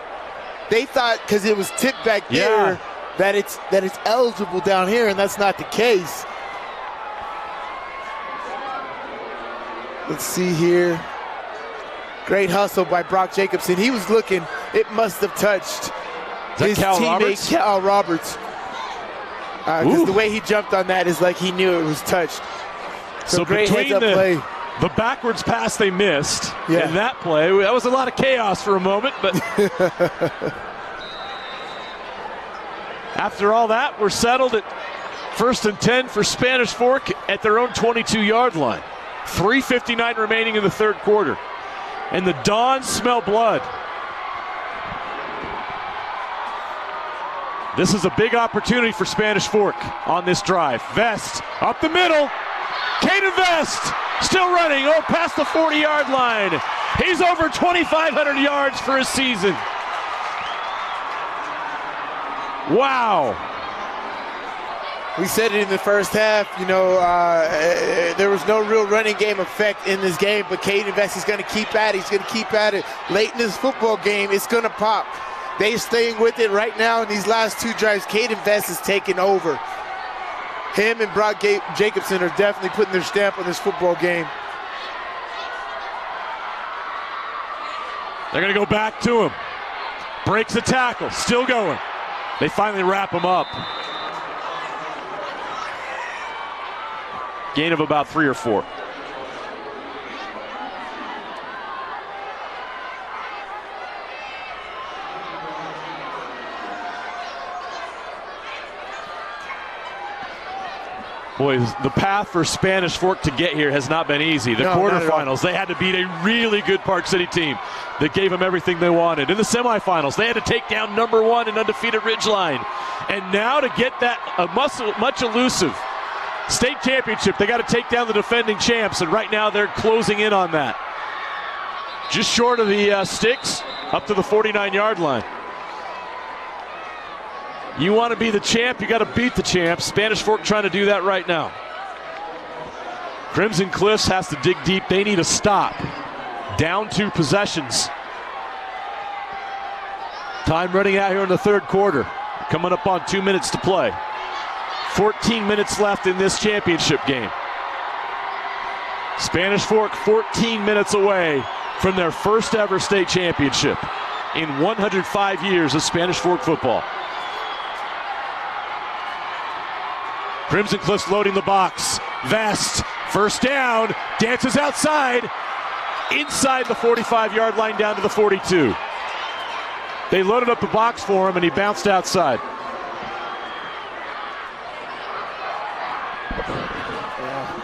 They thought because it was tipped back there that it's eligible down here, and that's not the case. Let's see here. Great hustle by Brock Jacobson. He was looking. It must have touched his teammate, Cal Roberts. Because the way he jumped on that is like he knew it was touched. So great heads-up play. The backwards pass they missed in that play, that was a lot of chaos for a moment, but after all that, we're settled at 1st and 10 for Spanish Fork at their own 22-yard line. 3:59 remaining in the 3rd quarter. And the Dons smell blood. This is a big opportunity for Spanish Fork on this drive. Vest up the middle. Caden Vest still running, past the 40-yard line. He's over 2,500 yards for his season. Wow. We said it in the first half, there was no real running game effect in this game, but Caden Vest is going to keep at it. He's going to keep at it. Late in this football game, it's going to pop. They're staying with it right now in these last two drives. Caden Vest is taking over. Him and Brock Jacobson are definitely putting their stamp on this football game. They're going to go back to him. Breaks the tackle, still going. They finally wrap him up. Gain of about 3 or 4. Boys, the path for Spanish Fork to get here has not been easy. The quarterfinals, they had to beat a really good Park City team that gave them everything they wanted. In the semifinals, they had to take down number 1 and undefeated Ridgeline. And now to get that much elusive state championship, they got to take down the defending champs, and right now they're closing in on that. Just short of the sticks, up to the 49-yard line. You want to be the champ, you got to beat the champ. Spanish Fork trying to do that right now. Crimson Cliffs has to dig deep. They need a stop. Down 2 possessions. Time running out here in the third quarter. Coming up on 2 minutes to play. 14 minutes left in this championship game. Spanish Fork 14 minutes away from their first ever state championship in 105 years of Spanish Fork football. Crimson Cliffs loading the box. Vest, first down, dances outside, inside the 45-yard line down to the 42. They loaded up the box for him and he bounced outside.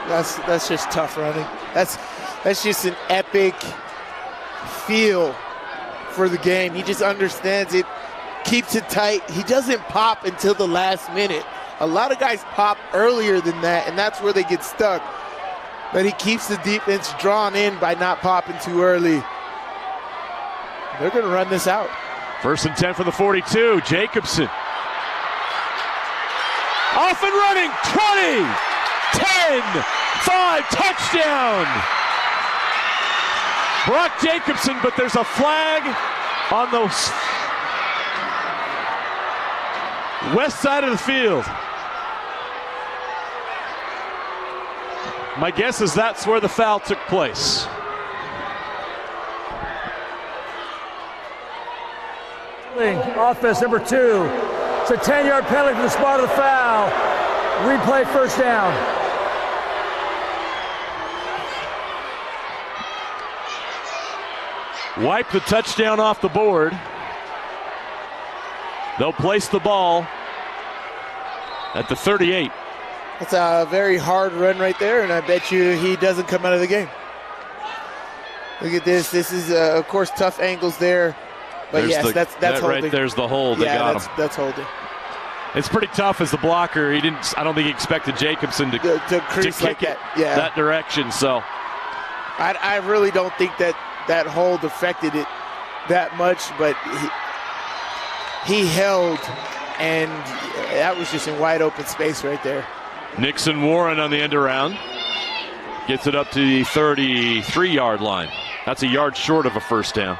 That's just tough running. That's just an epic feel for the game. He just understands it, keeps it tight. He doesn't pop until the last minute. A lot of guys pop earlier than that, and that's where they get stuck. But he keeps the defense drawn in by not popping too early. They're going to run this out. 1st and 10 for the 42. Jacobson. Off and running. 20. 10, 5, touchdown! Brock Jacobson, but there's a flag on the west side of the field. My guess is that's where the foul took place. Offense number 2. It's a 10-yard penalty from the spot of the foul. Replay, first down. Wipe the touchdown off the board. They'll place the ball at the 38. That's a very hard run right there, and I bet you he doesn't come out of the game. Look at this. This is, of course, tough angles there. But yes, that's holding. Right there's the hold. Yeah, they got him. That's holding. It's pretty tough as the blocker. I don't think he expected Jacobson to crease kick like that. it Yeah. that direction. So I really don't think that hold affected it that much, but he held, and that was just in wide open space right there. Nixon Warren on the end around. Gets it up to the 33-yard line. That's a yard short of a first down.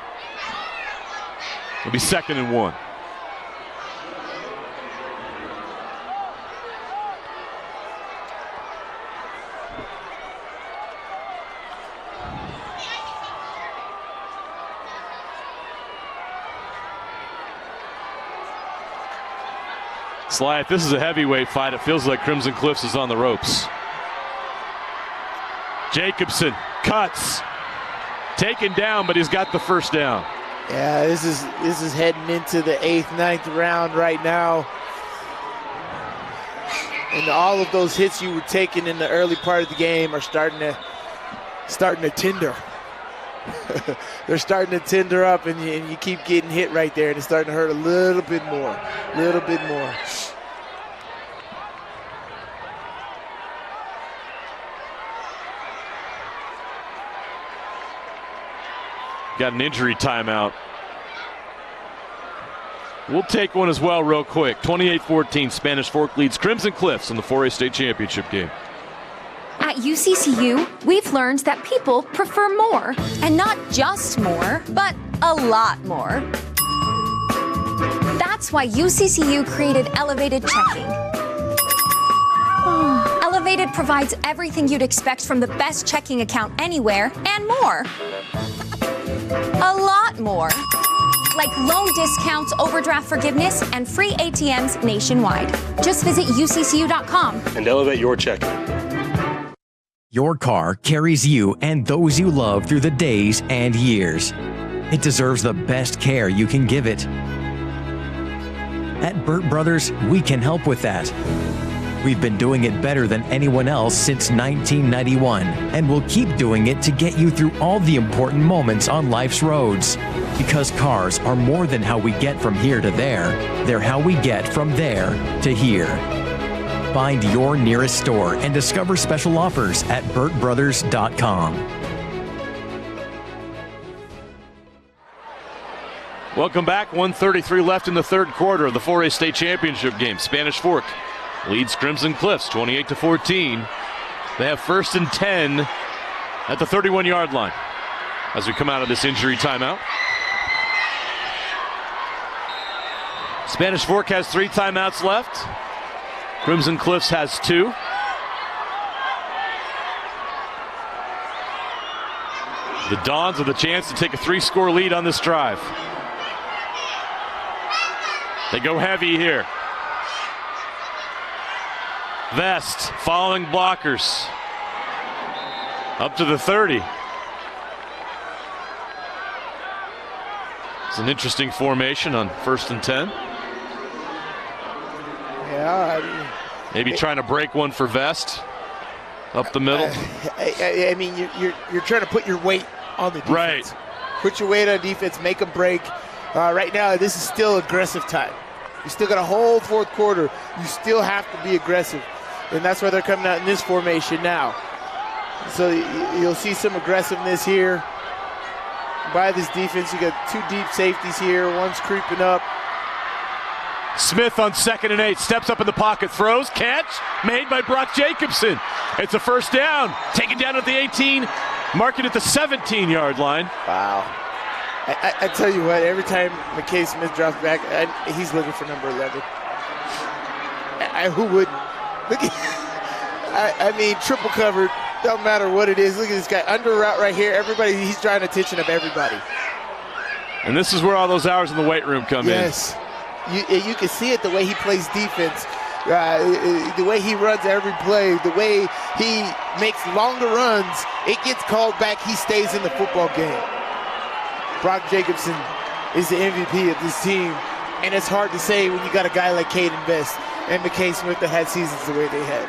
It'll be 2nd and 1. Sly, if this is a heavyweight fight, it feels like Crimson Cliffs is on the ropes. Jacobson cuts. Taken down, but he's got the first down. Yeah, this is heading into the 8th, 9th round right now. And all of those hits you were taking in the early part of the game are starting to tinder. They're starting to tinder up, and you keep getting hit right there, and it's starting to hurt a little bit more. got an injury timeout. We'll take one as well real quick. 28-14, Spanish Fork leads Crimson Cliffs in the 4A state championship game. At UCCU, we've learned that people prefer more. And not just more, but a lot more. That's why UCCU created Elevated Checking. Elevated provides everything you'd expect from the best checking account anywhere and more. A lot more. Like loan discounts, overdraft forgiveness, and free ATMs nationwide. Just visit uccu.com and elevate your checking. Your car carries you and those you love through the days and years. It deserves the best care you can give it. At Burt Brothers, we can help with that. We've been doing it better than anyone else since 1991, and we'll keep doing it to get you through all the important moments on life's roads. Because cars are more than how we get from here to there, they're how we get from there to here. Find your nearest store and discover special offers at burtbrothers.com. Welcome back. 1:33 left in the third quarter of the 4A state championship game. Spanish Fork leads Crimson Cliffs 28-14. They have 1st and 10 at the 31-yard line as we come out of this injury timeout. Spanish Fork has 3 timeouts left. Crimson Cliffs has 2. The Dons with a chance to take a 3-score lead on this drive. They go heavy here. Vest following blockers. Up to the 30. It's an interesting formation on 1st and 10. Yeah, maybe trying to break one for Vest up the middle. I mean, you're trying to put your weight on the defense. Right. Put your weight on defense, make them break. Right now, this is still aggressive time. You still got a whole fourth quarter. You still have to be aggressive. And that's why they're coming out in this formation now. So you'll see some aggressiveness here by this defense. You got 2 deep safeties here. One's creeping up. Smith on 2nd and 8, steps up in the pocket, throws, catch, made by Brock Jacobson. It's a first down, taken down at the 18, marking at the 17-yard line. Wow. I tell you what, every time McKay Smith drops back, he's looking for number 11. Who wouldn't? Look at, I mean, triple covered, don't matter what it is. Look at this guy, under route right here. Everybody, he's drawing attention of everybody. And this is where all those hours in the weight room come in. Yes. You can see it the way he plays defense, the way he runs every play, the way he makes longer runs. It gets called back. He stays in the football game. Brock Jacobson is the MVP of this team, and it's hard to say when you got a guy like Caden Vest and McKay Smith that had seasons the way they had.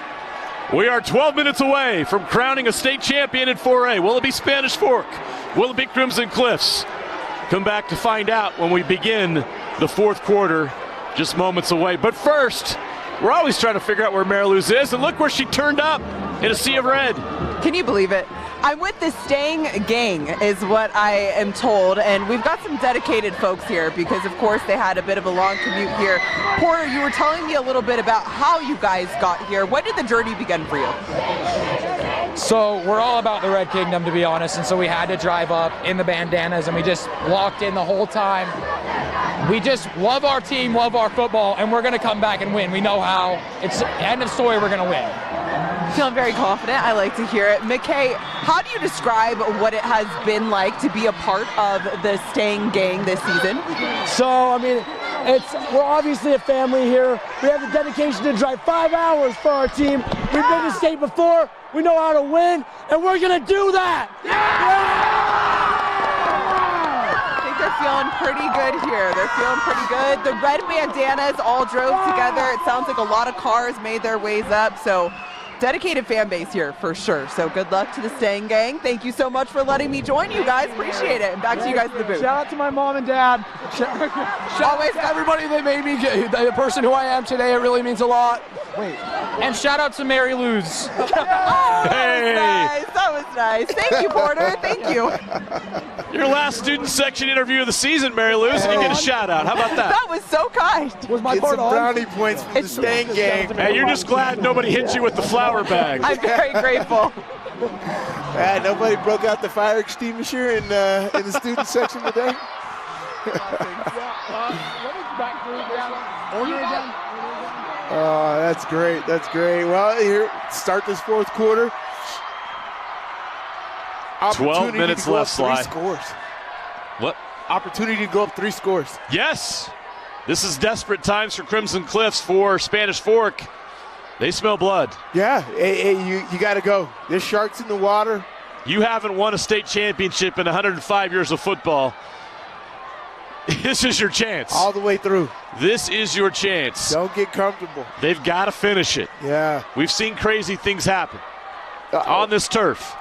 We are 12 minutes away from crowning a state champion in 4A. Will it be Spanish Fork? Will it be Crimson Cliffs? Come back to find out when we begin the fourth quarter, just moments away. But first, we're always trying to figure out where Mary Lou's is, and look where she turned up in a sea of red. Can you believe it? I'm with the Stang gang is what I am told, and we've got some dedicated folks here because, of course, they had a bit of a long commute here. Porter, you were telling me a little bit about how you guys got here. When did the journey begin for you? So we're all about the Red Kingdom, to be honest, and so we had to drive up in the bandanas, and we just walked in the whole time. We just love our team, love our football, and we're going to come back and win. We know how. It's end of story, we're going to win. Feeling very confident. I like to hear it. McKay, how do you describe what it has been like to be a part of the Stang gang this season? So, I mean, we're obviously a family here. We have the dedication to drive 5 hours for our team. We've been to state before. We know how to win, and we're going to do that. I think they're feeling pretty good here. They're feeling pretty good. The red bandanas all drove together. It sounds like a lot of cars made their ways up, so dedicated fan base here for sure. So good luck to the Stang gang. Thank you so much for letting me join you guys. Appreciate it. And back to you guys at the booth. Shout out to my mom and dad. Shout out to everybody that made me the person who I am today. It really means a lot. Wait. And shout out to Mary Lou's. Oh, that was nice. Thank you, Porter. Thank you. Your last student section interview of the season, Mary Lou's, and you get a shout out. How about that? That was so kind. Was my Get part some on? brownie points from the Mustang gang. Hey, you're just glad nobody hit you with the flour bag. I'm very grateful. Nobody broke out the fire extinguisher in the student section today. Oh, that's great. That's great. Well, here, start this fourth quarter. 12 minutes left, Sly. 3 scores. What? Opportunity to go up 3 scores. Yes. This is desperate times for Crimson Cliffs for Spanish Fork. They smell blood. Yeah, you got to go. There's sharks in the water. You haven't won a state championship in 105 years of football. This is your chance. All the way through. This is your chance. Don't get comfortable. They've got to finish it. Yeah. We've seen crazy things happen on this turf.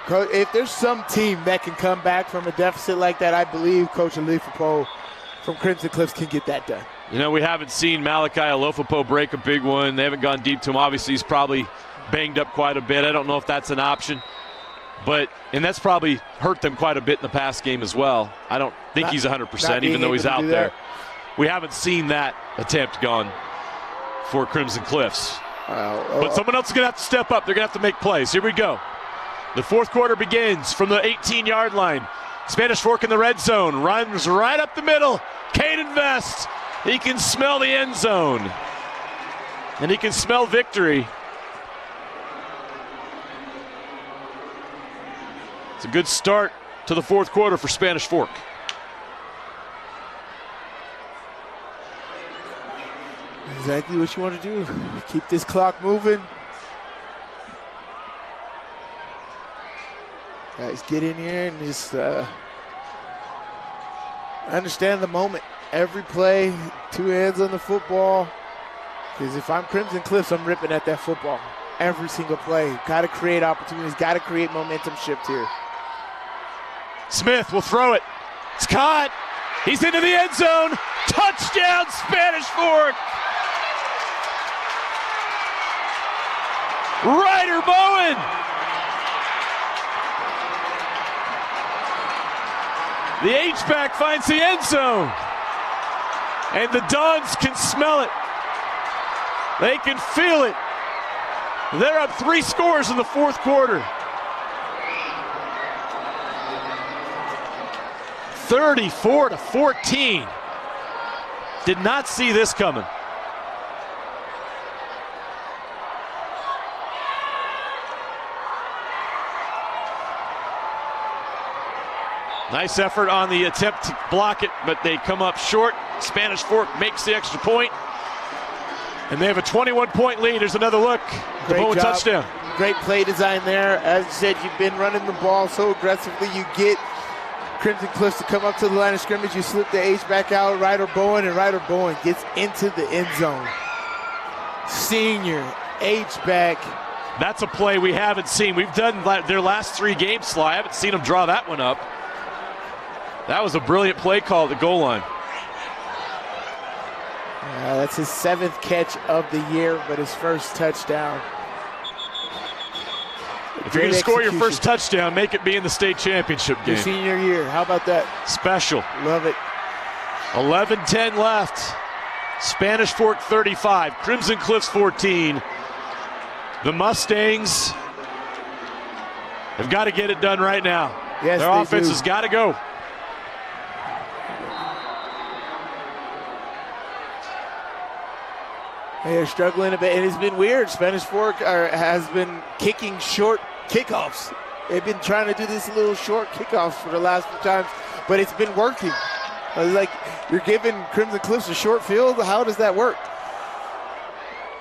If there's some team that can come back from a deficit like that, I believe Coach Alifapo from Crimson Cliffs can get that done. You know, we haven't seen Malachi Alofapo break a big one. They haven't gone deep to him. Obviously, he's probably banged up quite a bit. I don't know if that's an option. And that's probably hurt them quite a bit in the past game as well. I don't think he's 100%, even though he's out there. We haven't seen that attempt gone for Crimson Cliffs. But someone else is going to have to step up. They're going to have to make plays. Here we go. The fourth quarter begins from the 18-yard line. Spanish Fork in the red zone. Runs right up the middle. Caden Vest. He can smell the end zone. And he can smell victory. It's a good start to the fourth quarter for Spanish Fork. Exactly what you want to do. Keep this clock moving. Guys, get in here and just understand the moment. Every play, 2 hands on the football. Because if I'm Crimson Cliffs, I'm ripping at that football. Every single play. Got to create opportunities. Got to create momentum shift here. Smith will throw it. It's caught. He's into the end zone. Touchdown, Spanish Fork. Ryder Bowen. The H-back finds the end zone. And the Dons can smell it. They can feel it. They're up 3 scores in the fourth quarter. 34-14. Did not see this coming. Nice effort on the attempt to block it, but they come up short. Spanish Fork makes the extra point, and they have a 21-point lead. There's another look. The Bowen touchdown. Great play design there. As you said, you've been running the ball so aggressively. You get Crimson Cliffs to come up to the line of scrimmage. You slip the H back out, Ryder Bowen, and Ryder Bowen gets into the end zone. Senior H-back. That's a play we haven't seen. We've done their last 3 games, Sly. I haven't seen them draw that one up. That was a brilliant play call at the goal line. That's his 7th catch of the year, but his first touchdown. If you're going to score your first touchdown, make it be in the state championship game. Your senior year, how about that? Special. Love it. 11-10 left. Spanish Fork 35, Crimson Cliffs 14. The Mustangs have got to get it done right now. Yes, their offense has got to go. They're struggling a bit, and it's been weird. Spanish Fork has been kicking short kickoffs. They've been trying to do this little short kickoffs for the last few times, but it's been working. Like, you're giving Crimson Cliffs a short field. How does that work?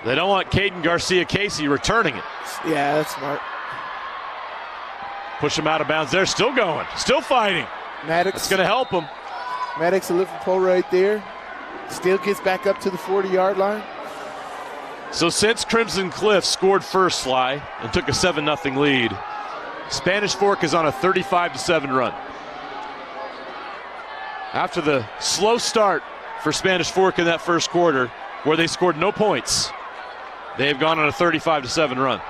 They don't want Caden Garcia-Casey returning it. Yeah, that's smart. Push him out of bounds. They're still going, still fighting. Maddox. It's going to help them. Maddox, a little pole right there. Still gets back up to the 40-yard line. So since Crimson Cliffs scored first, Sly, and took a 7-0 lead, Spanish Fork is on a 35-7 run. After the slow start for Spanish Fork in that first quarter, where they scored no points, they have gone on a 35-7 run.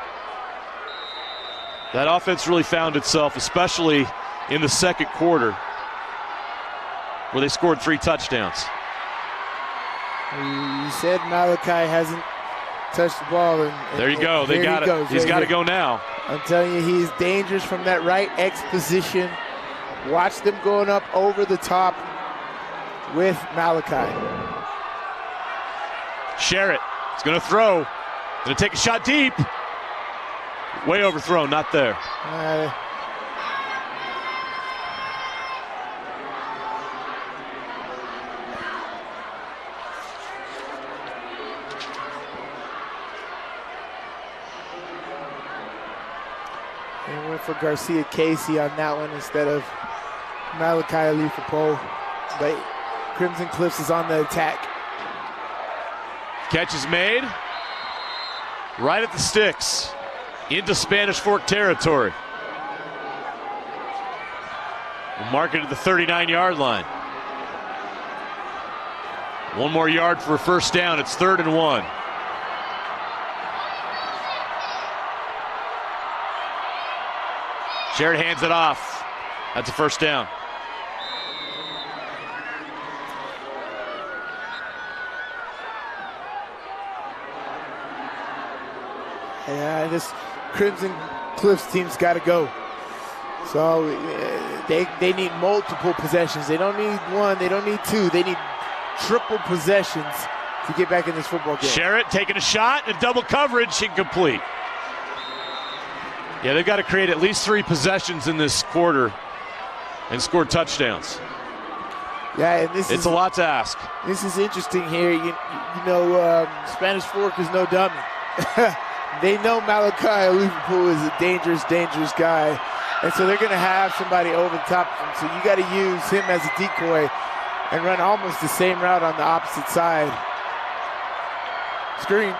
That offense really found itself, especially in the second quarter, where they scored 3 touchdowns. You said Malachi hasn't touched the ball. And there you go. They got it. He's got to go now. I'm telling you, he's dangerous from that right X position. Watch them going up over the top with Malachi. Sherritt is going to throw. Going to take a shot deep. Way overthrown, not there. They went for Garcia Casey on that one instead of Malachi Alifapo. But Crimson Cliffs is on the attack. Catch is made. Right at the sticks. Into Spanish Fork territory. We'll mark it at the 39-yard line. 1 more yard for a first down. It's 3rd and 1. Sherritt hands it off. That's a first down. Yeah, this Crimson Cliffs team's got to go. So they need multiple possessions. They don't need 1, they don't need 2. They need triple possessions to get back in this football game. Sherritt taking a shot and double coverage, incomplete. Yeah, they've got to create at least 3 possessions in this quarter and score touchdowns. Yeah, and it's a lot to ask. This is interesting here. You know, Spanish Fork is no dummy. They know Malachi Alifapo is a dangerous, dangerous guy. And so they're going to have somebody over the top of him. So you got to use him as a decoy and run almost the same route on the opposite side. Screen.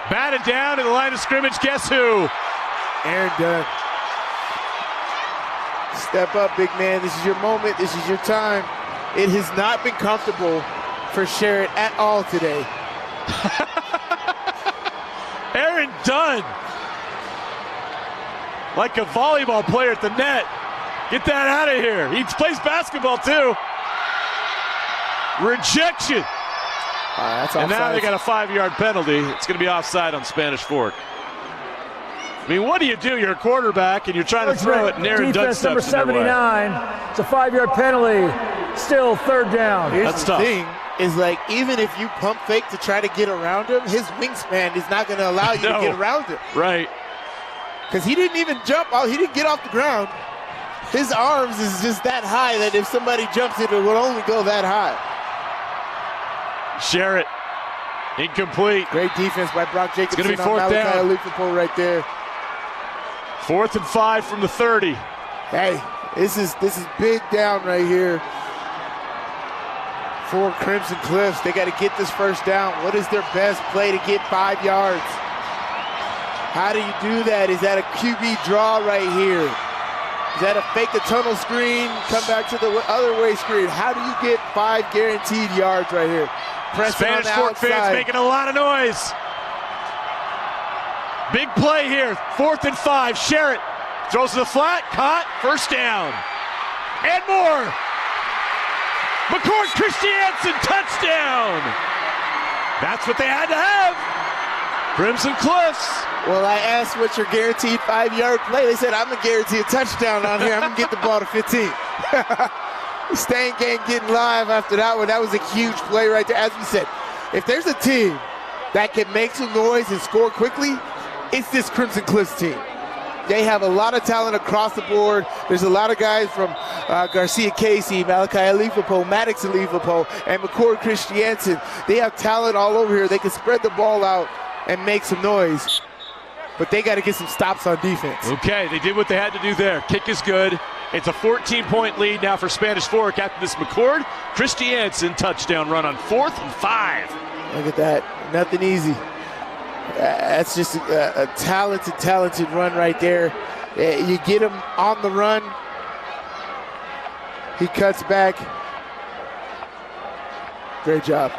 Batted down to the line of scrimmage. Guess who? Aaron Dunn. Step up, big man. This is your moment. This is your time. It has not been comfortable for Sherritt at all today. Aaron Dunn, like a volleyball player at the net. Get that out of here. He plays basketball too. Rejection. That's and offside. now they got a 5-yard penalty. It's going to be offside on Spanish Fork. I mean, what do? You're a quarterback and you're trying to throw it, and Aaron Dunn steps number 79. It's a 5-yard penalty. Still 3rd down. Here's the thing. Is like, even if you pump fake to try to get around him, his wingspan is not going to allow you to get around him. Right. Because he didn't even jump out. He didn't get off the ground. His arms is just that high that if somebody jumps it, it will only go that high. Sherritt, incomplete. Great defense by Brock Jacobson. It's going to be 4th down. Alifapo right there. 4th and 5 from the 30. Hey, this is big down right here for Crimson Cliffs. They got to get this first down. What is their best play to get 5 yards? How do you do that? Is that a QB draw right here? Is that a fake a tunnel screen, come back to the other way screen? How do you get 5 guaranteed yards right here? Spanish Fork fans making a lot of noise. Big play here, 4th and 5. Sherritt throws to the flat, caught, first down. And more. McCord Christiansen, touchdown! That's what they had to have. Crimson Cliffs. Well, I asked what's your guaranteed 5-yard play. They said, I'm going to guarantee a touchdown on here. I'm going to get the ball to 15. Stain Gang getting live after that one. That was a huge play right there. As we said, if there's a team that can make some noise and score quickly, it's this Crimson Cliffs team. They have a lot of talent across the board. There's a lot of guys from Garcia Casey, Malachi Alifapo, Maddox Alifapo, and McCord Christiansen. They have talent all over here. They can spread the ball out and make some noise. But they got to get some stops on defense. Okay, they did what they had to do there. Kick is good. It's a 14-point lead now for Spanish Fork after this McCord Christiansen touchdown run on 4th and 5. Look at that. Nothing easy. That's just a talented run right there. You get him on the run. He cuts back. Great job.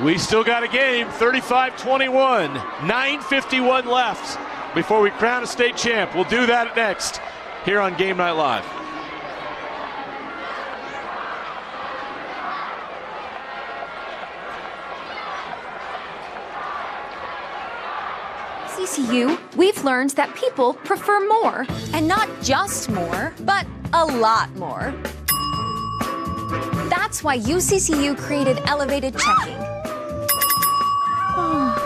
We still got a game, 35-21, 9:51 left before we crown a state champ. We'll do that next here on Game Night Live. CCU, we've learned that people prefer more. And not just more, but a lot more. That's why UCCU created Elevated Checking.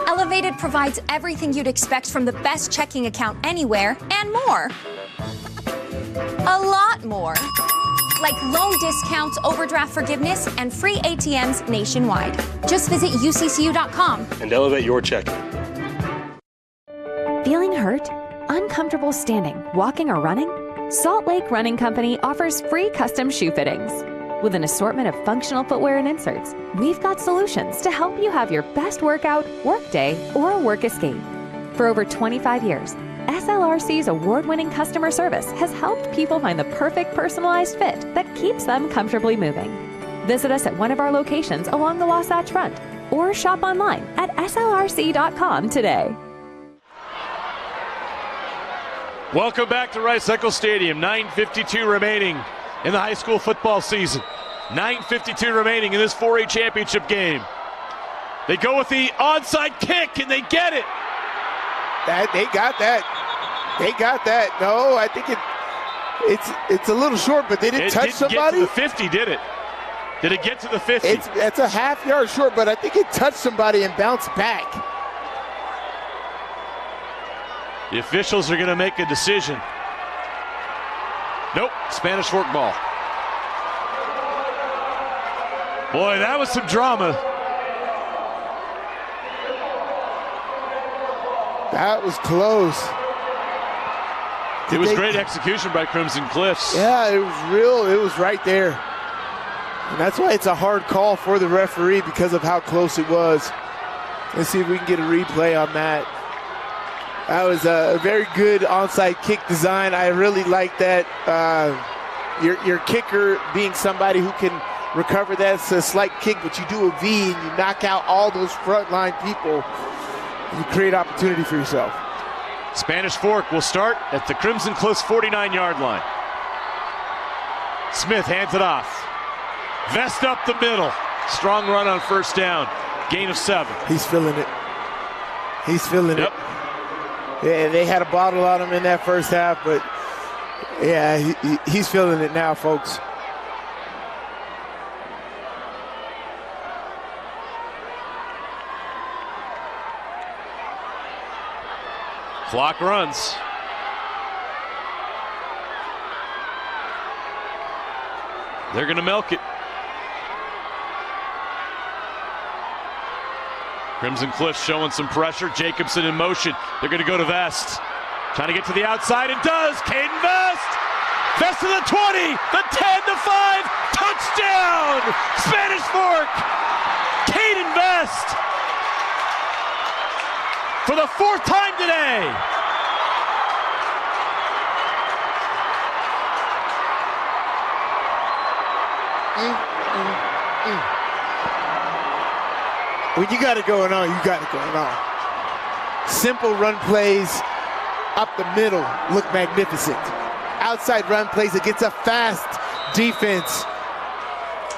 Elevated provides everything you'd expect from the best checking account anywhere and more. A lot more. Like loan discounts, overdraft forgiveness, and free ATMs nationwide. Just visit uccu.com and elevate your checking. Feeling hurt? Uncomfortable standing, walking, or running? Salt Lake Running Company offers free custom shoe fittings. With an assortment of functional footwear and inserts, we've got solutions to help you have your best workout, work day, or work escape. For over 25 years, SLRC's award-winning customer service has helped people find the perfect personalized fit that keeps them comfortably moving. Visit us at one of our locations along the Wasatch Front or shop online at slrc.com today. Welcome back to Rice-Eccles Stadium. 9:52 remaining in the high school football season. 9:52 remaining in this 4A championship game. They go with the onside kick and they get it. They got that. They got that. No, I think it's a little short, but they didn't touch somebody. It didn't get to the 50, did it? Did it get to the 50? It's a half yard short, but I think it touched somebody and bounced back. The officials are going to make a decision. Nope, Spanish Fork ball. Boy, that was some drama. That was close. It was great execution by Crimson Cliffs. Yeah, it was real. It was right there. And that's why it's a hard call for the referee, because of how close it was. Let's see if we can get a replay on that. That was a very good onside kick design. I really like that. Your kicker being somebody who can recover that. It's a slight kick, but you do a V and you knock out all those frontline people. You create opportunity for yourself. Spanish Fork will start at the Crimson Cliffs 49-yard line. Smith hands it off. Vest up the middle. Strong run on first down. Gain of 7. He's feeling it. He's feeling it. Yeah, they had a bottle on him in that first half, but yeah, he's feeling it now, folks. Clock runs. They're going to milk it. Crimson Cliffs showing some pressure. Jacobson in motion. They're going to go to Vest. Trying to get to the outside. It does. Caden Vest. Vest to the 20. The 10, the 5. Touchdown. Spanish Fork. Caden Vest. For the 4th time today. When you got it going on, you got it going on. Simple run plays up the middle look magnificent. Outside run plays against a fast defense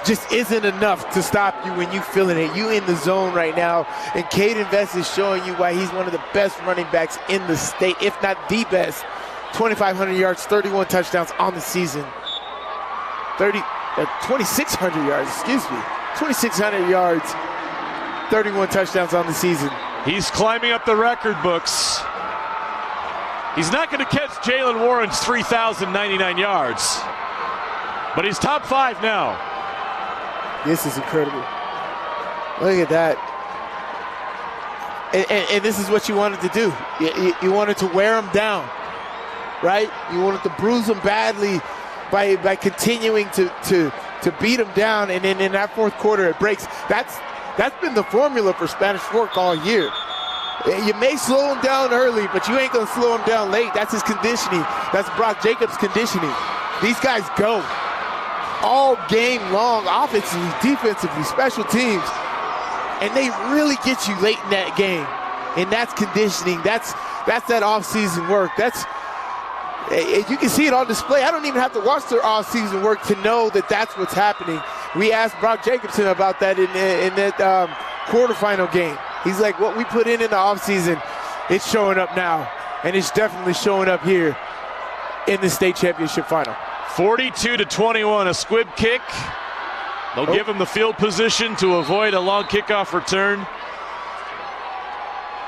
just isn't enough to stop you when you feeling it. You in the zone right now, and Caden Vest is showing you why he's one of the best running backs in the state, if not the best. 2,500 yards, 31 touchdowns on the season. 2,600 yards, excuse me. 2,600 yards, 31 touchdowns on the season. He's climbing up the record books. He's not going to catch Jalen Warren's 3,099 yards, but he's top 5 now. This is incredible. Look at that. And this is what you wanted to do. You wanted to wear them down, right? You wanted to bruise them badly by continuing to beat them down, and then in that 4th quarter it breaks. That's been the formula for Spanish Fork all year. You may slow him down early, but you ain't going to slow him down late. That's his conditioning. That's Brock Jacobs' conditioning. These guys go all game long, offensively, defensively, special teams. And they really get you late in that game. And that's conditioning. That's that off-season work. You can see it on display. I don't even have to watch their off-season work to know that that's what's happening. We asked Brock Jacobson about that in that quarterfinal game. He's like, what we put in the off-season, it's showing up now. And it's definitely showing up here in the state championship final. 42-21, a squib kick. They'll give him the field position to avoid a long kickoff return.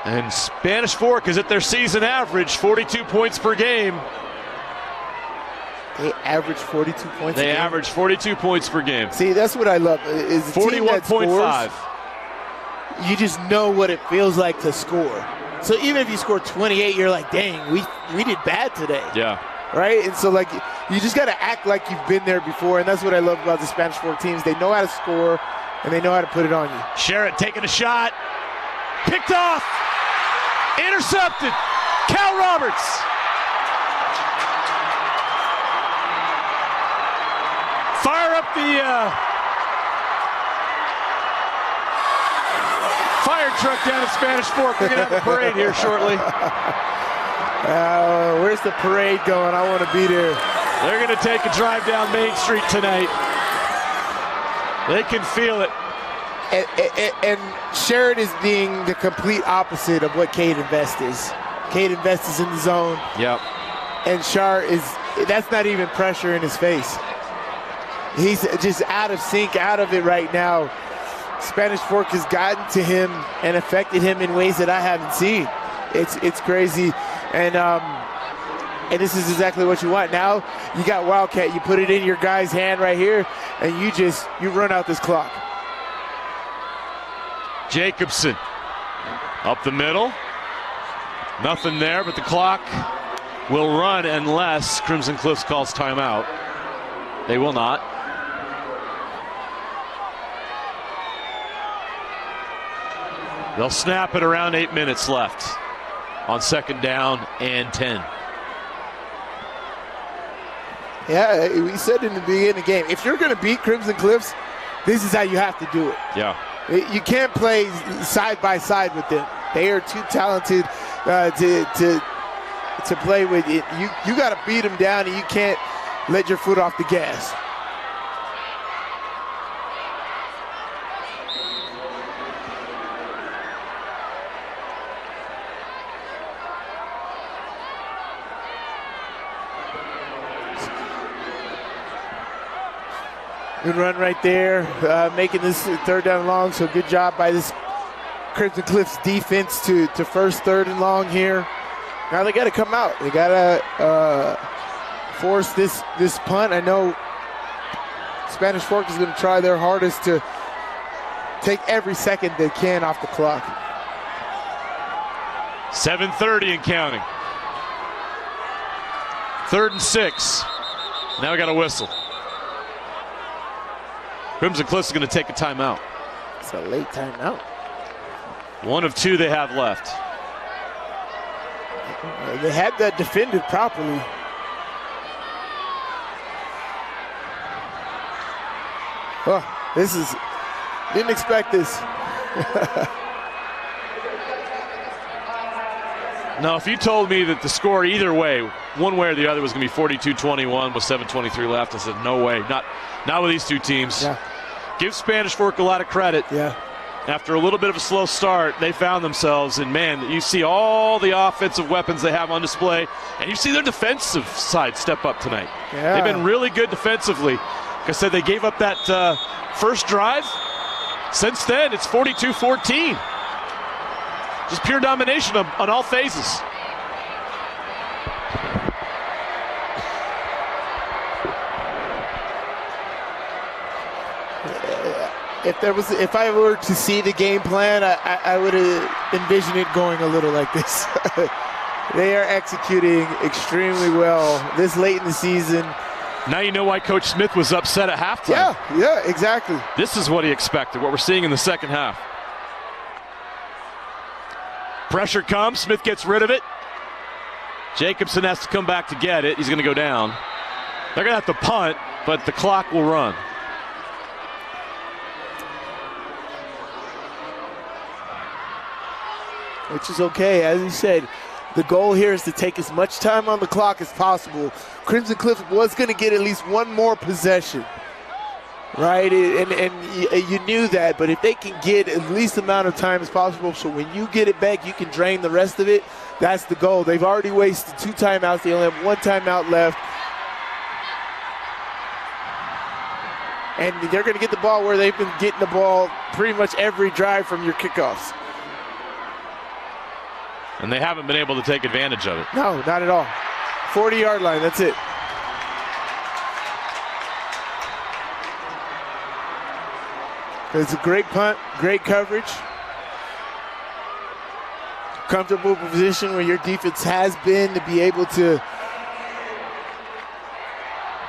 And Spanish Fork is at their season average, 42 points per game. They average 42 points They average 42 points per game. See, that's what I love. Is 41.5. You just know what it feels like to score. So even if you score 28, you're like, dang, we did bad today. Yeah. Right? And so, like, you just got to act like you've been there before, and that's what I love about the Spanish Fork teams. They know how to score, and they know how to put it on you. Sherritt taking a shot. Picked off. Intercepted. Cal Roberts. Fire up the fire truck down at Spanish Fork. We're going to have a parade here shortly. Where's the parade going? I want to be there. They're going to take a drive down Main Street tonight. They can feel it. And Sherritt is being the complete opposite of what Cade Invest is. Cade Invest is in the zone. Yep. And Shar that's not even pressure in his face. He's just out of sync, out of it right now. Spanish Fork has gotten to him and affected him in ways that I haven't seen. It's crazy. And this is exactly what you want. Now you got Wildcat. You put it in your guy's hand right here, and you run out this clock. Jacobson up the middle. Nothing there, but the clock will run unless Crimson Cliffs calls timeout. They will not. They'll snap it around 8 minutes left on 2nd down and 10. Yeah, we said in the beginning of the game, if you're going to beat Crimson Cliffs, this is how you have to do it. Yeah. You can't play side by side with them. They are too talented to play with. You got to beat them down, and you can't let your foot off the gas. Good run right there, making this 3rd down and long, so good job by this Crimson Cliffs defense to first 3rd and long here. Now they got to come out. They got to force this punt. I know Spanish Fork is going to try their hardest to take every second they can off the clock. 7:30 and counting. 3rd and 6. Now we got a whistle. Crimson Cliffs is going to take a timeout. It's a late timeout. 1 of 2 they have left. They had that defended properly. Oh, didn't expect this. No, if you told me that the score either way, one way or the other, was going to be 42-21 with 7:23 left, I said, no way. Not with these two teams. Yeah. Give Spanish Fork a lot of credit. Yeah. After a little bit of a slow start, they found themselves, and man, you see all the offensive weapons they have on display, and you see their defensive side step up tonight. Yeah. They've been really good defensively. Like I said, they gave up that first drive. Since then, it's 42-14. Just pure domination on all phases. If I were to see the game plan, I would envision it going a little like this. They are executing extremely well this late in the season. Now you know why Coach Smith was upset at halftime. Yeah, exactly. This is what he expected, what we're seeing in the second half. Pressure comes, Smith gets rid of it. Jacobson has to come back to get it. He's going to go down. They're going to have to punt, but the clock will run. which is okay. As you said, the goal here is to take as much time on the clock as possible. Crimson Cliff was going to get at least one more possession, right? And you knew that, but if they can get at least the amount of time as possible, so when you get it back, you can drain the rest of it, that's the goal. They've already wasted 2 timeouts. They only have 1 timeout left. And they're going to get the ball where they've been getting the ball pretty much every drive from your kickoffs. And they haven't been able to take advantage of it. No, not at all. 40-yard line, that's it. It's a great punt, great coverage. Comfortable position where your defense has been to be able to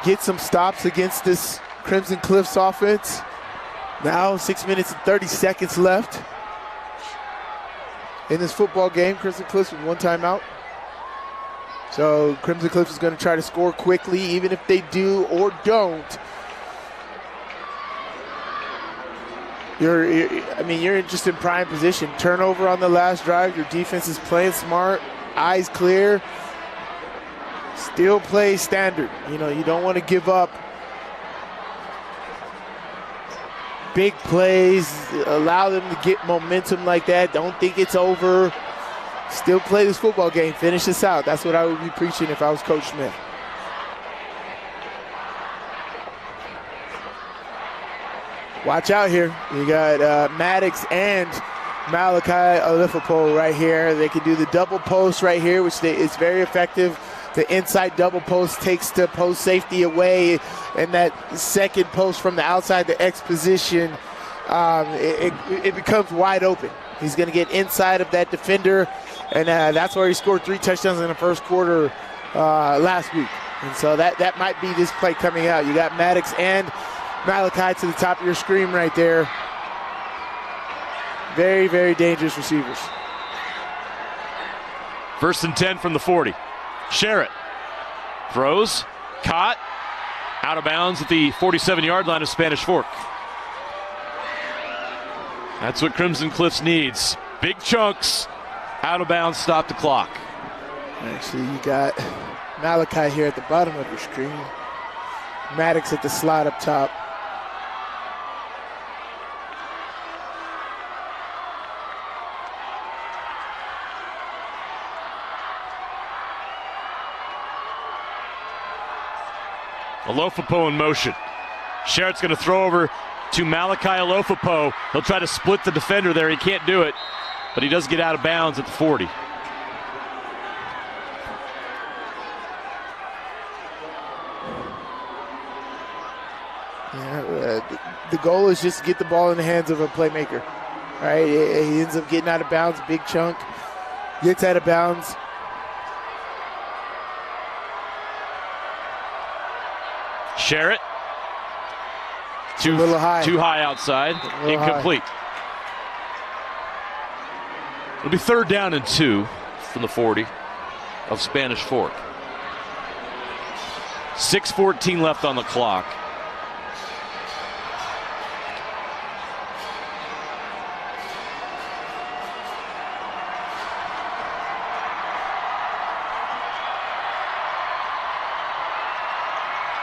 get some stops against this Crimson Cliffs offense. Now 6 minutes and 30 seconds left in this football game. Crimson Cliffs with 1 timeout. So Crimson Cliffs is going to try to score quickly, even if they do or don't. You're just in prime position. Turnover on the last drive. Your defense is playing smart, eyes clear. Still play standard. You don't want to give up big plays. Allow them to get momentum like that. Don't think it's over. Still play this football game. Finish this out. That's what I would be preaching if I was Coach Smith. Watch out here. You got Maddox and Malachi Olifopo right here. They can do the double post right here, which is very effective. The inside double post takes the post safety away, and that second post from the outside, the X position, it becomes wide open. He's going to get inside of that defender, and that's where he scored 3 touchdowns in the first quarter last week. And so that might be this play coming out. You got Maddox and Malachi to the top of your screen right there. Very, very dangerous receivers. 1st and 10 from the 40. Sherritt throws, caught, out of bounds at the 47-yard line of Spanish Fork. That's what Crimson Cliffs needs. Big chunks, out of bounds, stop the clock. Actually, you got Malachi here at the bottom of your screen. Maddox at the slot up top. Olofopo in motion. Sherritt's going to throw over to Malachi Olofopo. He'll try to split the defender there. He can't do it, but he does get out of bounds at the 40. The goal is just to get the ball in the hands of a playmaker. Right? He ends up getting out of bounds, big chunk. Gets out of bounds. Sherritt. Too high outside. Incomplete. It'll be 3rd down and 2 from the 40 of Spanish Fork. 6:14 left on the clock.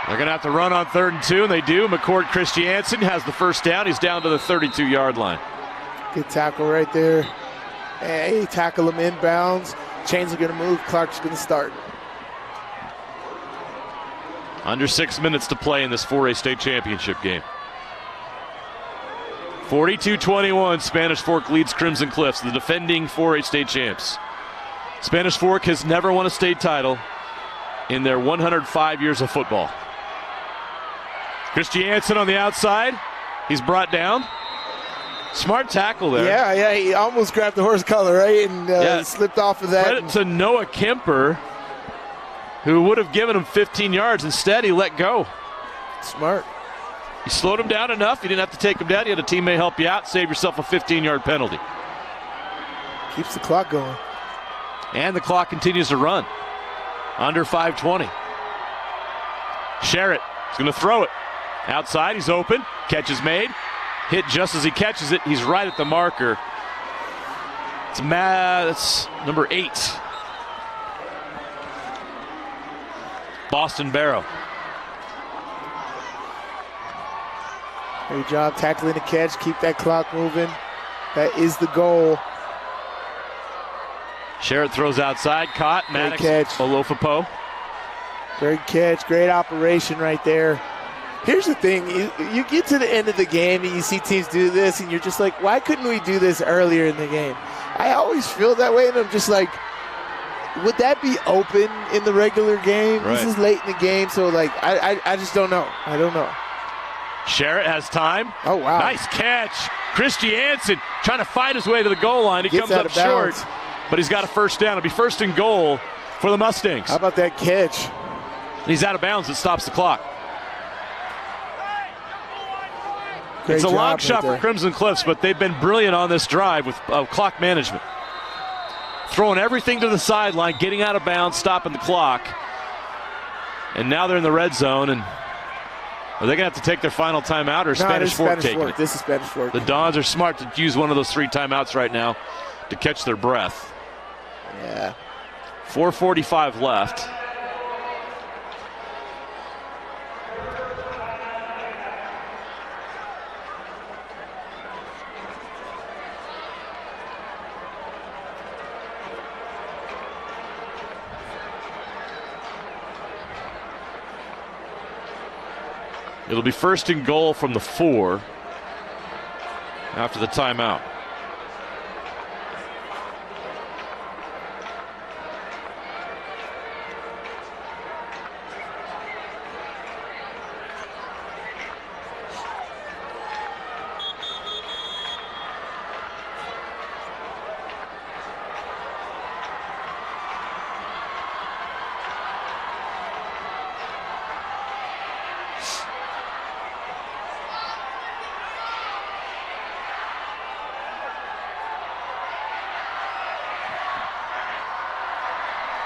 They're going to have to run on 3rd and 2, and they do. McCord Christiansen has the 1st down. He's down to the 32-yard line. Good tackle right there. Hey, tackle him inbounds. Chains are going to move. Clark's going to start. Under 6 minutes to play in this 4A state championship game. 42-21, Spanish Fork leads Crimson Cliffs, the defending 4A state champs. Spanish Fork has never won a state title in their 105 years of football. Christiansen on the outside. He's brought down. Smart tackle there. Yeah, he almost grabbed the horse collar, right? And slipped off of that. Credit to Noah Kemper, who would have given him 15 yards. Instead, he let go. Smart. He slowed him down enough. You didn't have to take him down. You had a teammate help you out. Save yourself a 15-yard penalty. Keeps the clock going. And the clock continues to run. Under 5:20. Sherritt is going to throw it. Outside, he's open. Catch is made. Hit just as he catches it. He's right at the marker. That's number 8. Boston Barrow. Great job tackling the catch. Keep that clock moving. That is the goal. Sherritt throws outside. Caught. Maddox. Olofopo. Great catch. Great operation right there. Here's the thing. You get to the end of the game and you see teams do this and you're just like, why couldn't we do this earlier in the game? I always feel that way, and I'm just like, would that be open in the regular game? Right. This is late in the game, so like I just don't know. I don't know. Sherritt has time. Oh, wow. Nice catch. Christiansen trying to fight his way to the goal line. He Gets comes out up of bounds. short, but he's got a first down. It'll be first and goal for the Mustangs. How about that catch? He's out of bounds. It stops the clock. Great it's a long job shot right for there. Crimson Cliffs, but they've been brilliant on this drive with clock management. Throwing everything to the sideline, getting out of bounds, stopping the clock. And now they're in the red zone, and are they going to have to take their final timeout, or is Spanish Fork taking it? This is Spanish Fork. The Dons are smart to use one of those 3 timeouts right now to catch their breath. Yeah. 4:45 left. It'll be first and goal from the 4 after the timeout.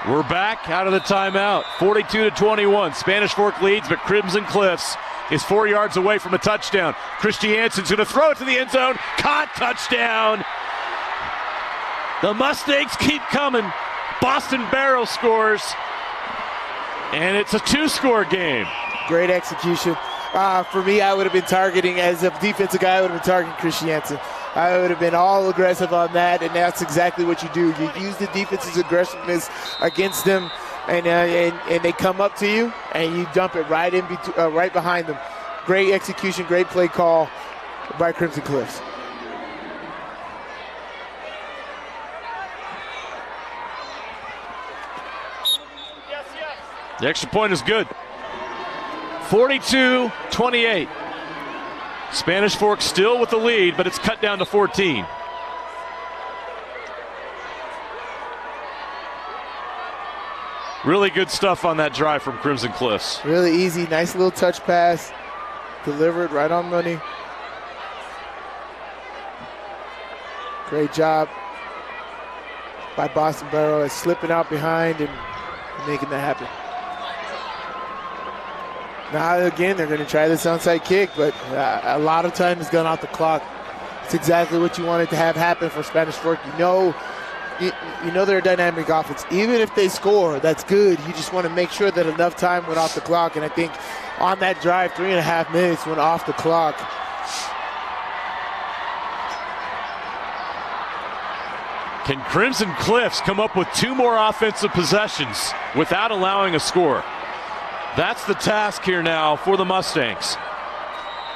We're back out of the timeout. 42-21. Spanish Fork leads, but Crimson Cliffs is 4 yards away from a touchdown. Christiansen's going to throw it to the end zone. Caught. Touchdown. The Mustangs keep coming. Boston Barrow scores. And it's a 2-score game. Great execution. For me, I would have been targeting, as a defensive guy, I would have been targeting Christiansen. I would have been all aggressive on that, and that's exactly what you do. You use the defense's aggressiveness against them, and they come up to you, and you dump it right right behind them. Great execution, great play call by Crimson Cliffs. The extra point is good. 42-28. Spanish Fork still with the lead, but it's cut down to 14. Really good stuff on that drive from Crimson Cliffs. Really easy, nice little touch pass. Delivered right on money. Great job by Boston Barrow at slipping out behind and making that happen. Now, again, they're going to try this onside kick, but a lot of time has gone off the clock. It's exactly what you wanted to have happen for Spanish Fork. You know they're a dynamic offense. Even if they score, that's good. You just want to make sure that enough time went off the clock, and I think on that drive, 3.5 minutes went off the clock. Can Crimson Cliffs come up with 2 more offensive possessions without allowing a score? That's the task here now for the Mustangs.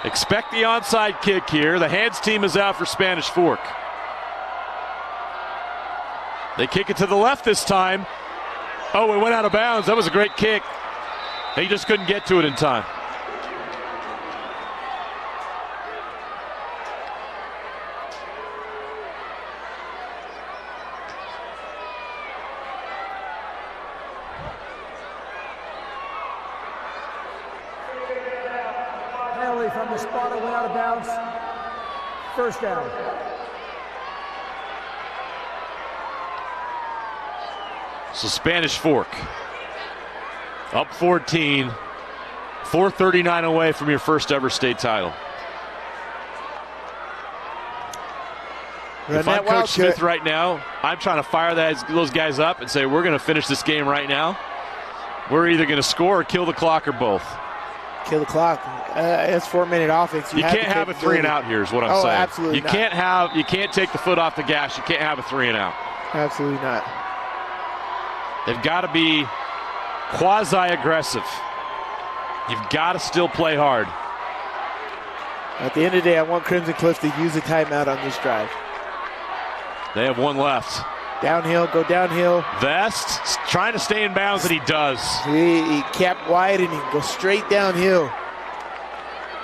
Expect the onside kick here. The hands team is out for Spanish Fork. They kick it to the left this time. Oh, it went out of bounds. That was a great kick. He just couldn't get to it in time. Penalty from the spot that went out of bounds. First down. So Spanish Fork up 14, 4:39 away from your first ever state title. If I'm Coach Smith right now, I'm trying to fire those guys up and say, we're going to finish this game right now. We're either going to score or kill the clock or both. Kill the clock. It's 4-minute offense. You can't have a 3 and out here is what I'm saying. Absolutely not. You can't take the foot off the gas. You can't have a 3 and out. Absolutely not. They've got to be quasi-aggressive. You've got to still play hard. At the end of the day, I want Crimson Cliff to use a timeout on this drive. They have one left. Downhill, go downhill. Vest trying to stay in bounds, and he does. He kept wide and he can go straight downhill.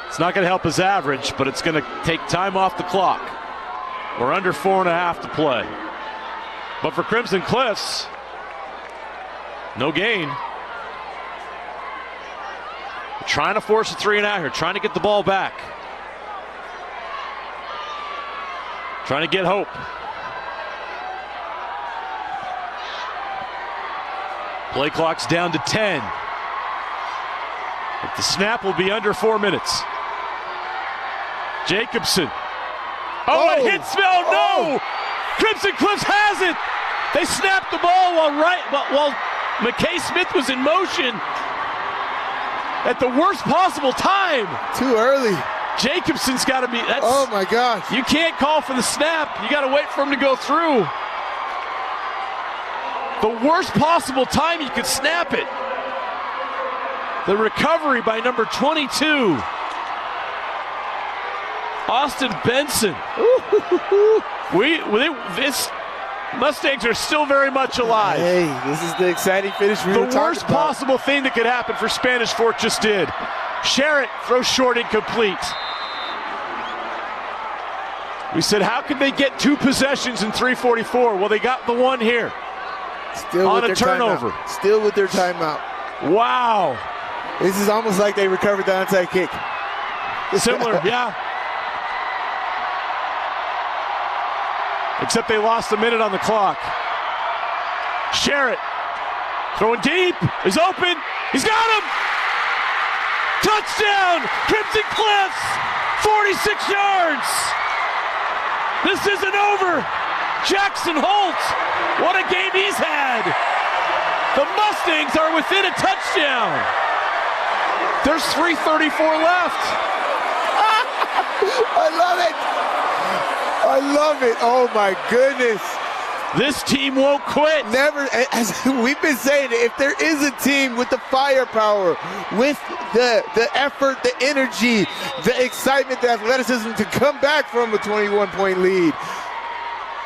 It's not going to help his average, but it's going to take time off the clock. We're under 4.5 to play. But for Crimson Cliffs, no gain. Trying to force a 3 and out here, trying to get the ball back. Trying to get hope. Play clock's down to 10. But the snap will be under 4 minutes. Jacobson. Oh, it hits. Oh, no! Crimson Cliffs has it. They snapped the ball while McKay Smith was in motion at the worst possible time. Too early. Jacobson's got to be. Oh my gosh! You can't call for the snap. You got to wait for him to go through. The worst possible time you could snap it. The recovery by number 22, Austin Benson. This Mustangs are still very much alive. Hey, this is the exciting finish we were talking about. The worst possible thing that could happen for Spanish Fork just did. Sherritt throws short, incomplete. We said, how could they get 2 possessions in 3:44? Well, they got the one here. Still on with a their turnover. Timeout. Still with their timeout. Wow. This is almost like they recovered the onside kick. Similar, yeah. Except they lost a minute on the clock. Sherritt throwing deep, is open, he's got him! Touchdown, Crimson Cliffs, 46 yards. This isn't over. Jackson Holt, what a game he's had. The Mustangs are within a touchdown. There's 3:34 left. I love it. I love it. Oh my goodness. This team won't quit. Never, as we've been saying, if there is a team with the firepower, with the effort, the energy, the excitement, the athleticism to come back from a 21-point lead,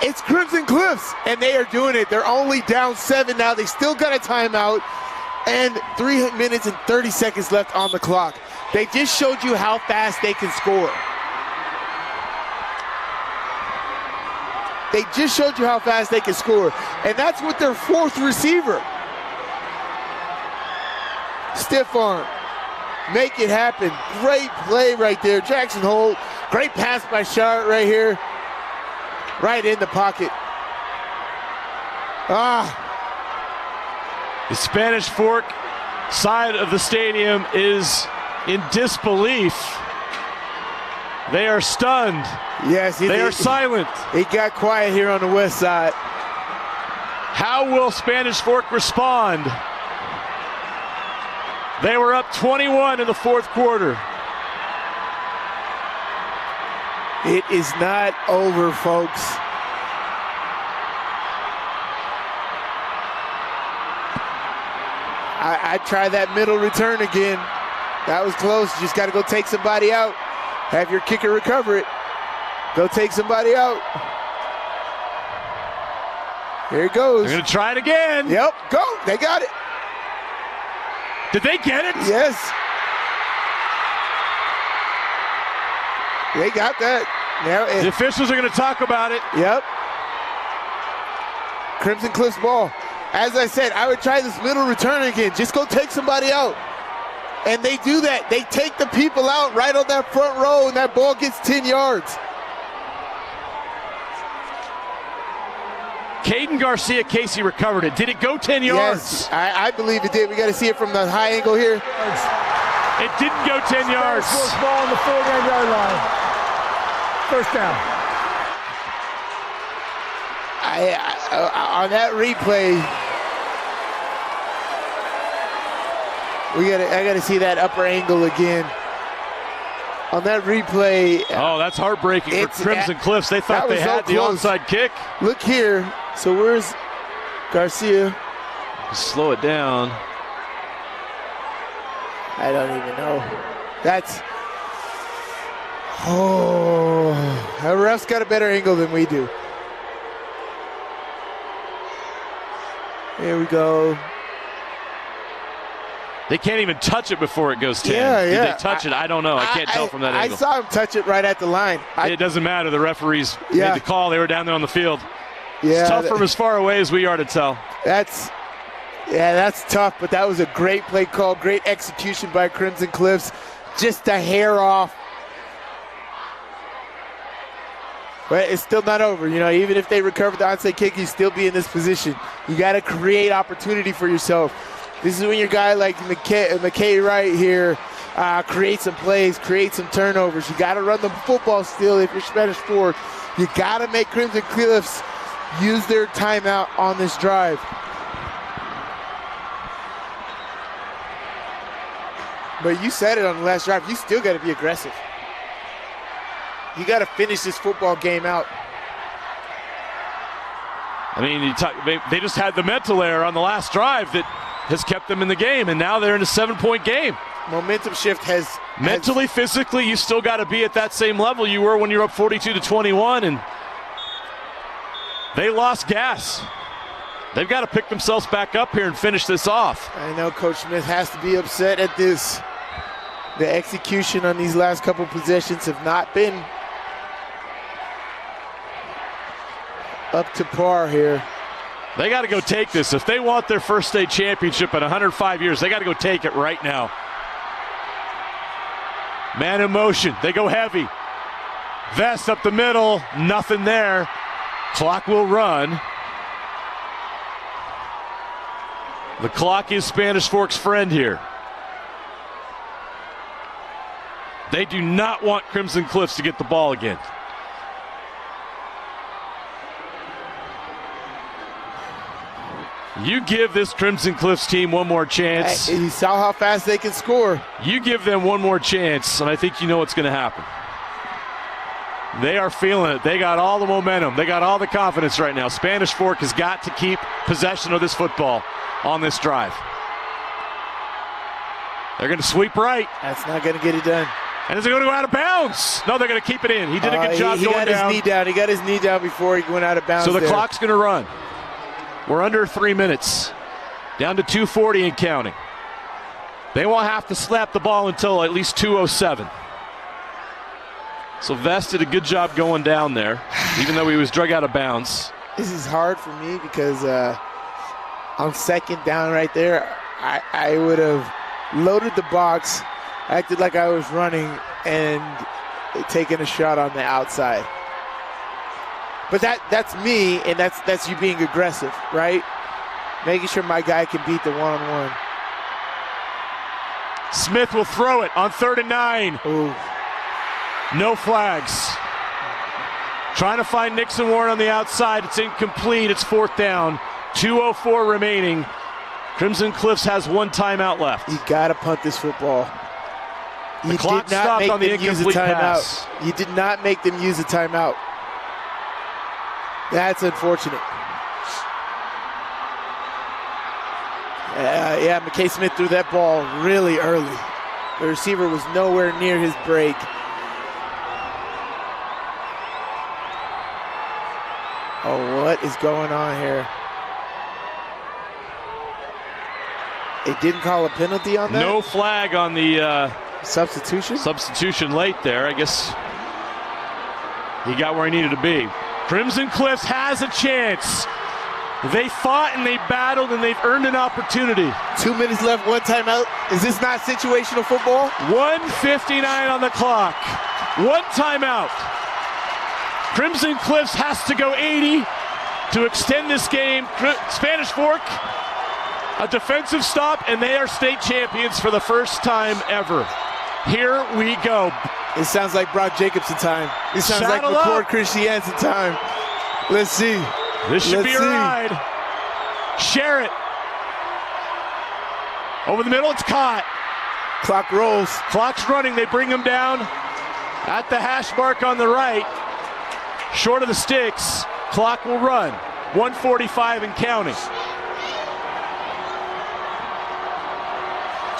it's Crimson Cliffs, and they are doing it. They're only down 7 now. They still got a timeout, and 3 minutes and 30 seconds left on the clock. They just showed you how fast they can score. They just showed you how fast they can score. And that's with their 4th receiver. Stiff arm. Make it happen. Great play right there. Jackson Holt. Great pass by Sharp right here. Right in the pocket. The Spanish Fork side of the stadium is in disbelief. They are stunned. Yes, they are silent. It got quiet here on the west side. How will Spanish Fork respond? They were up 21 in the 4th quarter. It is not over, folks. I tried that middle return again. That was close. You just got to go take somebody out. Have your kicker recover it. Go take somebody out. Here it goes. They're going to try it again. Yep, go. They got it. Did they get it? Yes. They got that. Now the officials are going to talk about it. Yep. Crimson Cliffs ball. As I said, I would try this middle return again. Just go take somebody out. And they do that. They take the people out right on that front row, and that ball gets 10 yards. Caden Garcia Casey recovered it. Did it go 10 yards? Yes, I believe it did. We got to see it from the high angle here. It didn't go 10 yards. Ball on the 49-yard line. First down. On that replay, I gotta see that upper angle again. On that replay. Oh, that's heartbreaking for Crimson Cliffs. They thought they had the onside kick. Look here. So where's Garcia? Slow it down. I don't even know. The ref's got a better angle than we do. Here we go. They can't even touch it before it goes 10. Yeah. Did they touch it? I don't know. I can't tell from that angle. I saw him touch it right at the line. It doesn't matter. The referees made the call. They were down there on the field. Yeah, it's tough from as far away as we are to tell. That's tough, but that was a great play call, great execution by Crimson Cliffs. Just a hair off. But it's still not over. You know, even if they recover the onside kick, you still be in this position. You got to create opportunity for yourself. This is when your guy like McKay right here creates some plays, creates some turnovers. You got to run the football still if you're Spanish Fork. You got to make Crimson Cliffs use their timeout on this drive. But you said it on the last drive. You still got to be aggressive. You got to finish this football game out. I mean, they just had the mental error on the last drive that has kept them in the game, and now they're in a 7-point game. Momentum shift has... Mentally, physically, you still got to be at that same level you were when you were up 42-21, and they lost gas. They've got to pick themselves back up here and finish this off. I know Coach Smith has to be upset at this. The execution on these last couple possessions have not been up to par here. They got to go take this. If they want their first state championship in 105 years, they got to go take it right now. Man in motion. They go heavy. Vest up the middle. Nothing there. Clock will run. The clock is Spanish Fork's friend here. They do not want Crimson Cliffs to get the ball again. You give this Crimson Cliffs team one more chance. You saw how fast they can score. You give them one more chance, and I think you know what's going to happen. They are feeling it. They got all the momentum. They got all the confidence right now. Spanish Fork has got to keep possession of this football on this drive. They're going to sweep right. That's not going to get it done. And is it going to go out of bounds? No, they're going to keep it in. He did a good job going down. He got his knee down before he went out of bounds. So the clock's going to run. We're under 3 minutes, down to 2:40 and counting. They won't have to slap the ball until at least 2:07. So Vest did a good job going down there, even though he was drug out of bounds. This is hard for me because on second down right there, I would have loaded the box, acted like I was running, and taken a shot on the outside. But that's me, and that's you being aggressive, right? Making sure my guy can beat the one-on-one. Smith will throw it on 3rd and 9. Ooh. No flags. Trying to find Nixon Warren on the outside. It's incomplete. It's 4th down. 2:04 remaining. Crimson Cliffs has one timeout left. You got to punt this football. The clock stopped on the incomplete pass. You did not make them use a timeout. That's unfortunate. Yeah, McKay Smith threw that ball really early. The receiver was nowhere near his break. Oh, what is going on here? They didn't call a penalty on that? No flag on the substitution? Substitution late there. I guess he got where he needed to be. Crimson Cliffs has a chance. They fought and they battled and they've earned an opportunity. 2 minutes left, one timeout. Is this not situational football? 1:59 on the clock. One timeout. Crimson Cliffs has to go 80 to extend this game. Spanish Fork, a defensive stop, and they are state champions for the first time ever. Here we go. It sounds like Brock Jacobson time. It sounds like McCord Christiansen time. Let's see. This should be a ride. Sherritt. Over the middle, it's caught. Clock rolls. Clock's running. They bring him down at the hash mark on the right. Short of the sticks. Clock will run. 1:45 and counting.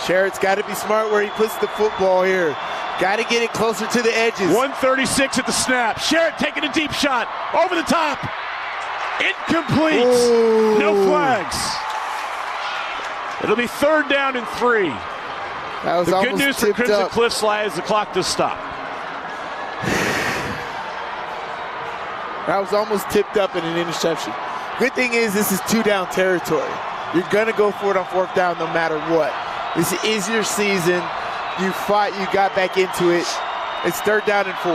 Sherritt's got to be smart where he puts the football here. Got to get it closer to the edges. 1:36 at the snap. Sherritt taking a deep shot. Over the top. Incomplete. Ooh. No flags. It'll be 3rd down and 3. That was the good news for Crimson up. Cliff Sly is the clock does stop. That was almost tipped up in an interception. Good thing is this is 2-down territory. You're going to go for it on 4th down no matter what. This is your season. You fought, you got back into it. It's 3rd down and 4.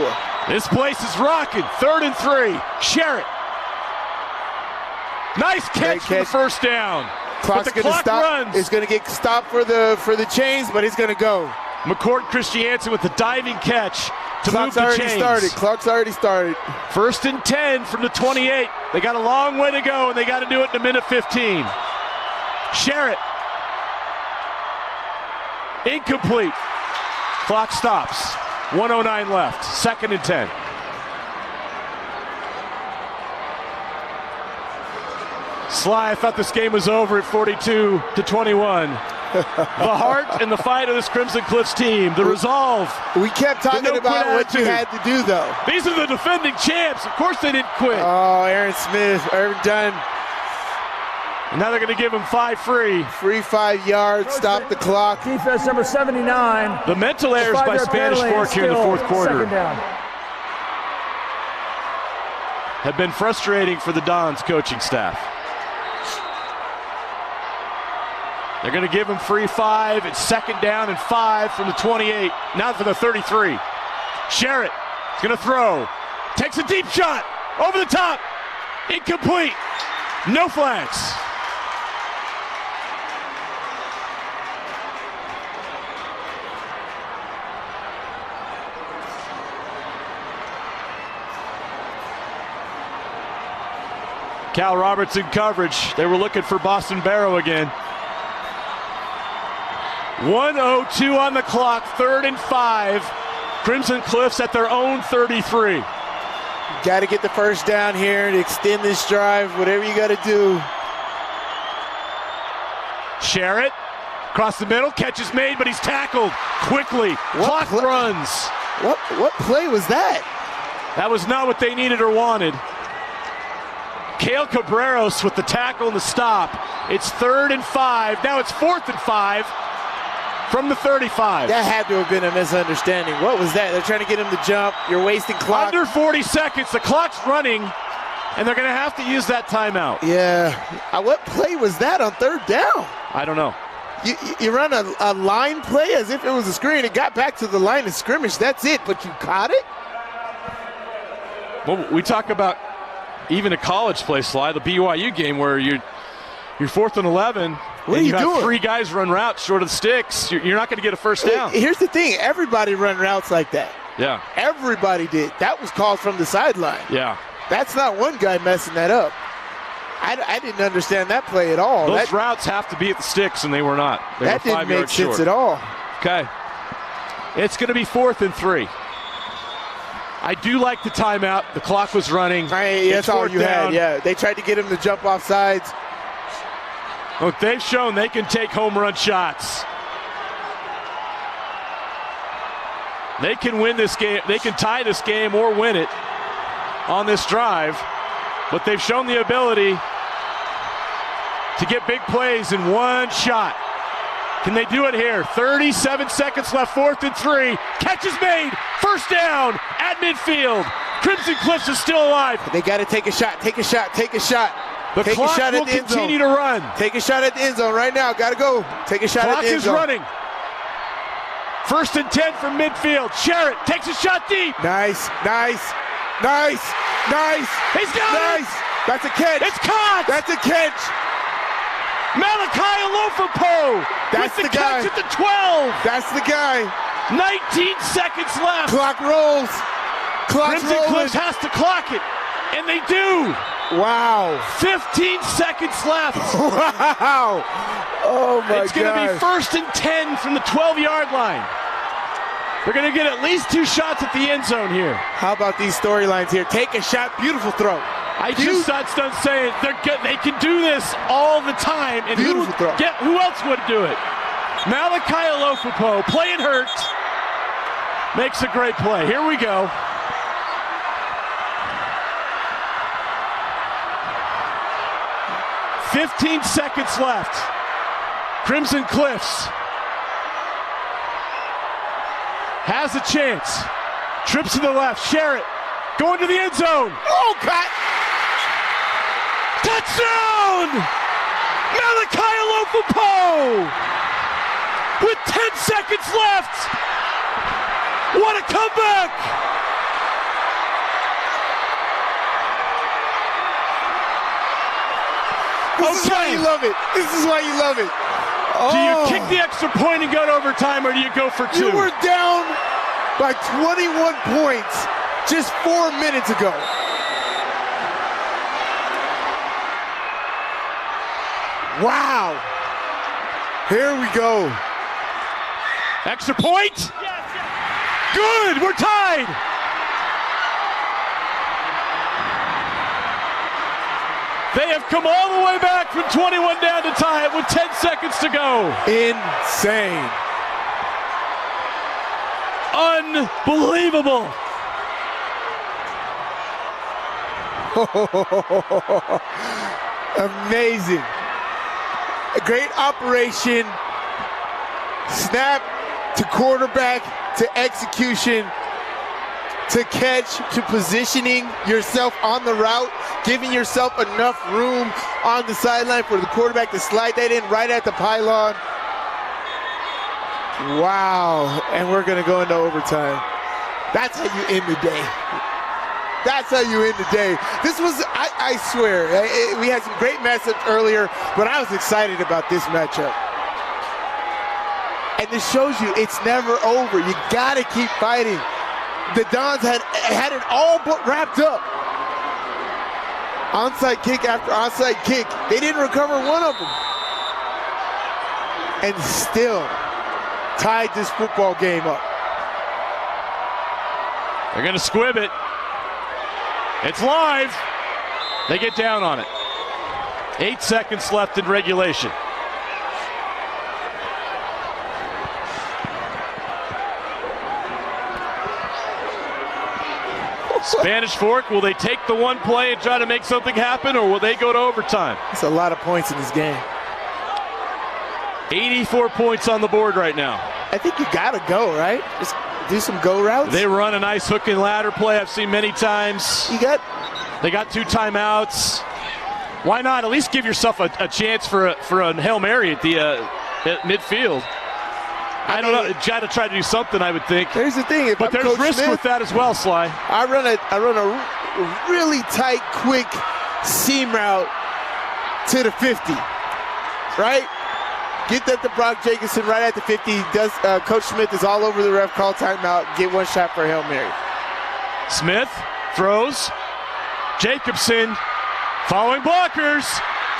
This place is rocking. 3rd and 3. Sherritt. Nice catch for the 1st down. Clock's but the gonna clock stop. runs. It's going to get stopped for the chains, but it's going to go. McCourt Christiansen with the diving catch to Clock's move the already chains. started. Clock's already started. 1st and 10 from the 28. They got a long way to go, and they got to do it in a minute 15. Sherritt. Incomplete. Clock stops. 1:09 left. 2nd and 10. Sly, I thought this game was over at 42-21. The heart and the fight of this Crimson Cliffs team, the resolve. We kept talking about what you had to do, though. These are the defending champs. Of course they didn't quit. Oh, Aaron Smith, Irvin Dunn. And now they're going to give him 5 free. Free 5 yards, stop the clock. Defense number 79. The mental errors by Spanish Fork here in the 4th quarter 2nd down. have been frustrating for the Dons coaching staff. They're going to give him free 5. It's 2nd down and 5 from the 28. Now for the 33. Sherritt is going to throw. Takes a deep shot. Over the top. Incomplete. No flags. Cal Robertson coverage. They were looking for Boston Barrow again. 1:02 on the clock, 3rd and 5. Crimson Cliffs at their own 33. Got to get the 1st down here to extend this drive, whatever you got to do. Sherritt, across the middle, catch is made, but he's tackled quickly. Clock runs. What play was that? That was not what they needed or wanted. Cale Cabreros with the tackle and the stop. It's 3rd and 5. Now it's 4th and 5 from the 35. That had to have been a misunderstanding. What was that? They're trying to get him to jump. You're wasting clock. Under 40 seconds. The clock's running, and they're going to have to use that timeout. Yeah. What play was that on 3rd down? I don't know. You run a line play as if it was a screen. It got back to the line of scrimmage. That's it, but you caught it? Well, we talk about even a college play, Sly, the BYU game where you're 4th and 11. What are you have doing? 3 guys run routes short of the sticks. You're not going to get a 1st down. Here's the thing. Everybody run routes like that. Yeah. Everybody did. That was called from the sideline. Yeah. That's not one guy messing that up. I didn't understand that play at all. Those routes have to be at the sticks, and they were not. They that were 5 didn't make yards sense short. at all. Okay. It's going to be 4th and 3. I do like the timeout. The clock was running. That's all you had. Yeah, they tried to get him to jump off sides. Look, they've shown they can take home run shots. They can win this game. They can tie this game or win it on this drive. But they've shown the ability to get big plays in one shot. Can they do it here? 37 seconds left, 4th and 3. Catch is made. 1st down at midfield. Crimson Cliffs is still alive. They got to take a shot. Take a shot. Take a shot. The take clock a shot will at the end zone. continue to run. Take a shot at the end zone right now. Got to go. Take a shot at the end zone. Clock is running. 1st and 10 from midfield. Sherritt takes a shot deep. Nice, nice, nice, nice. He's got it. That's a catch. It's caught. That's a catch. Malachi Alofapo That's with the guy. catch at the 12. That's the guy. 19 seconds left. Clock rolls. Clock's Crimson rolling. Cliffs has to clock it, and they do. Wow. 15 seconds left. Wow. Oh, my God. It's going to be 1st and 10 from the 12-yard line. They're going to get at least 2 shots at the end zone here. How about these storylines here? Take a shot, beautiful throw. I just got done saying they can do this all the time. And beautiful throw. Who else would do it? Malachi Alofupo, playing hurt, makes a great play. Here we go. "15 seconds left. Crimson Cliffs has a chance. Trips to the left. Sherritt going to the end zone. Oh, God. Touchdown! Malachi Alofupo with 10 seconds left. What a comeback! This is why you love it. This is why you love it. Do you kick the extra point and go to overtime, or do you go for 2? You were down by 21 points just 4 minutes ago. Wow. Here we go. Extra point. Good. We're tied. They have come all the way back from 21 down to tie it with 10 seconds to go. Insane. Unbelievable. Amazing. A great operation. Snap to quarterback to execution to catch to positioning yourself on the route, giving yourself enough room on the sideline for the quarterback to slide that in right at the pylon. Wow. And we're going to go into overtime. That's how you end the day. That's how you end the day. This was, I swear, we had some great matchups earlier, but I was excited about this matchup. And this shows you it's never over. You got to keep fighting. The Dons had it all but wrapped up. Onside kick after onside kick. They didn't recover one of them. And still tied this football game up. They're going to squib it. It's live. They get down on it. 8 seconds left in regulation. Spanish Fork, will they take the one play and try to make something happen, or will they go to overtime? It's a lot of points in this game. 84 points on the board right now. I think you got to go, right? Just do some go routes. They run a nice hook and ladder play I've seen many times. They got 2 timeouts. Why not at least give yourself a chance for a Hail Mary at the at midfield? I don't know. Got to try to do something, I would think. Here's the thing. But there's risk with that as well, Sly. I run a really tight, quick seam route to the 50, right? Get that to Brock Jacobson right at the 50. Coach Smith is all over the ref, call timeout, get one shot for Hail Mary. Smith throws. Jacobson following blockers.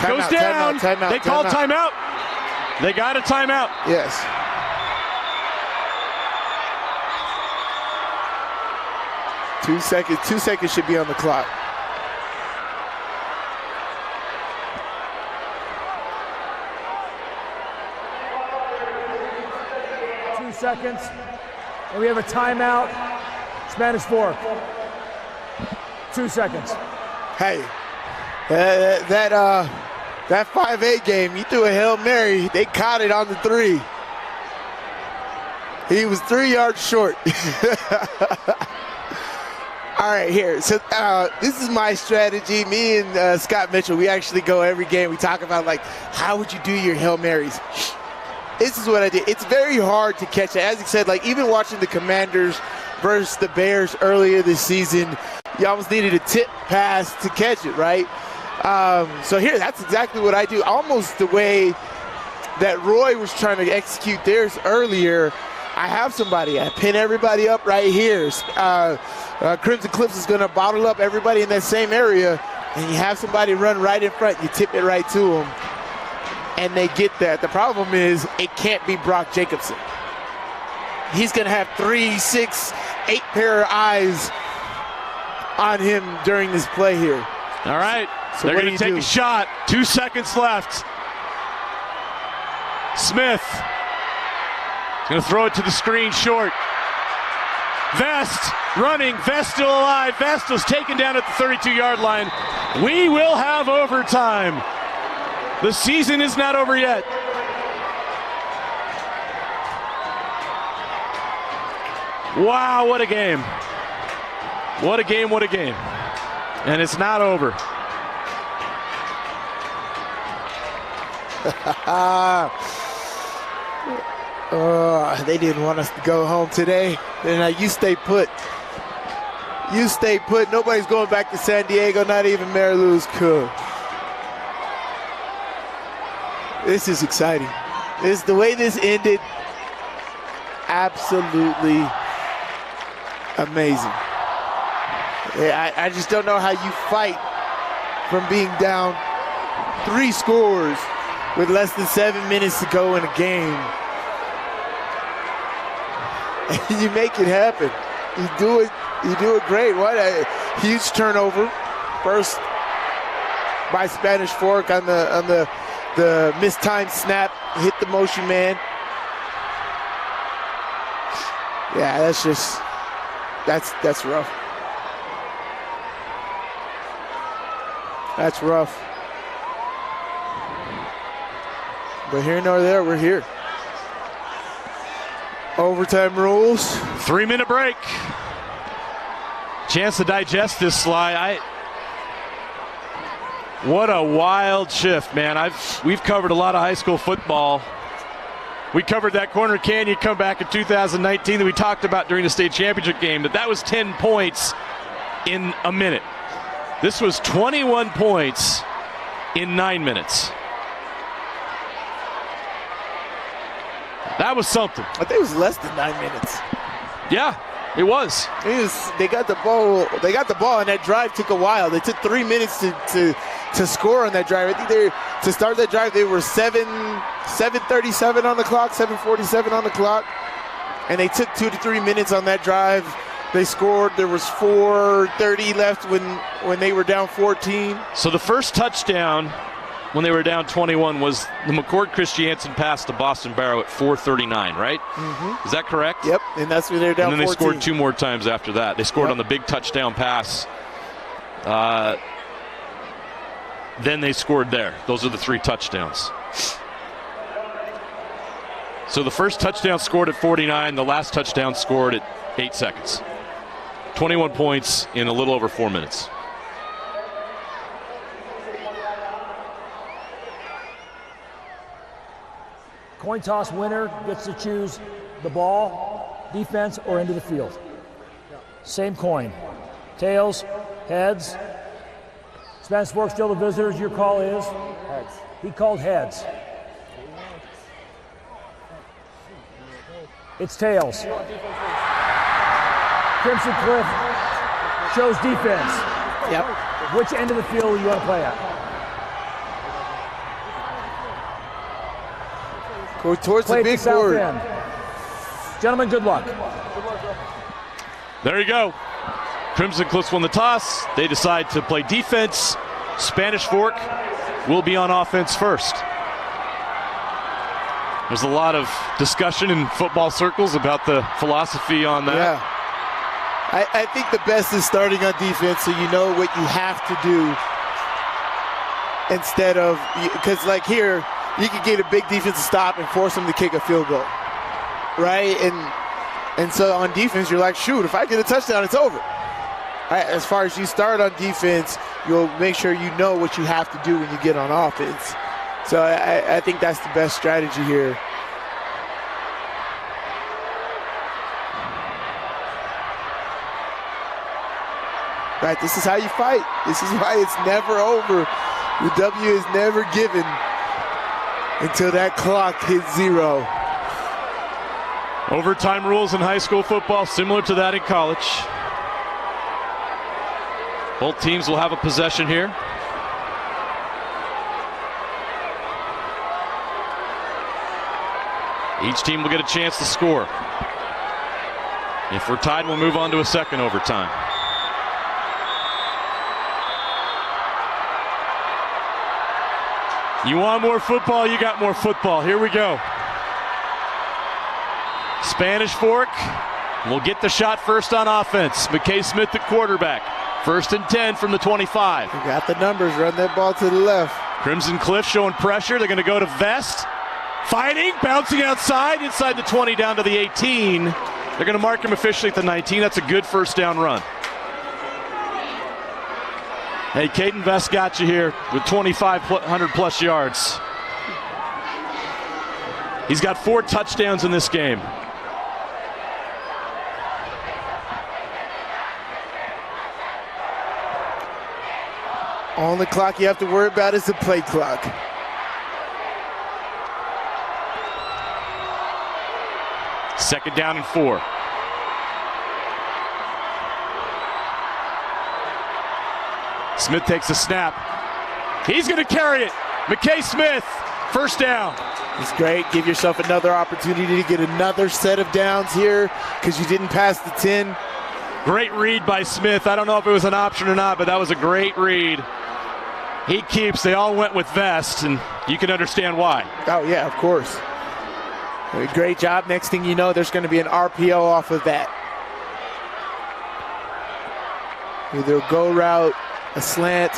Goes down. Timeout, they call timeout. They got a timeout. Yes. Two seconds should be on the clock. Seconds, and we have a timeout. Spanish Fork. 2 seconds. Hey, that 5A game, you threw a Hail Mary. They caught it on the 3. He was 3 yards short. All right, here. So this is my strategy. Me and Scott Mitchell, we actually go every game. We talk about, like, how would you do your Hail Marys? This is what I did. It's very hard to catch it. As you said, like, even watching the Commanders versus the Bears earlier this season, you almost needed a tip pass to catch it, right? So here, that's exactly what I do. Almost the way that Roy was trying to execute theirs earlier. I have somebody. I pin everybody up right here. Crimson Cliffs is going to bottle up everybody in that same area. and you have somebody run right in front, you tip it right to them, and they get that. The problem is it can't be Brock Jacobson. He's going to have 3, 6, 8 pair of eyes on him during this play here. All right, so they're going to take a shot. 2 seconds left. Smith is going to throw it to the screen short. Vest running. Vest still alive. Vest was taken down at the 32-yard line. We will have overtime. The season is not over yet. Wow, what a game. What a game, what a game. And it's not over. They didn't want us to go home today. They're like, you stay put. You stay put. Nobody's going back to San Diego, not even Mary Lou's Cook. This is exciting. The way this ended, absolutely amazing. I just don't know how you fight from being down 3 scores with less than 7 minutes to go in a game. And you make it happen. You do it great. What a huge turnover. First by Spanish Fork on the mistimed snap, hit the motion man. Yeah, that's rough. That's rough. But here nor there, we're here. Overtime rules. 3-minute break. Chance to digest this, Sly. What a wild shift, man. We've covered a lot of high school football. We covered that Corner Canyon comeback in 2019 that we talked about during the state championship game, but that was 10 points in a minute. This was 21 points in 9 minutes. That was something. I think it was less than 9 minutes. Yeah, it was. They got the ball. They got the ball, and that drive took a while. They took 3 minutes to score on that drive. I think to start that drive, they were 7:37 on the clock, 7:47 on the clock, and they took 2 to 3 minutes on that drive. They scored. There was 4:30 left when they were down 14. So the first touchdown when they were down 21 was the McCord Christiansen pass to Boston Barrow at 4:39, right? Mm-hmm. Is that correct? Yep, and that's when they were down 14. And then they scored 2 more times after that. They scored on the big touchdown pass. Then they scored there. Those are the 3 touchdowns. So the first touchdown scored at 49. The last touchdown scored at 8 seconds. 21 points in a little over 4 minutes. Coin toss winner gets to choose the ball, defense, or into the field. Same coin. Tails, heads. Spanish Fork still the visitors. Your call is? Heads. He called heads. It's tails. Crimson Cliff shows defense. Yep. Which end of the field do you want to play at? Go towards Play the big south board. end. Gentlemen, good luck. There you go. Crimson Cliffs won the toss. They decide to play defense. Spanish Fork will be on offense first. There's a lot of discussion in football circles about the philosophy on that. Yeah. I think the best is starting on defense so you know what you have to do instead of, because like here, you could get a big defensive stop and force them to kick a field goal, right? And so on defense, you're like, shoot, if I get a touchdown, it's over. Right, as far as you start on defense, you'll make sure you know what you have to do when you get on offense. So I think that's the best strategy here. Right, this is how you fight. This is why it's never over. The W is never given until that clock hits 0. Overtime rules in high school football, similar to that in college. Both teams will have a possession here. Each team will get a chance to score. If we're tied, we'll move on to a second overtime. You want more football? You got more football. Here we go. Spanish Fork will get the shot first on offense. McKay Smith at quarterback. 1st and 10 from the 25. You got the numbers. Run that ball to the left. Crimson Cliff showing pressure. They're going to go to Vest. Fighting, bouncing outside, inside the 20, down to the 18. They're going to mark him officially at the 19. That's a good first down run. Hey, Caden Vest got you here with 2,500 plus yards. He's got 4 touchdowns in this game. Only clock you have to worry about is the play clock. Second down and 4. Smith takes a snap. He's going to carry it. McKay Smith, first down. It's great. Give yourself another opportunity to get another set of downs here because you didn't pass the 10. Great read by Smith. I don't know if it was an option or not, but that was a great read. He keeps. They all went with Vest, and you can understand why. Oh, yeah, of course. Great job. Next thing you know, there's going to be an RPO off of that. Either a go route, a slant,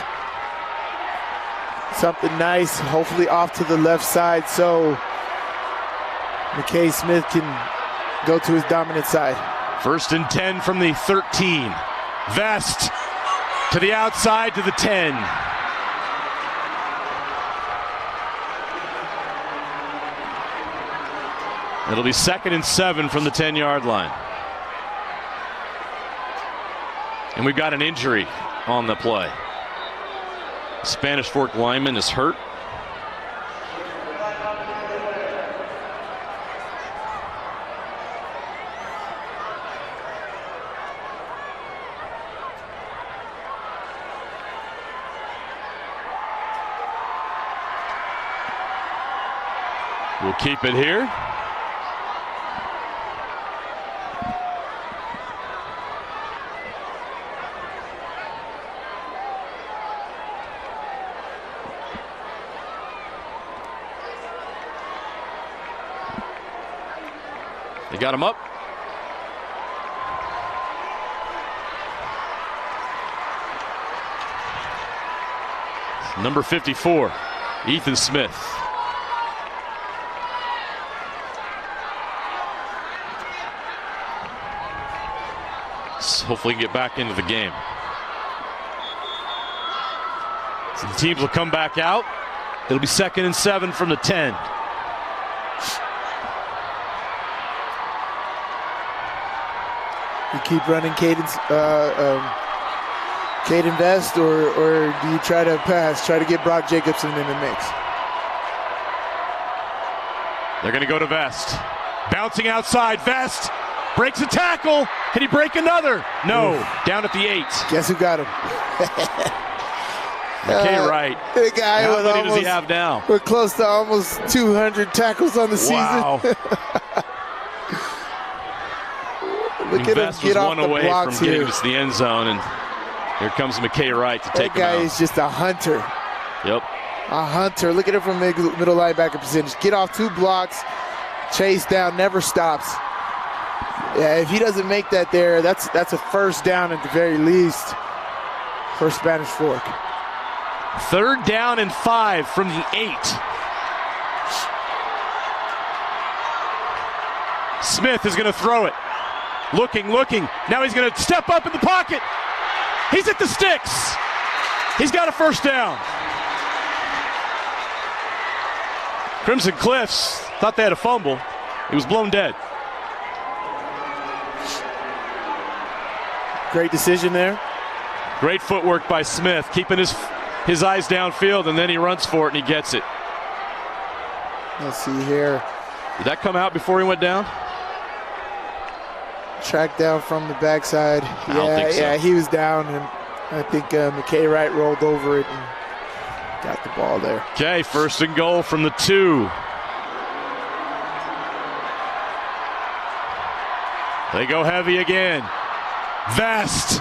something nice, hopefully off to the left side so McKay Smith can go to his dominant side. 1st and 10 from the 13. Vest to the outside to the 10. It'll be 2nd and 7 from the 10-yard line. And we've got an injury on the play. Spanish Fork lineman is hurt. We'll keep it here. They got him up. Number 54, Ethan Smith. Hopefully get back into the game. So the teams will come back out. It'll be 2nd and 7 from the 10. You keep running Caden Vest, or do you try to pass, try to get Brock Jacobson in the mix? They're going to go to Vest. Bouncing outside, Vest breaks a tackle. Can he break another? No, down at the 8. Guess who got him? McKay Wright. The guy How many does he have now? We're close to almost 200 tackles on the wow. season. Look at Vest him get was off one the away blocks from getting here. to the end zone, and here comes McKay Wright to take him out. That guy is just a hunter. Yep. A hunter. Look at him from middle linebacker position. Get off 2 blocks, chase down, never stops. Yeah, if he doesn't make that there, that's a first down at the very least for Spanish Fork. 3rd down and 5 from the 8. Smith is going to throw it. Looking. Now he's going to step up in the pocket. He's at the sticks. He's got a first down. Crimson Cliffs thought they had a fumble. He was blown dead. Great decision there. Great footwork by Smith, keeping his eyes downfield, and then he runs for it and he gets it. Let's see here. Did that come out before he went down? Track down from the backside. I don't think so. Yeah, he was down, and I think McKay Wright rolled over it and got the ball there. Okay, 1st and goal from the 2. They go heavy again. Vest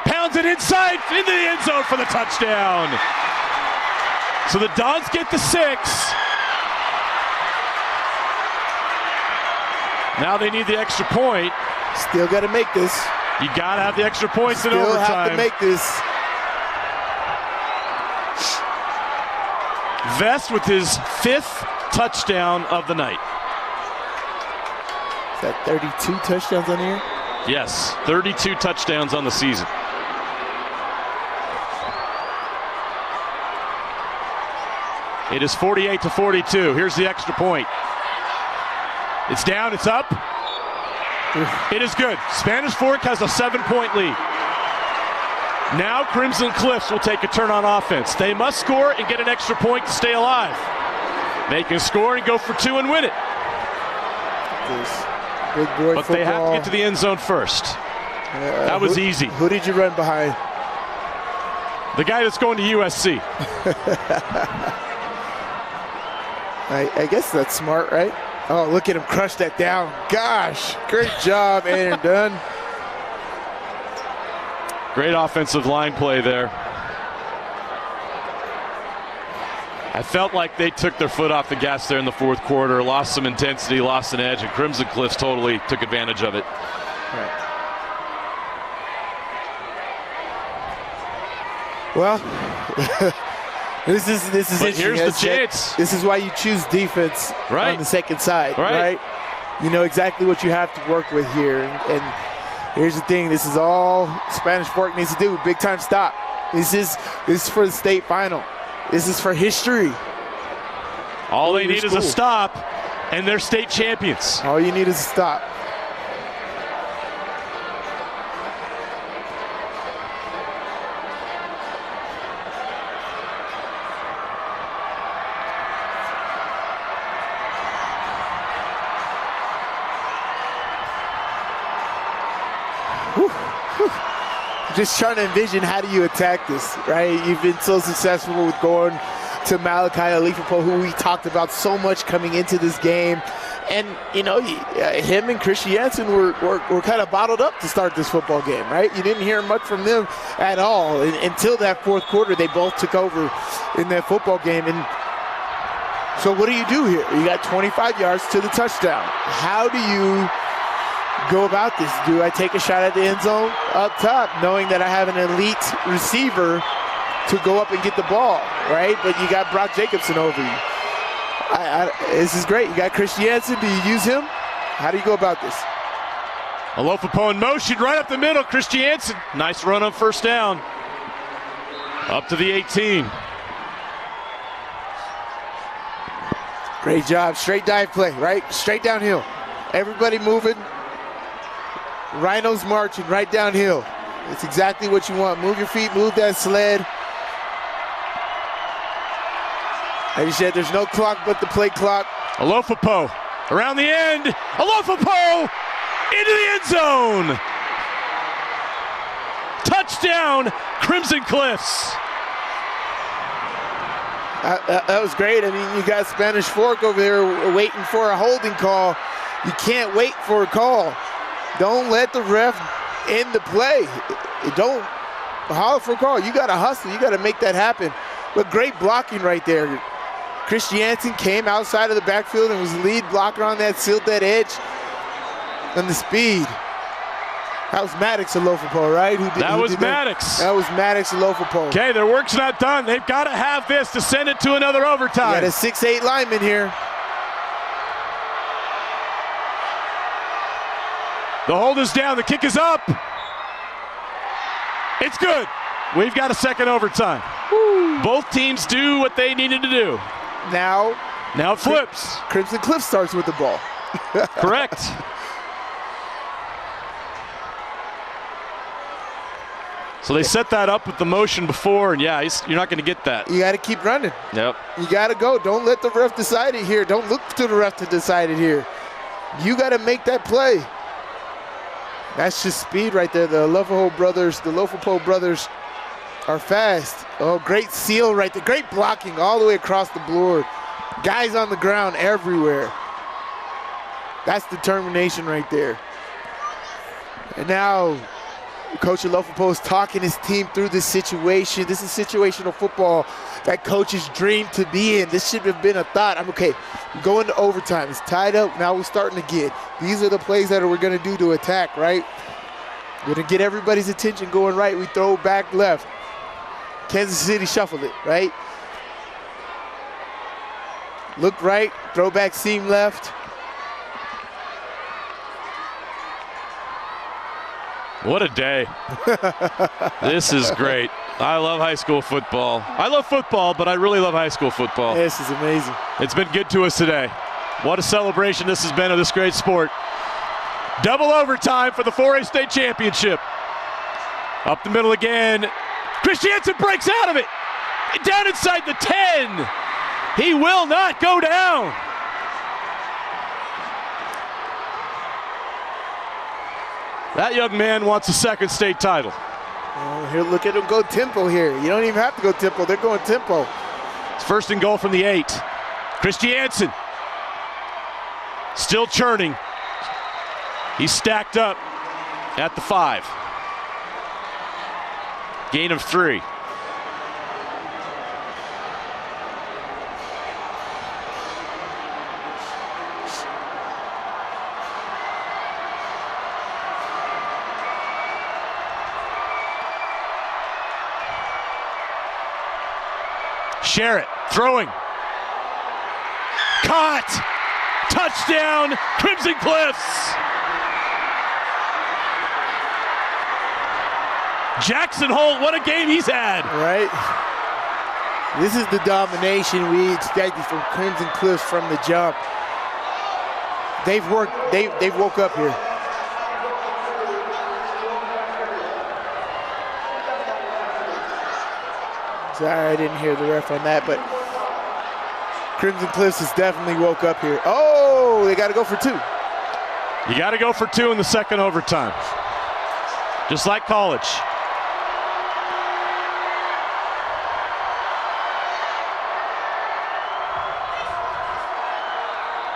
pounds it inside into the end zone for the touchdown. So the Dons get the 6. Now they need the extra point. Still got to make this. You got to have the extra points in overtime. Still have to make this. Vest with his 5th touchdown of the night. Is that 32 touchdowns on here? Yes, 32 touchdowns on the season. It is 48-42. Here's the extra point. It's down, it's up. It is good. Spanish Fork has a 7-point lead. Now Crimson Cliffs will take a turn on offense. They must score and get an extra point to stay alive. They can score and go for 2 and win it. Big boy but football. They have to get to the end zone first. That was easy. Who did you run behind? The guy that's going to USC. I guess that's smart, right? Oh, look at him crush that down. Gosh, great job, Aaron Dunn. Great offensive line play there. I felt like they took their foot off the gas there in the 4th quarter, lost some intensity, lost an edge, and Crimson Cliffs totally took advantage of it. Right. Well, this is but interesting. Here's the chance. This is why you choose defense on the second side, right? You know exactly what you have to work with here. And here's the thing: this is all Spanish Fork needs to do. Big time stop. This is for the state final. This is for history. All they need is a stop, and they're state champions. All you need is a stop. Just trying to envision, how do you attack this, right? You've been so successful with going to Malachi Alifapo, who we talked about so much coming into this game. And, you know, him and Chris Jansen were kind of bottled up to start this football game, right? You didn't hear much from them at all until that 4th quarter. They both took over in that football game. And so what do you do here? You got 25 yards to the touchdown. How do you go about this? Do I take a shot at the end zone up top, knowing that I have an elite receiver to go up and get the ball, right? But you got Brock Jacobson over you. This is great. You got Chris Jansen. Do you use him? How do you go about this? Alofapo in motion right up the middle. Chris Jansen. Nice run on 1st down. Up to the 18. Great job. Straight dive play, right? Straight downhill. Everybody moving. Rhinos marching right downhill. It's exactly what you want. Move your feet, move that sled. Like you said, there's no clock but the play clock. Alofapo around the end. Alofapo into the end zone. Touchdown, Crimson Cliffs. That was great. I mean, you got Spanish Fork over there waiting for a holding call. You can't wait for a call. Don't let the ref end the play. Don't holler for a call. You got to hustle. You got to make that happen. But great blocking right there. Chris Jansen came outside of the backfield and was the lead blocker on that, sealed that edge and the speed. That was Maddox Alofapo, right? That was Maddox. That was Maddox Alofapo. Okay, their work's not done. They've got to have this to send it to another overtime. You got a 6'8" lineman here. The hold is down. The kick is up. It's good. We've got a second overtime. Woo. Both teams do what they needed to do. Now it flips. Crimson Cliff starts with the ball. Correct. So they set that up with the motion before, and yeah, you're not going to get that. You got to keep running. Yep. You got to go. Don't let the ref decide it here. Don't look to the ref to decide it here. You got to make that play. That's just speed right there. The Alofapo brothers are fast. Oh, great seal right there. Great blocking all the way across the board. Guys on the ground everywhere. That's determination right there. And now Coach Alofopo is talking his team through this situation. This is situational football that coaches dream to be in. This should have been a thought. I'm okay. We go into overtime. It's tied up. Now we're starting again. These are the plays that we're going to do to attack, right? We're going to get everybody's attention going right. We throw back left. Kansas City shuffled it, right? Look right, throw back seam left. What a day. This is great. I love high school football. I love football, but I really love high school football. This is amazing. It's been good to us today. What a celebration this has been of this great sport. Double overtime for the 4A state championship. Up the middle again. Christiansen breaks out of it. Down inside the 10. He will not go down. That young man wants a second state title. Oh, here, look at him go tempo here. You don't even have to go tempo. They're going tempo. It's first and goal from the 8. Christiansen still churning. He's stacked up at the 5. Gain of 3. Sherritt throwing. Caught. Touchdown, Crimson Cliffs. Jackson Holt, what a game he's had. Right. This is the domination we expected from Crimson Cliffs from the jump. They've woke up here. Sorry, I didn't hear the ref on that, but Crimson Cliffs has definitely woke up here. Oh, they got to go for 2. You got to go for 2 in the second overtime. Just like college.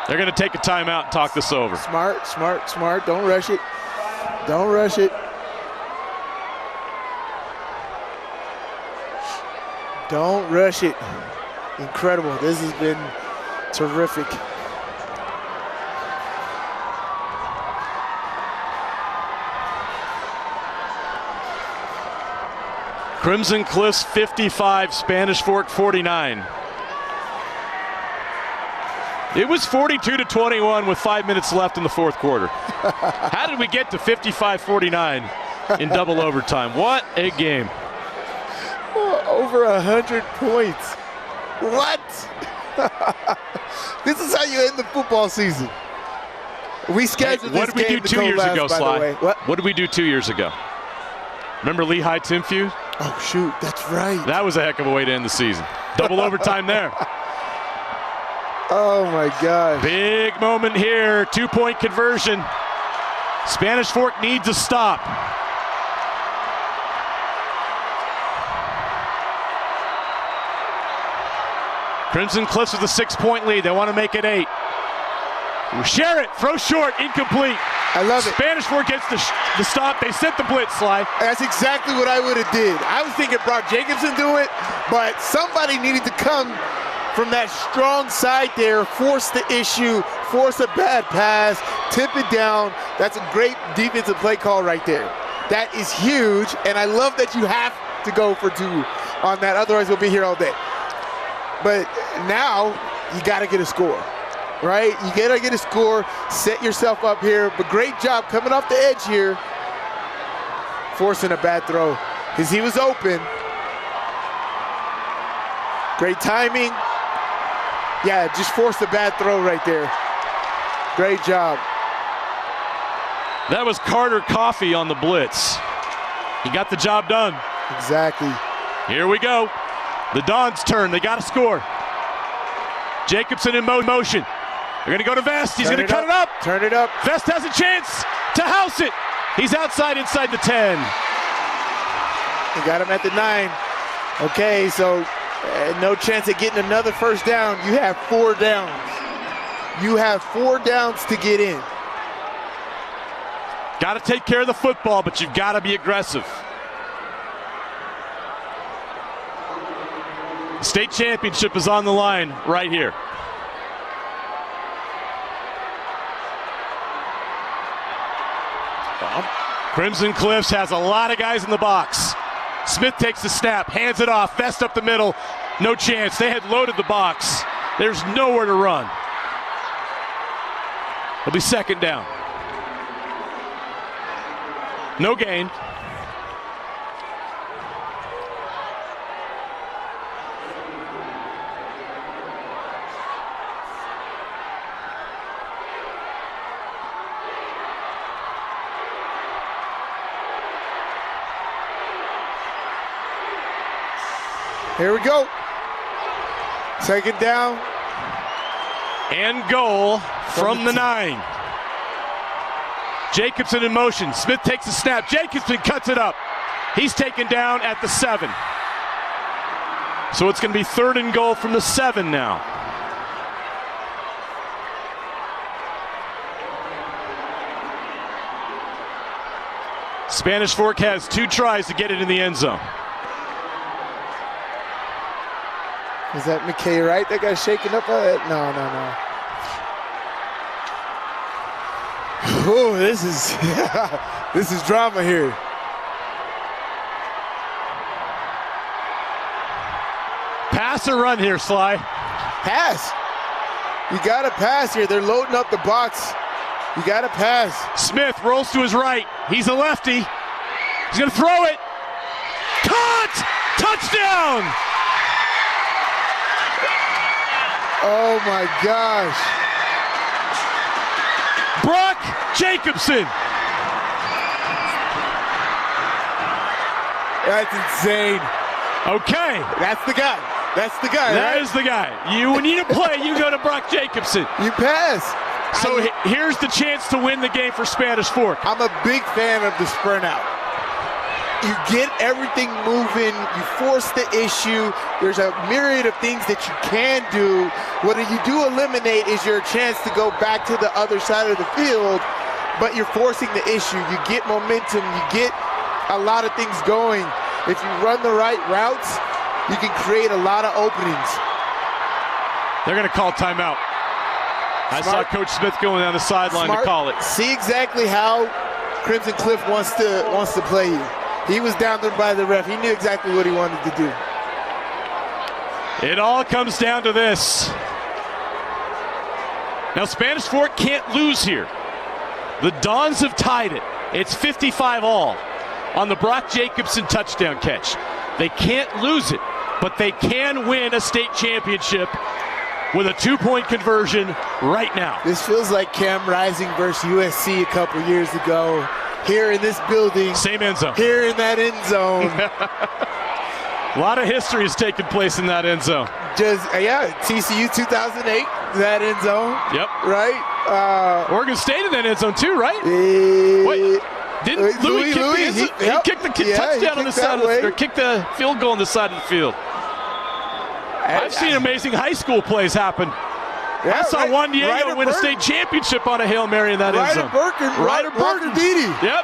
They're going to take a timeout and talk this over. Smart, smart, smart. Don't rush it. Don't rush it. Don't rush it. Incredible. This has been terrific. Crimson Cliffs 55, Spanish Fork 49. It was 42-21 with 5 minutes left in the fourth quarter. How did we get to 55-49 in double overtime? What a game. Over 100 points. What? This is how you end the football season. We scheduled what this did we do 2 years ago, Sly? What did we do 2 years ago? Remember Lehigh Timfew? Oh, shoot, that's right. That was a heck of a way to end the season. Double overtime there. Oh, my God. Big moment here. 2-point conversion. Spanish Fork needs a stop. Crimson Cliffs with a 6-point lead. They want to make it 8. Sherritt throws short, incomplete. I love it. Spanish Fork gets the stop. They sent the blitz, Sly. That's exactly what I would have did. I was thinking Brock Jacobson do it, but somebody needed to come from that strong side there, force the issue, force a bad pass, tip it down. That's a great defensive play call right there. That is huge, and I love that you have to go for 2 on that. Otherwise, we'll be here all day. But now you got to get a score, right? You got to get a score, set yourself up here. But great job coming off the edge here, forcing a bad throw because he was open. Great timing. Yeah, just forced a bad throw right there. Great job. That was Carter Coffey on the blitz. He got the job done. Exactly. Here we go. The Dons' turn. They got to score. Jacobson in motion. They're going to go to Vest. He's going to cut it up. Turn it up. Vest has a chance to house it. He's inside the 10. They got him at the 9. Okay, so no chance of getting another first down. You have 4 downs. You have 4 downs to get in. Got to take care of the football, but you've got to be aggressive. State championship is on the line right here. Crimson Cliffs has a lot of guys in the box. Smith takes the snap, hands it off, Vest up the middle. No chance. They had loaded the box. There's nowhere to run. It'll be second down. No gain. Here we go. Second down. And goal from the 9. Jacobson in motion. Smith takes the snap. Jacobson cuts it up. He's taken down at the 7. So it's going to be 3rd and goal from the 7 now. Spanish Fork has 2 tries to get it in the end zone. Is that McKay Wright that got shaken up? No. Oh, this is drama here. Pass or run here, Sly? Pass. You got to pass here. They're loading up the box. You got to pass. Smith rolls to his right. He's a lefty. He's going to throw it. Caught! Touchdown! Oh my gosh. Brock Jacobson. That's insane. Okay. That's the guy. That is the guy. When you need a play, you go to Brock Jacobson. You pass. So here's the chance to win the game for Spanish Fork. I'm a big fan of the sprint out. You get everything moving, you force the issue, there's a myriad of things that you can do. What you do eliminate is your chance to go back to the other side of the field, but you're forcing the issue. You get momentum, you get a lot of things going. If you run the right routes, you can create a lot of openings. They're going to call timeout. I saw Coach Smith going down the sideline to call it. See exactly how Crimson Cliff wants to play you. He was down there by the ref. He knew exactly what he wanted to do. It all comes down to this. Now, Spanish Fork can't lose here. The Dons have tied it. It's 55-all on the Brock Jacobson touchdown catch. They can't lose it, but they can win a state championship with a 2-point conversion right now. This feels like Cam Rising versus USC a couple years ago. Here in this building. Same end zone. Here in that end zone. A lot of history has taken place in that end zone. TCU 2008, that end zone. Yep. Right? Oregon State in that end zone too, right? Wait, didn't Louis kick the touchdown on the side or kick the field goal on the side of the field? I've seen amazing high school plays happen. I saw Juan Diego win a state championship on a Hail Mary in that end zone. Ryder Burton. Yep.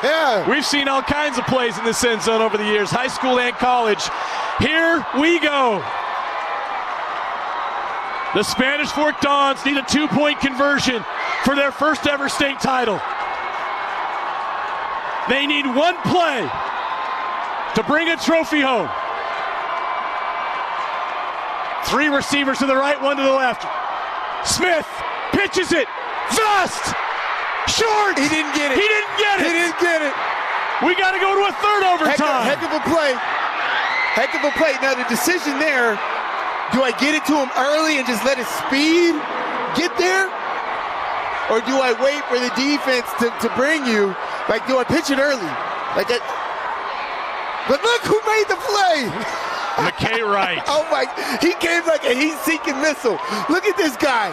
Yeah. We've seen all kinds of plays in this end zone over the years, high school and college. Here we go. The Spanish Fork Dons need a 2-point conversion for their first ever state title. They need one play to bring a trophy home. 3 receivers to the right, 1 to the left. Smith pitches it. Vest! Short! He didn't get it. We got to go to a third overtime. Heck of a play. Now the decision there, do I get it to him early and just let his speed get there? Or do I wait for the defense to bring you? Like, do I pitch it early? Like that. But look who made the play. McKay Wright. Oh my, he came like a heat-seeking missile. Look at this guy.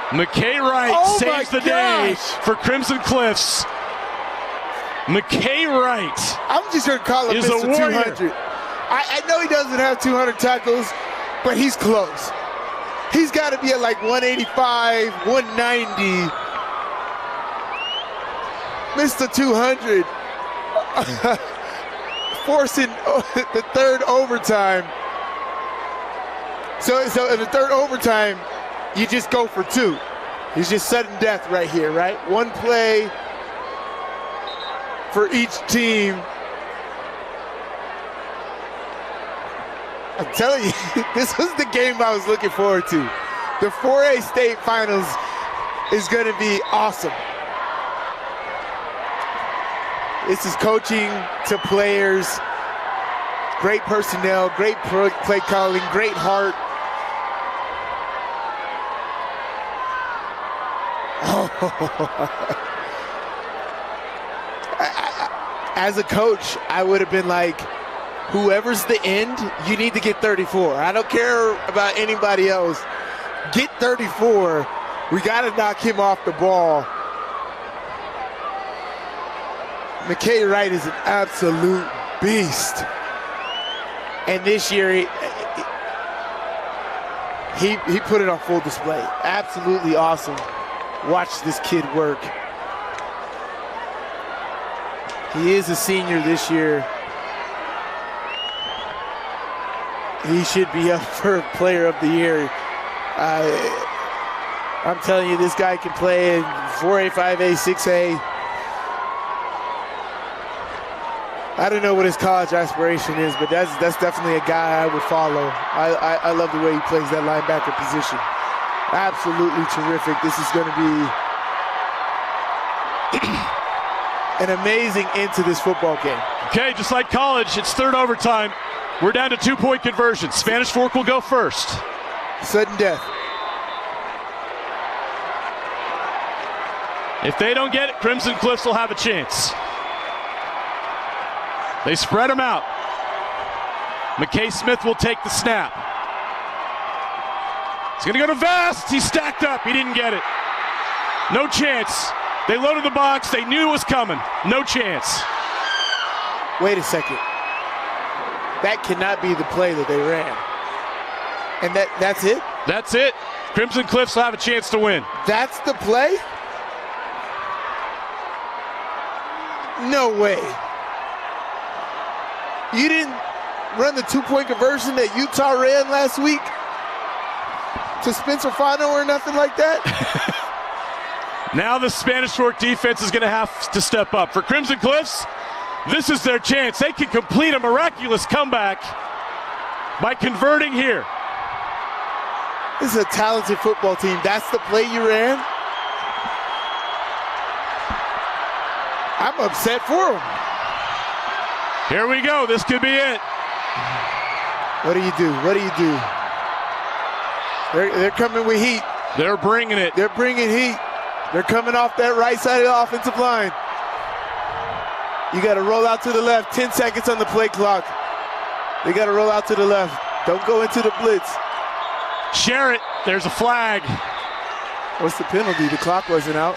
McKay Wright saves the day for Crimson Cliffs. McKay Wright. I'm just going to call him Mr. 200. I know he doesn't have 200 tackles, but he's close. He's got to be at like 185, 190. Mr. 200 forcing the third overtime. So in the third overtime, you just go for 2. He's just sudden death right here, right? 1 play for each team. I'm telling you, this was the game I was looking forward to. The 4A state finals is going to be awesome. This is coaching to players, great personnel, great play calling, great heart. As a coach, I would have been like, whoever's the end, you need to get 34. I don't care about anybody else. Get 34. We got to knock him off the ball. McKay Wright is an absolute beast. And this year, he put it on full display. Absolutely awesome. Watch this kid work. He is a senior this year. He should be up for Player of the Year. I'm telling you, this guy can play in 4A, 5A, 6A. I don't know what his college aspiration is, but that's definitely a guy I would follow. I love the way he plays that linebacker position. Absolutely terrific. This is going to be an amazing end to this football game. Okay, just like college, it's third overtime. We're down to 2-point conversion. Spanish Fork will go first. Sudden death. If they don't get it, Crimson Cliffs will have a chance. They spread them out. McKay Smith will take the snap. He's going to go to Vest. He's stacked up. He didn't get it. No chance. They loaded the box. They knew it was coming. No chance. Wait a second. That cannot be the play that they ran. And that's it? That's it. Crimson Cliffs will have a chance to win. That's the play? No way. You didn't run the 2-point conversion that Utah ran last week to Spencer Fano or nothing like that? Now the Spanish Fork defense is going to have to step up. For Crimson Cliffs, this is their chance. They can complete a miraculous comeback by converting here. This is a talented football team. That's the play you ran? I'm upset for them. Here we go. This could be it. What do you do? What do you do? They're coming with heat. They're bringing it. They're bringing heat. They're coming off that right side of the offensive line. You got to roll out to the left. 10 seconds on the play clock. They got to roll out to the left. Don't go into the blitz. Share it. There's a flag. What's the penalty? The clock wasn't out.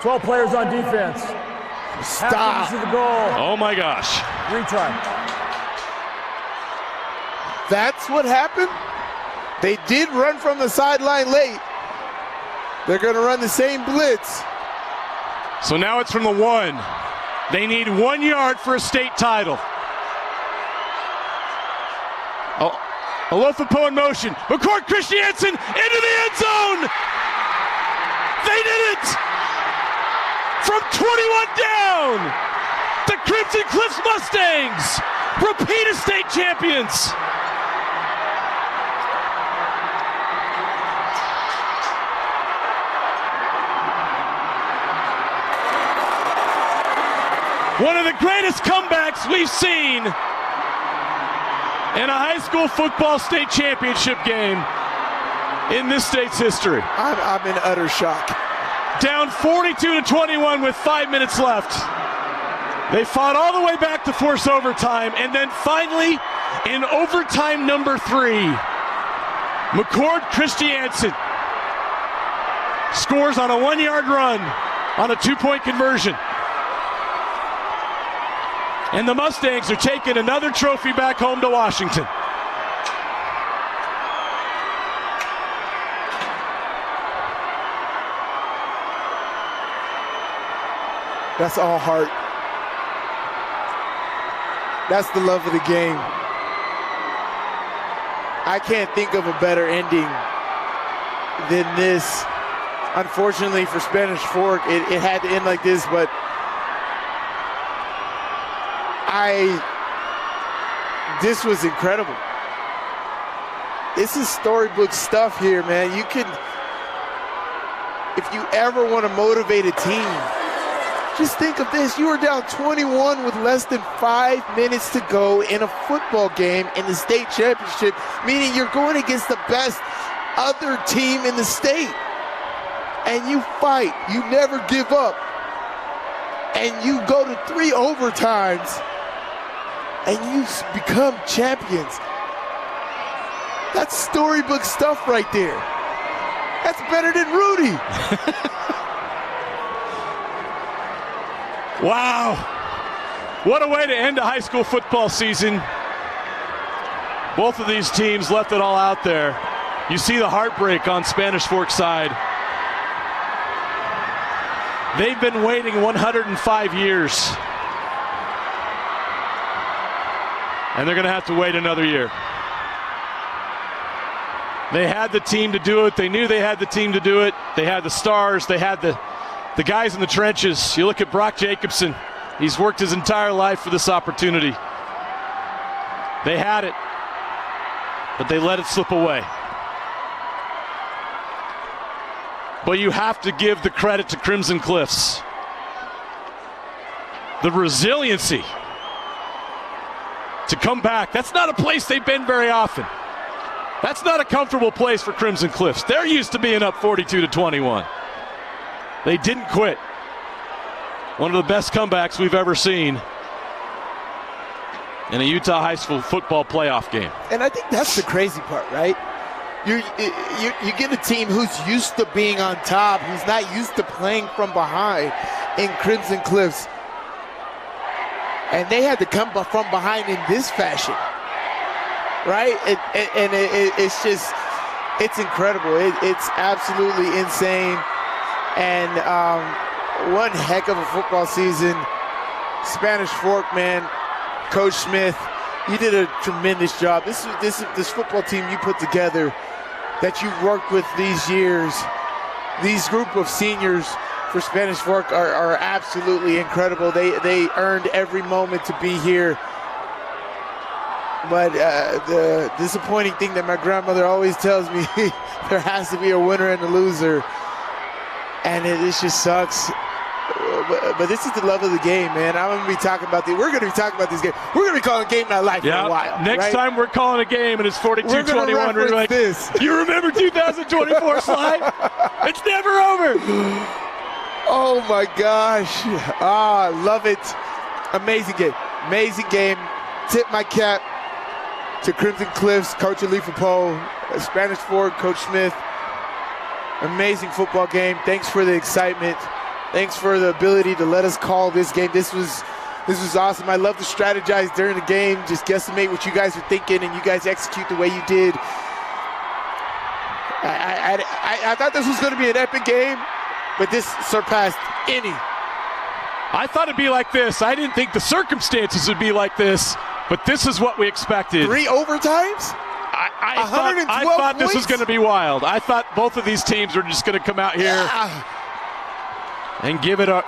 $12 players on defense. Stop. To the goal. Oh my gosh. Retry. That's what happened? They did run from the sideline late. They're going to run the same blitz. So now it's from the 1. They need 1 yard for a state title. Oh, Alofapo in motion. McCourt Christiansen into the end zone. They did it. From 21 down, the Crimson Cliffs Mustangs repeat as state champions. One of the greatest comebacks we've seen in a high school football state championship game in this state's history. I'm in utter shock. Down 42-21 with 5 minutes left. They fought all the way back to force overtime, and then finally In overtime number 3, McCord Christiansen scores on a 1-yard run on a 2-point conversion. And the Mustangs are taking another trophy back home to Washington. That's all heart. That's the love of the game. I can't think of a better ending than this. Unfortunately for Spanish Fork, it had to end like this, but this was incredible. This is storybook stuff here, man. You can, if you ever want to motivate a team, just think of this. You were down 21 with less than 5 minutes to go in a football game in the state championship, meaning you're going against the best other team in the state. And you fight. You never give up. And you go to 3 overtimes and you become champions. That's storybook stuff right there. That's better than Rudy. Wow. What a way to end a high school football season. Both of these teams left it all out there. You see the heartbreak on Spanish Fork's side. They've been waiting 105 years. And they're going to have to wait another year. They had the team to do it. They knew they had the team to do it. They had the stars. They had the guys in the trenches. You look at Brock Jacobson. He's worked his entire life for this opportunity. They had it, but they let it slip away. But you have to give the credit to Crimson Cliffs. The resiliency to come back. That's not a place they've been very often. That's not a comfortable place for Crimson Cliffs. They're used to being up 42-21. They didn't quit. One of the best comebacks we've ever seen in a Utah high school football playoff game. And I think that's the crazy part, right? You get a team who's used to being on top, who's not used to playing from behind in Crimson Cliffs. And they had to come from behind in this fashion, right? It's just, it's incredible. It's absolutely insane. And one heck of a football season. Spanish Fork, man, Coach Smith, you did a tremendous job. This football team you put together that you've worked with these years, these group of seniors for Spanish Fork are absolutely incredible. They earned every moment to be here. But the disappointing thing that my grandmother always tells me, there has to be a winner and a loser. And it just sucks. But this is the love of the game, man. We're going to be talking about this game. We're going to be calling Game Night Live for a while. Next time we're calling a game and it's 42-21, we're like, this. You remember 2024, Sly? It's never over. Oh, my gosh. I love it. Amazing game. Amazing game. Tip my cap to Crimson Cliffs, Coach Alifa Poe, Spanish Fork, Coach Smith. Amazing football game. Thanks for the excitement. Thanks for the ability to let us call this game. This was awesome. I love to strategize during the game, just guesstimate what you guys are thinking, and you guys execute the way you did. I thought this was going to be an epic game, but this surpassed any. I thought it'd be like this. I didn't think the circumstances would be like this, but this is what we expected. 3 overtimes? I thought this was going to be wild. I thought both of these teams were just going to come out here and give us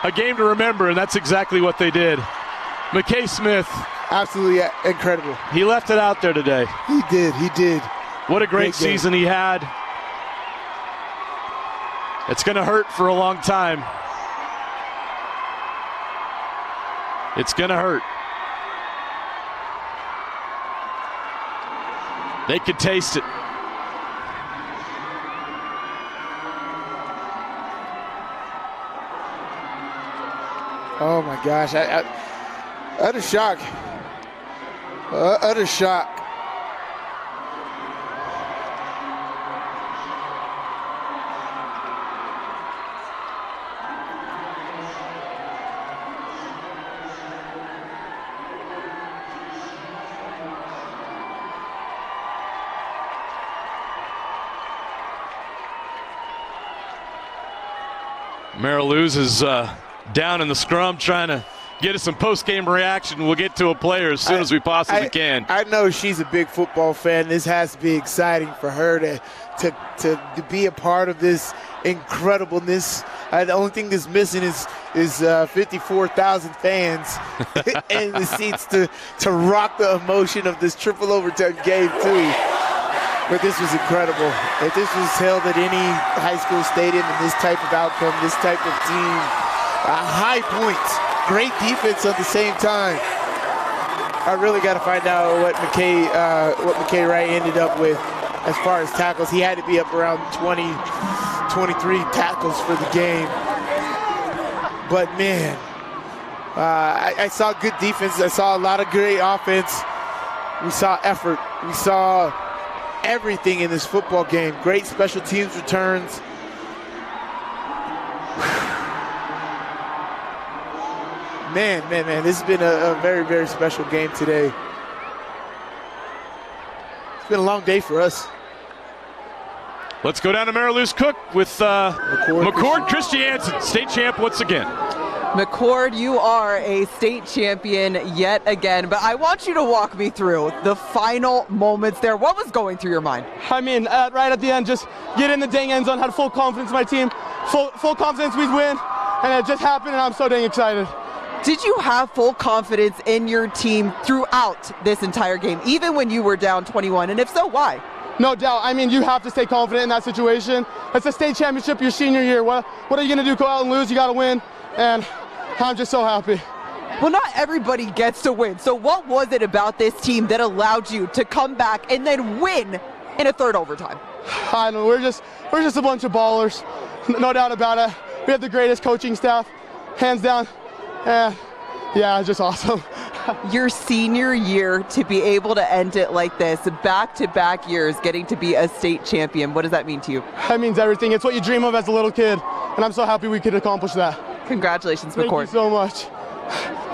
a game to remember, and that's exactly what they did. McKay Smith. Absolutely incredible. He left it out there today. He did. What a great season he had. It's going to hurt for a long time. It's going to hurt. They could taste it. Oh my gosh, I had a shock. Utter shock. Mariluz is down in the scrum trying to get us some post-game reaction. We'll get to a player as soon as we possibly can. I know she's a big football fan. This has to be exciting for her to be a part of this incredibleness. The only thing that's missing is 54,000 fans in the seats to rock the emotion of this triple overtime game too. But this was incredible. If this was held at any high school stadium and this type of outcome, this type of team, high points, great defense at the same time. I really got to find out what McKay Wright ended up with as far as tackles. He had to be up around 20, 23 tackles for the game. But man, I saw good defense. I saw a lot of great offense. We saw effort. We saw everything in this football game. Great special teams returns. Man, this has been a very, very special game today. It's been a long day for us. Let's go down to Mariluz Cook with McCord Christiansen, state champ once again. McCord, you are a state champion yet again, but I want you to walk me through the final moments there. What was going through your mind? I mean, right at the end, just get in the dang end zone, had full confidence in my team, full confidence we'd win, and it just happened, and I'm so dang excited. Did you have full confidence in your team throughout this entire game, even when you were down 21, and if so, why? No doubt. I mean, you have to stay confident in that situation. It's a state championship your senior year. What are you going to do? Go out and lose? You got to win, and I'm just so happy. Well, not everybody gets to win. So what was it about this team that allowed you to come back and then win in a third overtime? I don't know. We're just a bunch of ballers. No doubt about it. We have the greatest coaching staff, hands down. Yeah, it's just awesome. Your senior year, to be able to end it like this, back-to-back years, getting to be a state champion, what does that mean to you? That means everything. It's what you dream of as a little kid, and I'm so happy we could accomplish that. Congratulations, McCord. Thank you so much.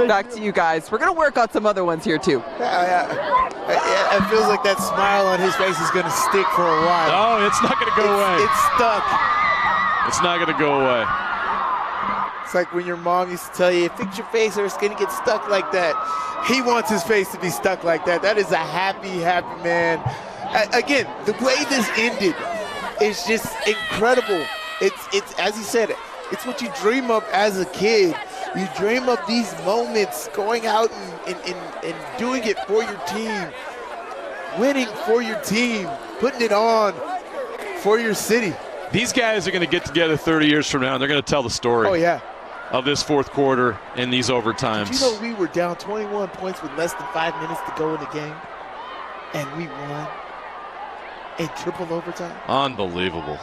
Back to you guys. We're going to work on some other ones here, too. Yeah. It feels like that smile on his face is going to stick for a while. Oh, it's not going to go away. It's stuck. It's not going to go away. It's like when your mom used to tell you, fix your face or it's going to get stuck like that. He wants his face to be stuck like that. That is a happy, happy man. Again, the way this ended is just incredible. It's as he said, it's what you dream of as a kid. You dream of these moments, going out and doing it for your team, winning for your team, putting it on for your city. These guys are going to get together 30 years from now, and they're going to tell the story. Oh, yeah. Of this fourth quarter and these overtimes. Did you know we were down 21 points with less than 5 minutes to go in the game, and we won in triple overtime? Unbelievable.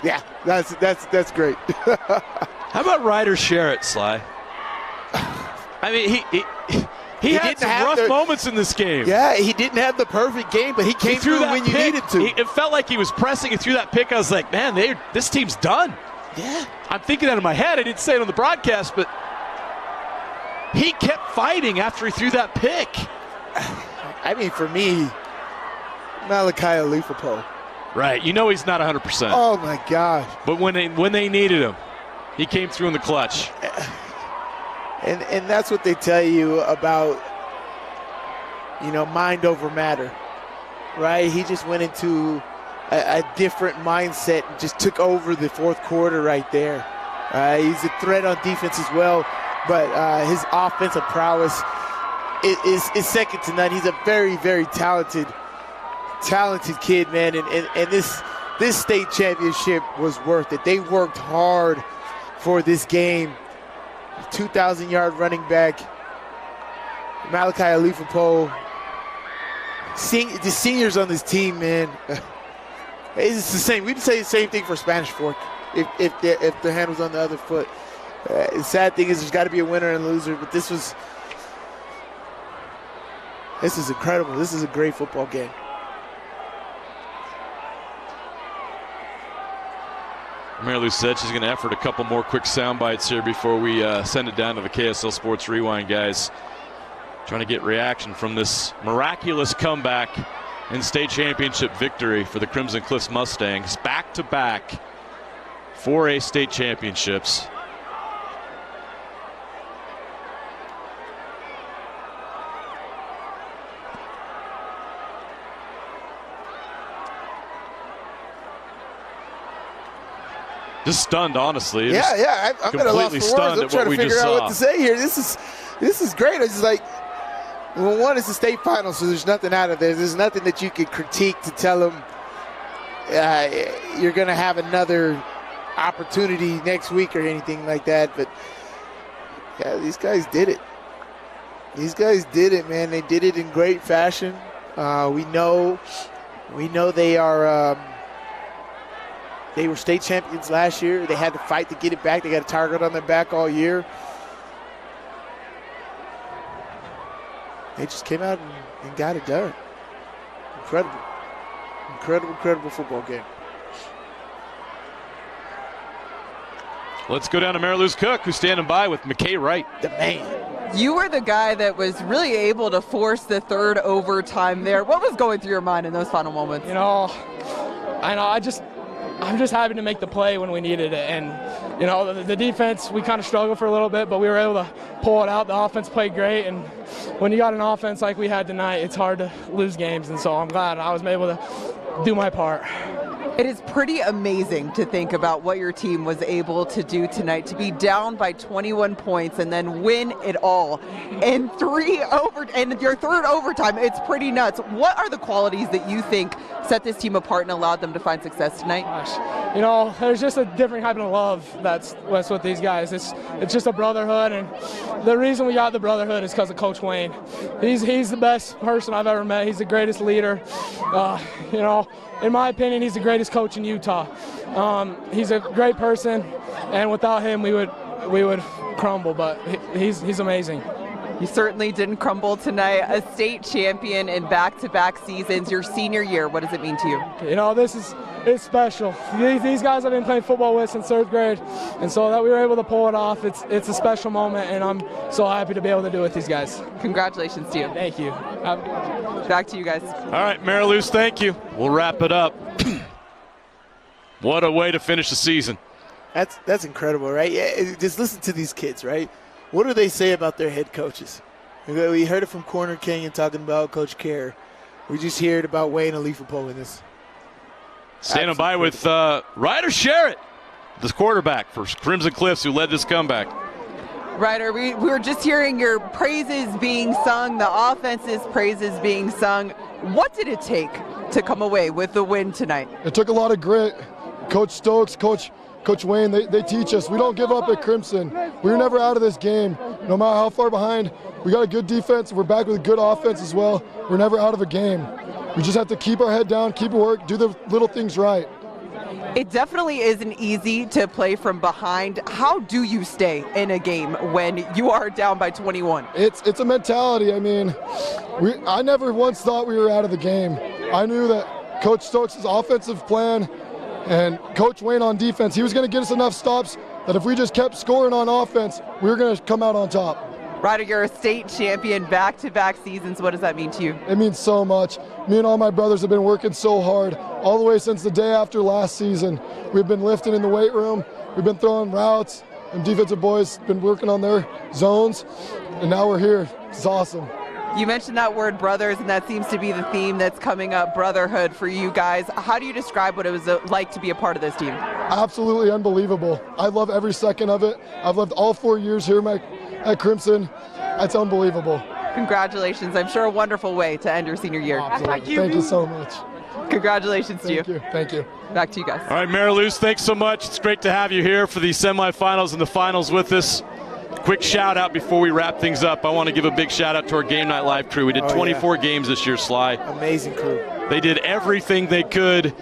Yeah, that's great. How about Ryder Sherritt, Sly? I mean, he had some rough moments in this game. Yeah, he didn't have the perfect game, but he came through when you needed to. It felt like he was pressing it through that pick. I was like, man, this team's done. Yeah. I'm thinking that in my head. I didn't say it on the broadcast, but he kept fighting after he threw that pick. I mean, for me, Malachi Alifupo. Right. You know he's not 100%. Oh, my gosh. But when they needed him, he came through in the clutch. And that's what they tell you about, mind over matter, right? He just went into a different mindset and just took over the fourth quarter right there. He's a threat on defense as well, but his offensive prowess is second to none. He's a very, very talented kid, man. And this state championship was worth it. They worked hard for this game. 2,000-yard running back, Malachi Alifupo. The seniors on this team, man, it's the same. We'd say the same thing for Spanish Fork if the hand was on the other foot. The sad thing is there's got to be a winner and loser, but this was This is incredible. This is a great football game. Mary Lou said she's going to effort a couple more quick sound bites here before we send it down to the KSL Sports Rewind guys. Trying to get reaction from this miraculous comeback and state championship victory for the Crimson Cliffs Mustangs. Back-to-back 4A state championships. Just stunned, honestly. Yeah. I'm at a loss for words. I'm trying to figure out what to say here. This is great. It's like, well, one is the state final, so there's nothing out of there. There's nothing that you could critique to tell them you're going to have another opportunity next week or anything like that. But yeah, these guys did it. These guys did it, man. They did it in great fashion. We know they are. They were state champions last year. They had to fight to get it back. They got a target on their back all year. They just came out and got it done. Incredible. Incredible football game. Let's go down to Mary Lou's Cook, who's standing by with McKay Wright. The man. You were the guy that was really able to force the third overtime there. What was going through your mind in those final moments? You know, I'm just happy to make the play when we needed it. And, you know, the defense, we kind of struggled for a little bit, but we were able to pull it out. The offense played great. And when you got an offense like we had tonight, it's hard to lose games. And so I'm glad I was able to do my part. It is pretty amazing to think about what your team was able to do tonight, to be down by 21 points and then win it all in and your third overtime. It's pretty nuts. What are the qualities that you think set this team apart and allowed them to find success tonight? Gosh, you know, there's just a different kind of love that's with these guys. It's just a brotherhood, and the reason we got the brotherhood is because of Coach Wayne. He's the best person I've ever met. He's the greatest leader. You know, in my opinion, he's the greatest coach in Utah. He's a great person, and without him, we would crumble. But he's amazing. You certainly didn't crumble tonight. A state champion in back-to-back seasons. Your senior year, what does it mean to you? You know, it's special. These guys I've been playing football with since third grade, and so that we were able to pull it off, it's a special moment, and I'm so happy to be able to do it with these guys. Congratulations to you. Thank you. Back to you guys. All right, Mary Lou's, thank you. We'll wrap it up. What a way to finish the season. That's incredible, right? Yeah, just listen to these kids, right? What do they say about their head coaches? We heard it from Corner Canyon talking about Coach Kerr. We just heard about Wayne and Leaf in this. Standing by with Ryder Sherritt, the quarterback for Crimson Cliffs, who led this comeback. Ryder, we were just hearing your praises being sung, the offense's praises being sung. What did it take to come away with the win tonight? It took a lot of grit. Coach Stokes, Coach Wayne, they teach us. We don't give up at Crimson. We were never out of this game, no matter how far behind. We got a good defense. We're back with a good offense as well. We're never out of a game. We just have to keep our head down, keep work, do the little things right. It definitely isn't easy to play from behind. How do you stay in a game when you are down by 21? It's a mentality. I mean, I never once thought we were out of the game. I knew that Coach Stokes' offensive plan and Coach Wayne on defense, he was going to get us enough stops that if we just kept scoring on offense, we were going to come out on top. Ryder, you're a state champion back-to-back seasons. What does that mean to you? It means so much. Me and all my brothers have been working so hard all the way since the day after last season. We've been lifting in the weight room. We've been throwing routes, and defensive boys have been working on their zones, and now we're here. It's awesome. You mentioned that word brothers, and that seems to be the theme that's coming up, brotherhood for you guys. How do you describe what it was like to be a part of this team? Absolutely unbelievable. I love every second of it. I've lived all 4 years here at Crimson. That's unbelievable. Congratulations. I'm sure a wonderful way to end your senior year. Absolutely. Thank you so much. Congratulations to you. Thank you. Back to you guys. All right, Mary Lou's, thanks so much. It's great to have you here for the semifinals and the finals with us. Quick shout out before we wrap things up. I want to give a big shout out to our Game Night Live crew. We did 24 games this year, Sly. Amazing crew. They did everything they could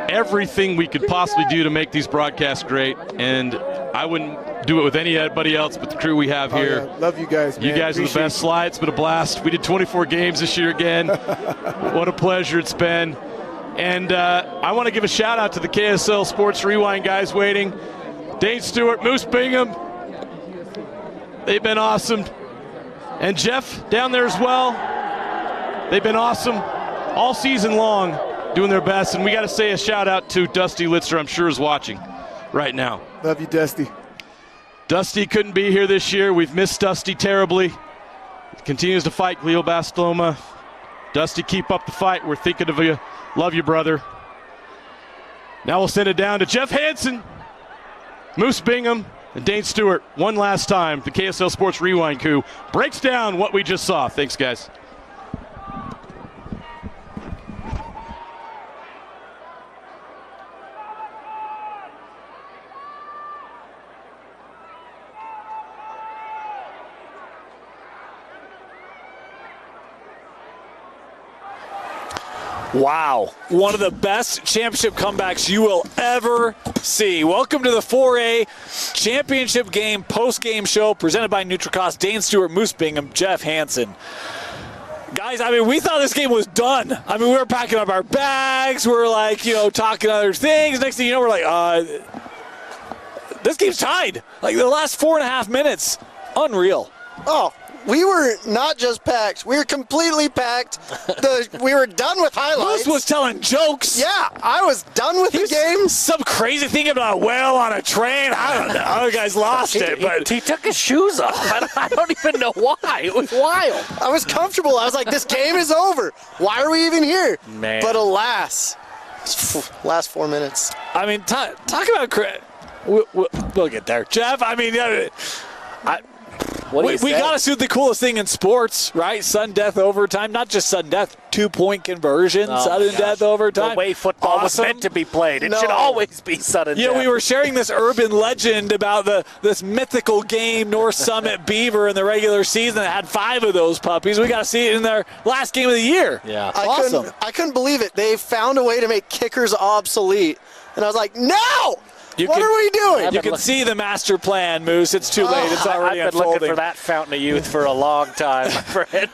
everything we could possibly do to make these broadcasts great, and I wouldn't do it with anybody else but the crew we have here. Yeah. Love you guys, man. You guys are the best. Sly, it's been a blast. We did 24 games this year again. What a pleasure it's been. And I want to give a shout out to the KSL Sports Rewind guys waiting. Dane Stewart, Moose Bingham. They've been awesome. And Jeff down there as well. They've been awesome all season long, doing their best. And we got to say a shout out to Dusty Litzer, I'm sure is watching right now. Love you, Dusty. Dusty couldn't be here this year. We've missed Dusty terribly. He continues to fight glioblastoma. Dusty, keep up the fight. We're thinking of you. Love you, brother. Now we'll send it down to Jeff Hansen, Moose Bingham, and Dane Stewart. One last time, the KSL Sports Rewind crew breaks down what we just saw. Thanks, guys. Wow, one of the best championship comebacks you will ever see. Welcome to the 4A championship game post-game show presented by Nutricost. Dane Stewart, Moose Bingham, Jeff Hansen. Guys, I mean, we thought this game was done. I mean, we were packing up our bags. We were like, talking other things. Next thing you know, we're like, this game's tied. Like the last 4.5 minutes, unreal. Oh. We were not just packed. We were completely packed. We were done with highlights. Moose was telling jokes. Yeah, I was done with the game. Some crazy thing about a whale on a train. I don't know. You guys lost it. But he took his shoes off. I don't even know why. It was wild. I was comfortable. I was like, this game is over. Why are we even here? Man. But alas, last 4 minutes. I mean, talk about we'll get there. Jeff, I mean, we got to suit the coolest thing in sports, right? Sudden death overtime. Not just sudden death, 2-point conversion, sudden death overtime. The way football was meant to be played. It should always be sudden death. We were sharing this urban legend about this mythical game, North Summit Beaver, in the regular season that had 5 of those puppies. We got to see it in their last game of the year. Yeah. I couldn't believe it. They found a way to make kickers obsolete. And I I was like, no! What are we doing? You can see the master plan, Moose. It's too late. It's already I've been unfolding. looking for that fountain of youth for a long time, my friend.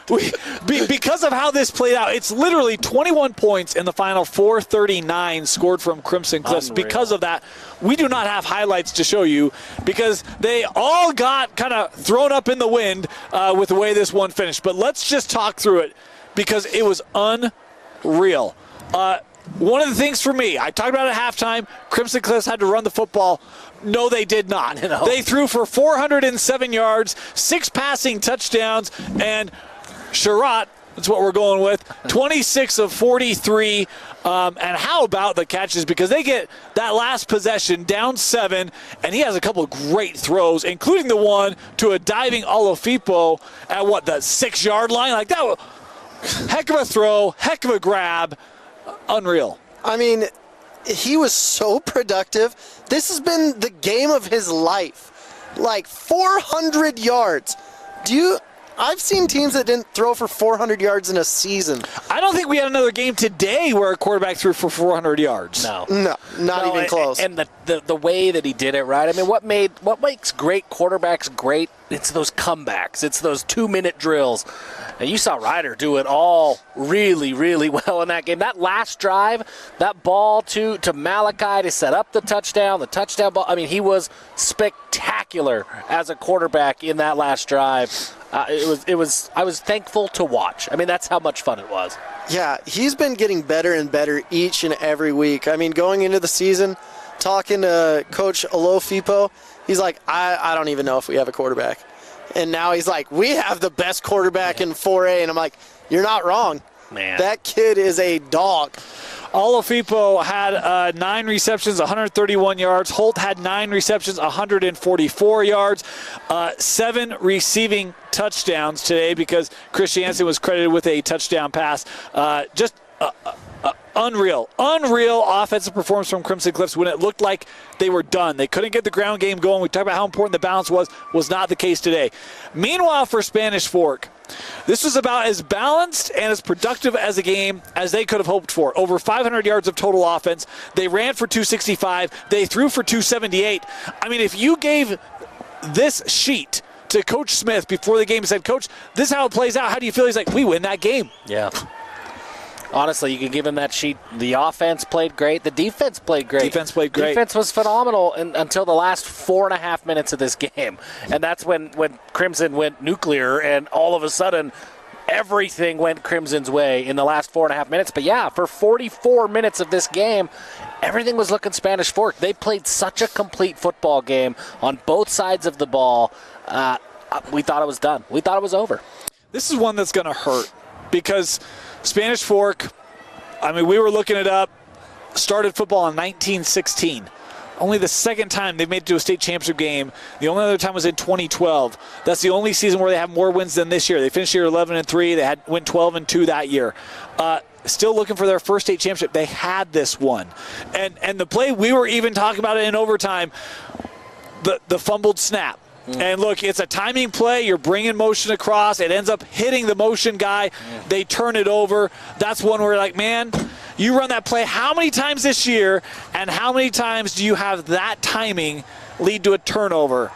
Because of how this played out, it's literally 21 points in the final 439 scored from Crimson Cliffs. Unreal. Because of that, we do not have highlights to show you because they all got kind of thrown up in the wind with the way this one finished. But let's just talk through it because it was unreal. One of the things for me, I talked about it at halftime, Crimson Cliffs had to run the football. No, they did not. No. They threw for 407 yards, 6 passing touchdowns, and Sherratt, that's what we're going with, 26 of 43. And how about the catches? Because they get that last possession down 7, and he has a couple of great throws, including the one to a diving Olofipo at the 6-yard line? Like that was heck of a throw, heck of a grab. Unreal. I mean, he was so productive. This has been the game of his life. Like 400 yards. I've seen teams that didn't throw for 400 yards in a season. I don't think we had another game today where a quarterback threw for 400 yards. No, not even close. And the way that he did it, right? I mean, what makes great quarterbacks great? It's those comebacks. It's those 2-minute drills. And you saw Ryder do it all really, really well in that game. That last drive, that ball to Malachi to set up the touchdown ball. I mean, he was spectacular as a quarterback in that last drive. I was thankful to watch. I mean, that's how much fun it was. Yeah, he's been getting better and better each and every week. I mean, going into the season, talking to Coach Olofipo, he's like, I don't even know if we have a quarterback. And now he's like, we have the best quarterback in 4A. And I'm like, you're not wrong. Man. That kid is a dog. Olofipo had 9 receptions, 131 yards. Holt had 9 receptions, 144 yards. 7 receiving touchdowns today because Chris Jansen was credited with a touchdown pass. Just Unreal offensive performance from Crimson Cliffs when it looked like they were done. They couldn't get the ground game going. We talked about how important the balance was not the case today. Meanwhile, for Spanish Fork, this was about as balanced and as productive as a game as they could have hoped for. Over 500 yards of total offense. They ran for 265. They threw for 278. I mean, if you gave this sheet to Coach Smith before the game and said, Coach, this is how it plays out. How do you feel? He's like, we win that game. Yeah. Honestly, you can give him that sheet. The offense played great. The defense played great. Defense was phenomenal until the last 4.5 minutes of this game. And that's when Crimson went nuclear, and all of a sudden everything went Crimson's way in the last 4.5 minutes. But, yeah, for 44 minutes of this game, everything was looking Spanish Fork. They played such a complete football game on both sides of the ball. We thought it was done. We thought it was over. This is one that's going to hurt because Spanish Fork, I mean, we were looking it up, started football in 1916. Only the second time they've made it to a state championship game. The only other time was in 2012. That's the only season where they have more wins than this year. They finished the year 11-3. They went 12-2 that year. Still looking for their first state championship. They had this one. And the play, we were even talking about it in overtime, the fumbled snap. And look, it's a timing play. You're bringing motion across. It ends up hitting the motion guy. They turn it over. That's one where you're like, man, you run that play how many times this year, and how many times do you have that timing lead to a turnover?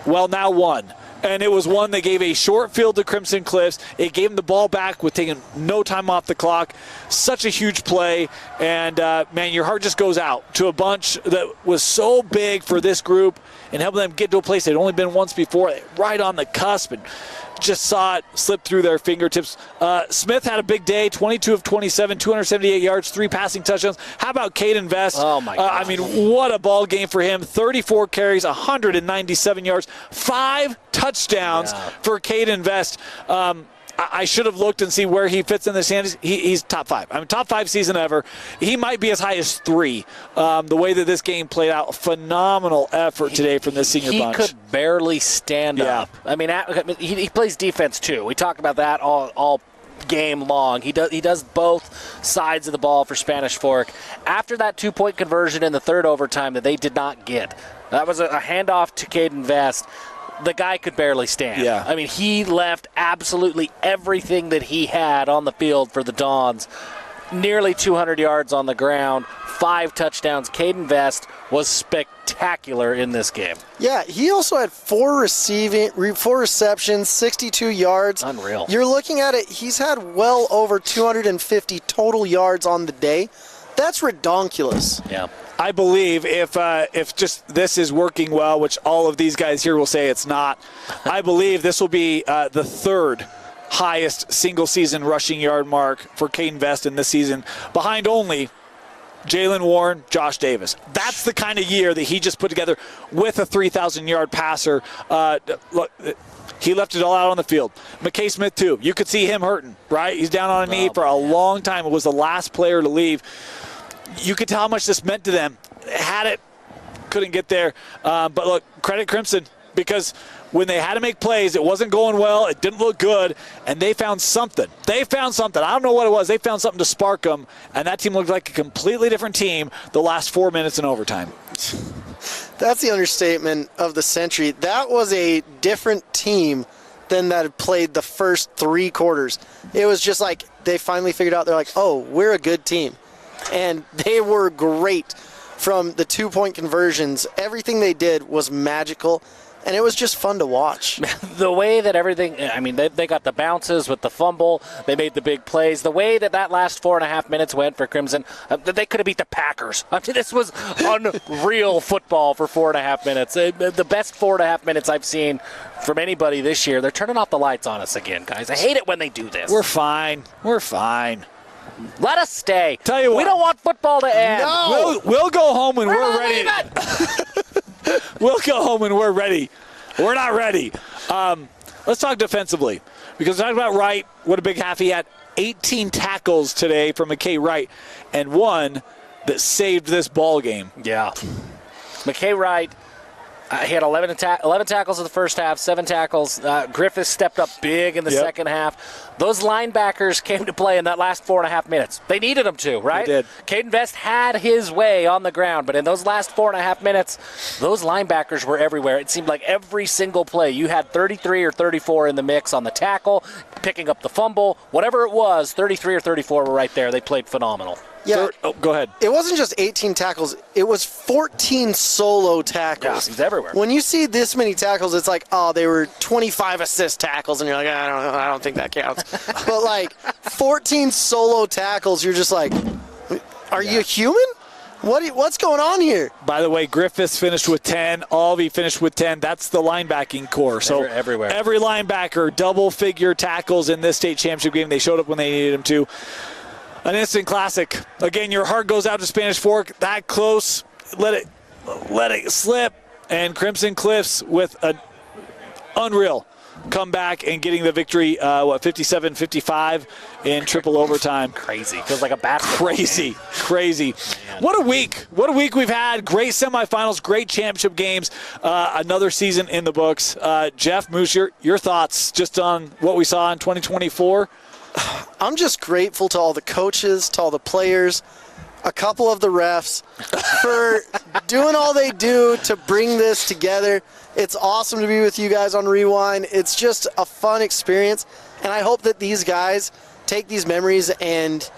Well, now one. And it was one that gave a short field to Crimson Cliffs. It gave them the ball back with taking no time off the clock. Such a huge play. And, man, your heart just goes out to a bunch that was so big for this group and helping them get to a place they'd only been once before, right on the cusp, and just saw it slip through their fingertips. Smith had a big day, 22 of 27, 278 yards, 3 passing touchdowns. How about Caden Vest? Oh, my God. I mean, what a ball game for him. 34 carries, 197 yards, 5 touchdowns for Caden Vest. I should have looked and see where he fits in the standings. He's top 5. I mean, top 5 season ever. He might be as high as 3. The way that this game played out, phenomenal effort today from this senior bunch. He could barely stand up. I mean, he plays defense too. We talked about that all game long. He does both sides of the ball for Spanish Fork. After that 2-point conversion in the third overtime that they did not get, that was a handoff to Caden Vest. The guy could barely stand. Yeah. I mean, he left absolutely everything that he had on the field for the Dons. Nearly 200 yards on the ground, 5 touchdowns. Caden Vest was spectacular in this game. Yeah, he also had 4 receptions, 62 yards. Unreal. You're looking at it, he's had well over 250 total yards on the day. That's redonkulous. Yeah. I believe if just this is working well, which all of these guys here will say it's not, I believe this will be the 3rd highest single-season rushing yard mark for Caden Vest in this season, behind only Jalen Warren, Josh Davis. That's the kind of year that he just put together with a 3,000-yard passer. Look, he left it all out on the field. McKay Smith, too. You could see him hurting, right? He's down on a knee for a long time. It was the last player to leave. You could tell how much this meant to them. Had it, couldn't get there. But look, credit Crimson, because when they had to make plays, it wasn't going well. It didn't look good, and they found something. I don't know what it was. They found something to spark them, and that team looked like a completely different team the last 4 minutes in overtime. That's the understatement of the century. That was a different team than that had played the first 3 quarters. It was just like they finally figured out, they're like, oh, we're a good team. And they were great from the 2-point conversions. Everything they did was magical, and it was just fun to watch. The way that everything, I mean, they got the bounces with the fumble. They made the big plays. The way that last 4.5 minutes went for Crimson, they could have beat the Packers. I mean, this was unreal football for 4.5 minutes. The best 4.5 minutes I've seen from anybody this year. They're turning off the lights on us again, guys. I hate it when they do this. We're fine. Let us stay. Tell you what. We don't want football to end. No. We'll go home when we're ready. We'll go home when we're ready. We're not ready. Let's talk defensively. Because talking about Wright, what a big half he had. 18 tackles today from McKay Wright, and one that saved this ball game. Yeah. McKay Wright, He had 11 tackles in the first half, 7 tackles. Griffiths stepped up big in the second half. Those linebackers came to play in that last 4.5 minutes. They needed them to, right? They did. Caden Vest had his way on the ground, but in those last 4.5 minutes, those linebackers were everywhere. It seemed like every single play, you had 33 or 34 in the mix on the tackle, picking up the fumble, whatever it was, 33 or 34 were right there. They played phenomenal. Yeah. Go ahead. It wasn't just 18 tackles. It was 14 solo tackles. Yeah, he's everywhere. When you see this many tackles, it's like, oh, they were 25 assist tackles, and you're like, I don't think that counts. But, like, 14 solo tackles, you're just like, are you human? What's going on here? By the way, Griffiths finished with 10. Albee finished with 10. That's the linebacking core. So everywhere. Every linebacker, double-figure tackles in this state championship game. They showed up when they needed them to. An instant classic. Again, your heart goes out to Spanish Fork. That close. Let it slip. And Crimson Cliffs with an unreal comeback and getting the victory, 57-55 in triple overtime. Crazy. Feels like a basketball game. Crazy. Man. What a week. What a week we've had. Great semifinals, great championship games. Another season in the books. Jeff, Moose, your thoughts just on what we saw in 2024? I'm just grateful to all the coaches, to all the players, a couple of the refs for doing all they do to bring this together. It's awesome to be with you guys on Rewind. It's just a fun experience, and I hope that these guys take these memories and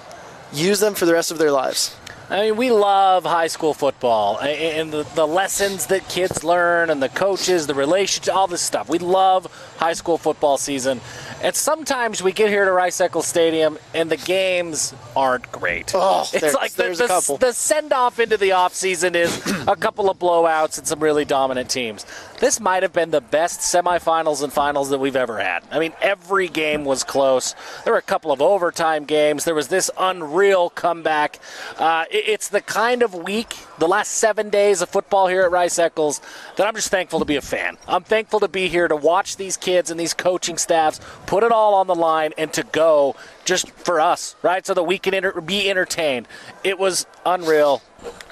use them for the rest of their lives. I mean, we love high school football and the lessons that kids learn and the coaches, the relationships, all this stuff. We love high school football season. And sometimes we get here to Rice-Eccles Stadium and the games aren't great. Oh, it's like the send-off into the offseason is a couple of blowouts and some really dominant teams. This might have been the best semifinals and finals that we've ever had. I mean, every game was close. There were a couple of overtime games. There was this unreal comeback. It's the kind of week, the last 7 days of football here at Rice-Eccles, that I'm just thankful to be a fan. I'm thankful to be here to watch these kids and these coaching staffs put it all on the line and to go just for us, right, so that we can be entertained. It was unreal.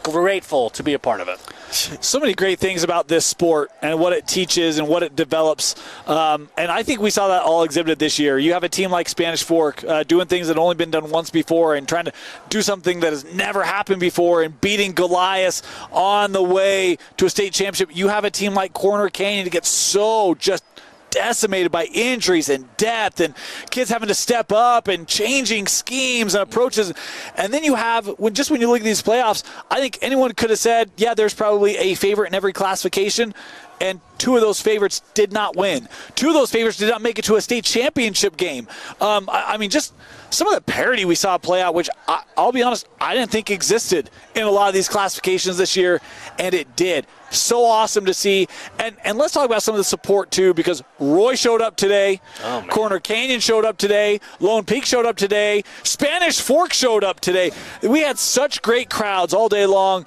Grateful to be a part of it. So many great things about this sport and what it teaches and what it develops. And I think we saw that all exhibited this year. You have a team like Spanish Fork doing things that have only been done once before and trying to do something that has never happened before and beating Goliath on the way to a state championship. You have a team like Corner Canyon to get so just decimated by injuries and depth and kids having to step up and changing schemes and approaches. And then you have, when you look at these playoffs, I think anyone could have said, yeah, there's probably a favorite in every classification. And 2 of those favorites did not win. 2 of those favorites did not make it to a state championship game. I mean, just some of the parity we saw play out, which I'll be honest, I didn't think existed in a lot of these classifications this year, and it did. So awesome to see. And let's talk about some of the support, too, because Roy showed up today. Corner Canyon showed up today. Lone Peak showed up today. Spanish Fork showed up today. We had such great crowds all day long.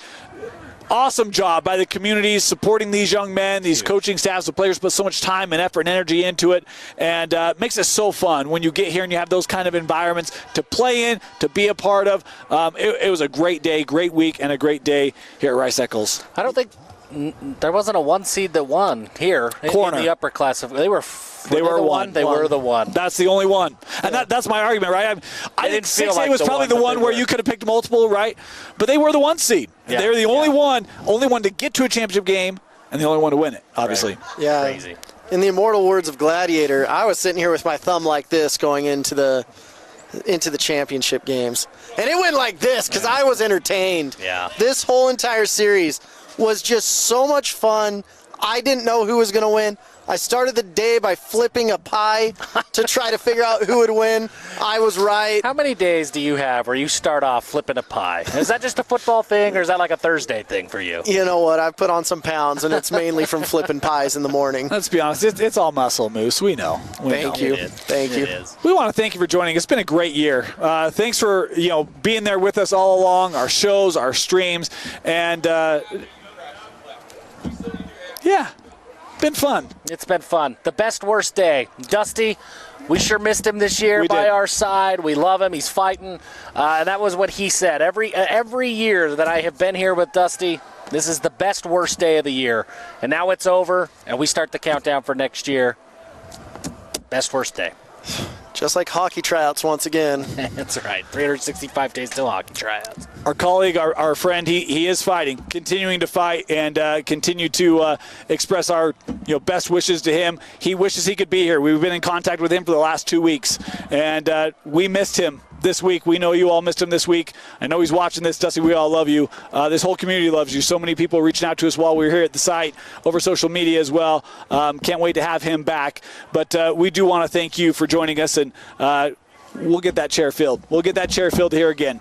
Awesome job by the communities supporting these young men, these coaching staffs. The players put so much time and effort and energy into it, and makes it so fun when you get here and you have those kind of environments to play in, to be a part of. It was a great day, great week, and a great day here at Rice-Eccles. I don't think there wasn't a 1 seed that won here in the upper class. They were the one. They were the one. That's the only one. And that's my argument, right? I think 6A was probably the one where you could have picked multiple, right? But they were the 1 seed. Yeah. They were the only one to get to a championship game and the only one to win it, obviously. Right. Yeah. Crazy. In the immortal words of Gladiator, I was sitting here with my thumb like this going into the championship games. And it went like this because I was entertained. Yeah. This whole entire series was just so much fun. I didn't know who was going to win. I started the day by flipping a pie to try to figure out who would win. I was right. How many days do you have where you start off flipping a pie? Is that just a football thing, or is that like a Thursday thing for you? You know what? I've put on some pounds, and it's mainly from flipping pies in the morning. Let's be honest. It's all muscle, Moose. We know. Thank you. Thank you. We want to thank you for joining. It's been a great year. Thanks for being there with us all along, our shows, our streams, and yeah. Been fun. It's been fun. The best, worst day. Dusty, we sure missed him this year by our side. We love him. He's fighting. And that was what he said. Every year that I have been here with Dusty, This is the best, worst day of the year. And now it's over, and we start the countdown for next year. Best, worst day. Just like hockey tryouts once again. That's right. 365 days till hockey tryouts. Our colleague, our friend, he is fighting, continuing to fight, and continue to express our best wishes to him. He wishes he could be here. We've been in contact with him for the last 2 weeks, and we missed him this week. We know you all missed him this week. I know he's watching this. Dusty, we all love you. This whole community loves you. So many people reaching out to us while we were here at the site, over social media as well. Can't wait to have him back. But we do want to thank you for joining us, and we'll get that chair filled. We'll get that chair filled here again.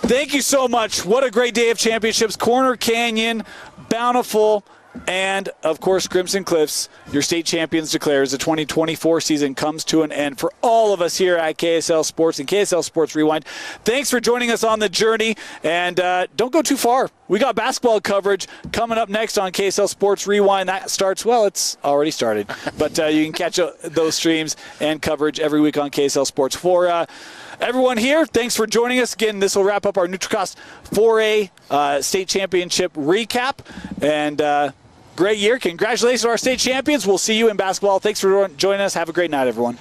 Thank you so much. What a great day of championships. Corner Canyon, Bountiful, and, of course, Crimson Cliffs, your state champions declare as the 2024 season comes to an end. For all of us here at KSL Sports and KSL Sports Rewind, thanks for joining us on the journey. And don't go too far. We got basketball coverage coming up next on KSL Sports Rewind. That starts, well, it's already started. But you can catch those streams and coverage every week on KSL Sports. For everyone here, thanks for joining us. Again, this will wrap up our NutriCost 4A state championship recap. And great year. Congratulations to our state champions. We'll see you in basketball. Thanks for joining us. Have a great night, everyone.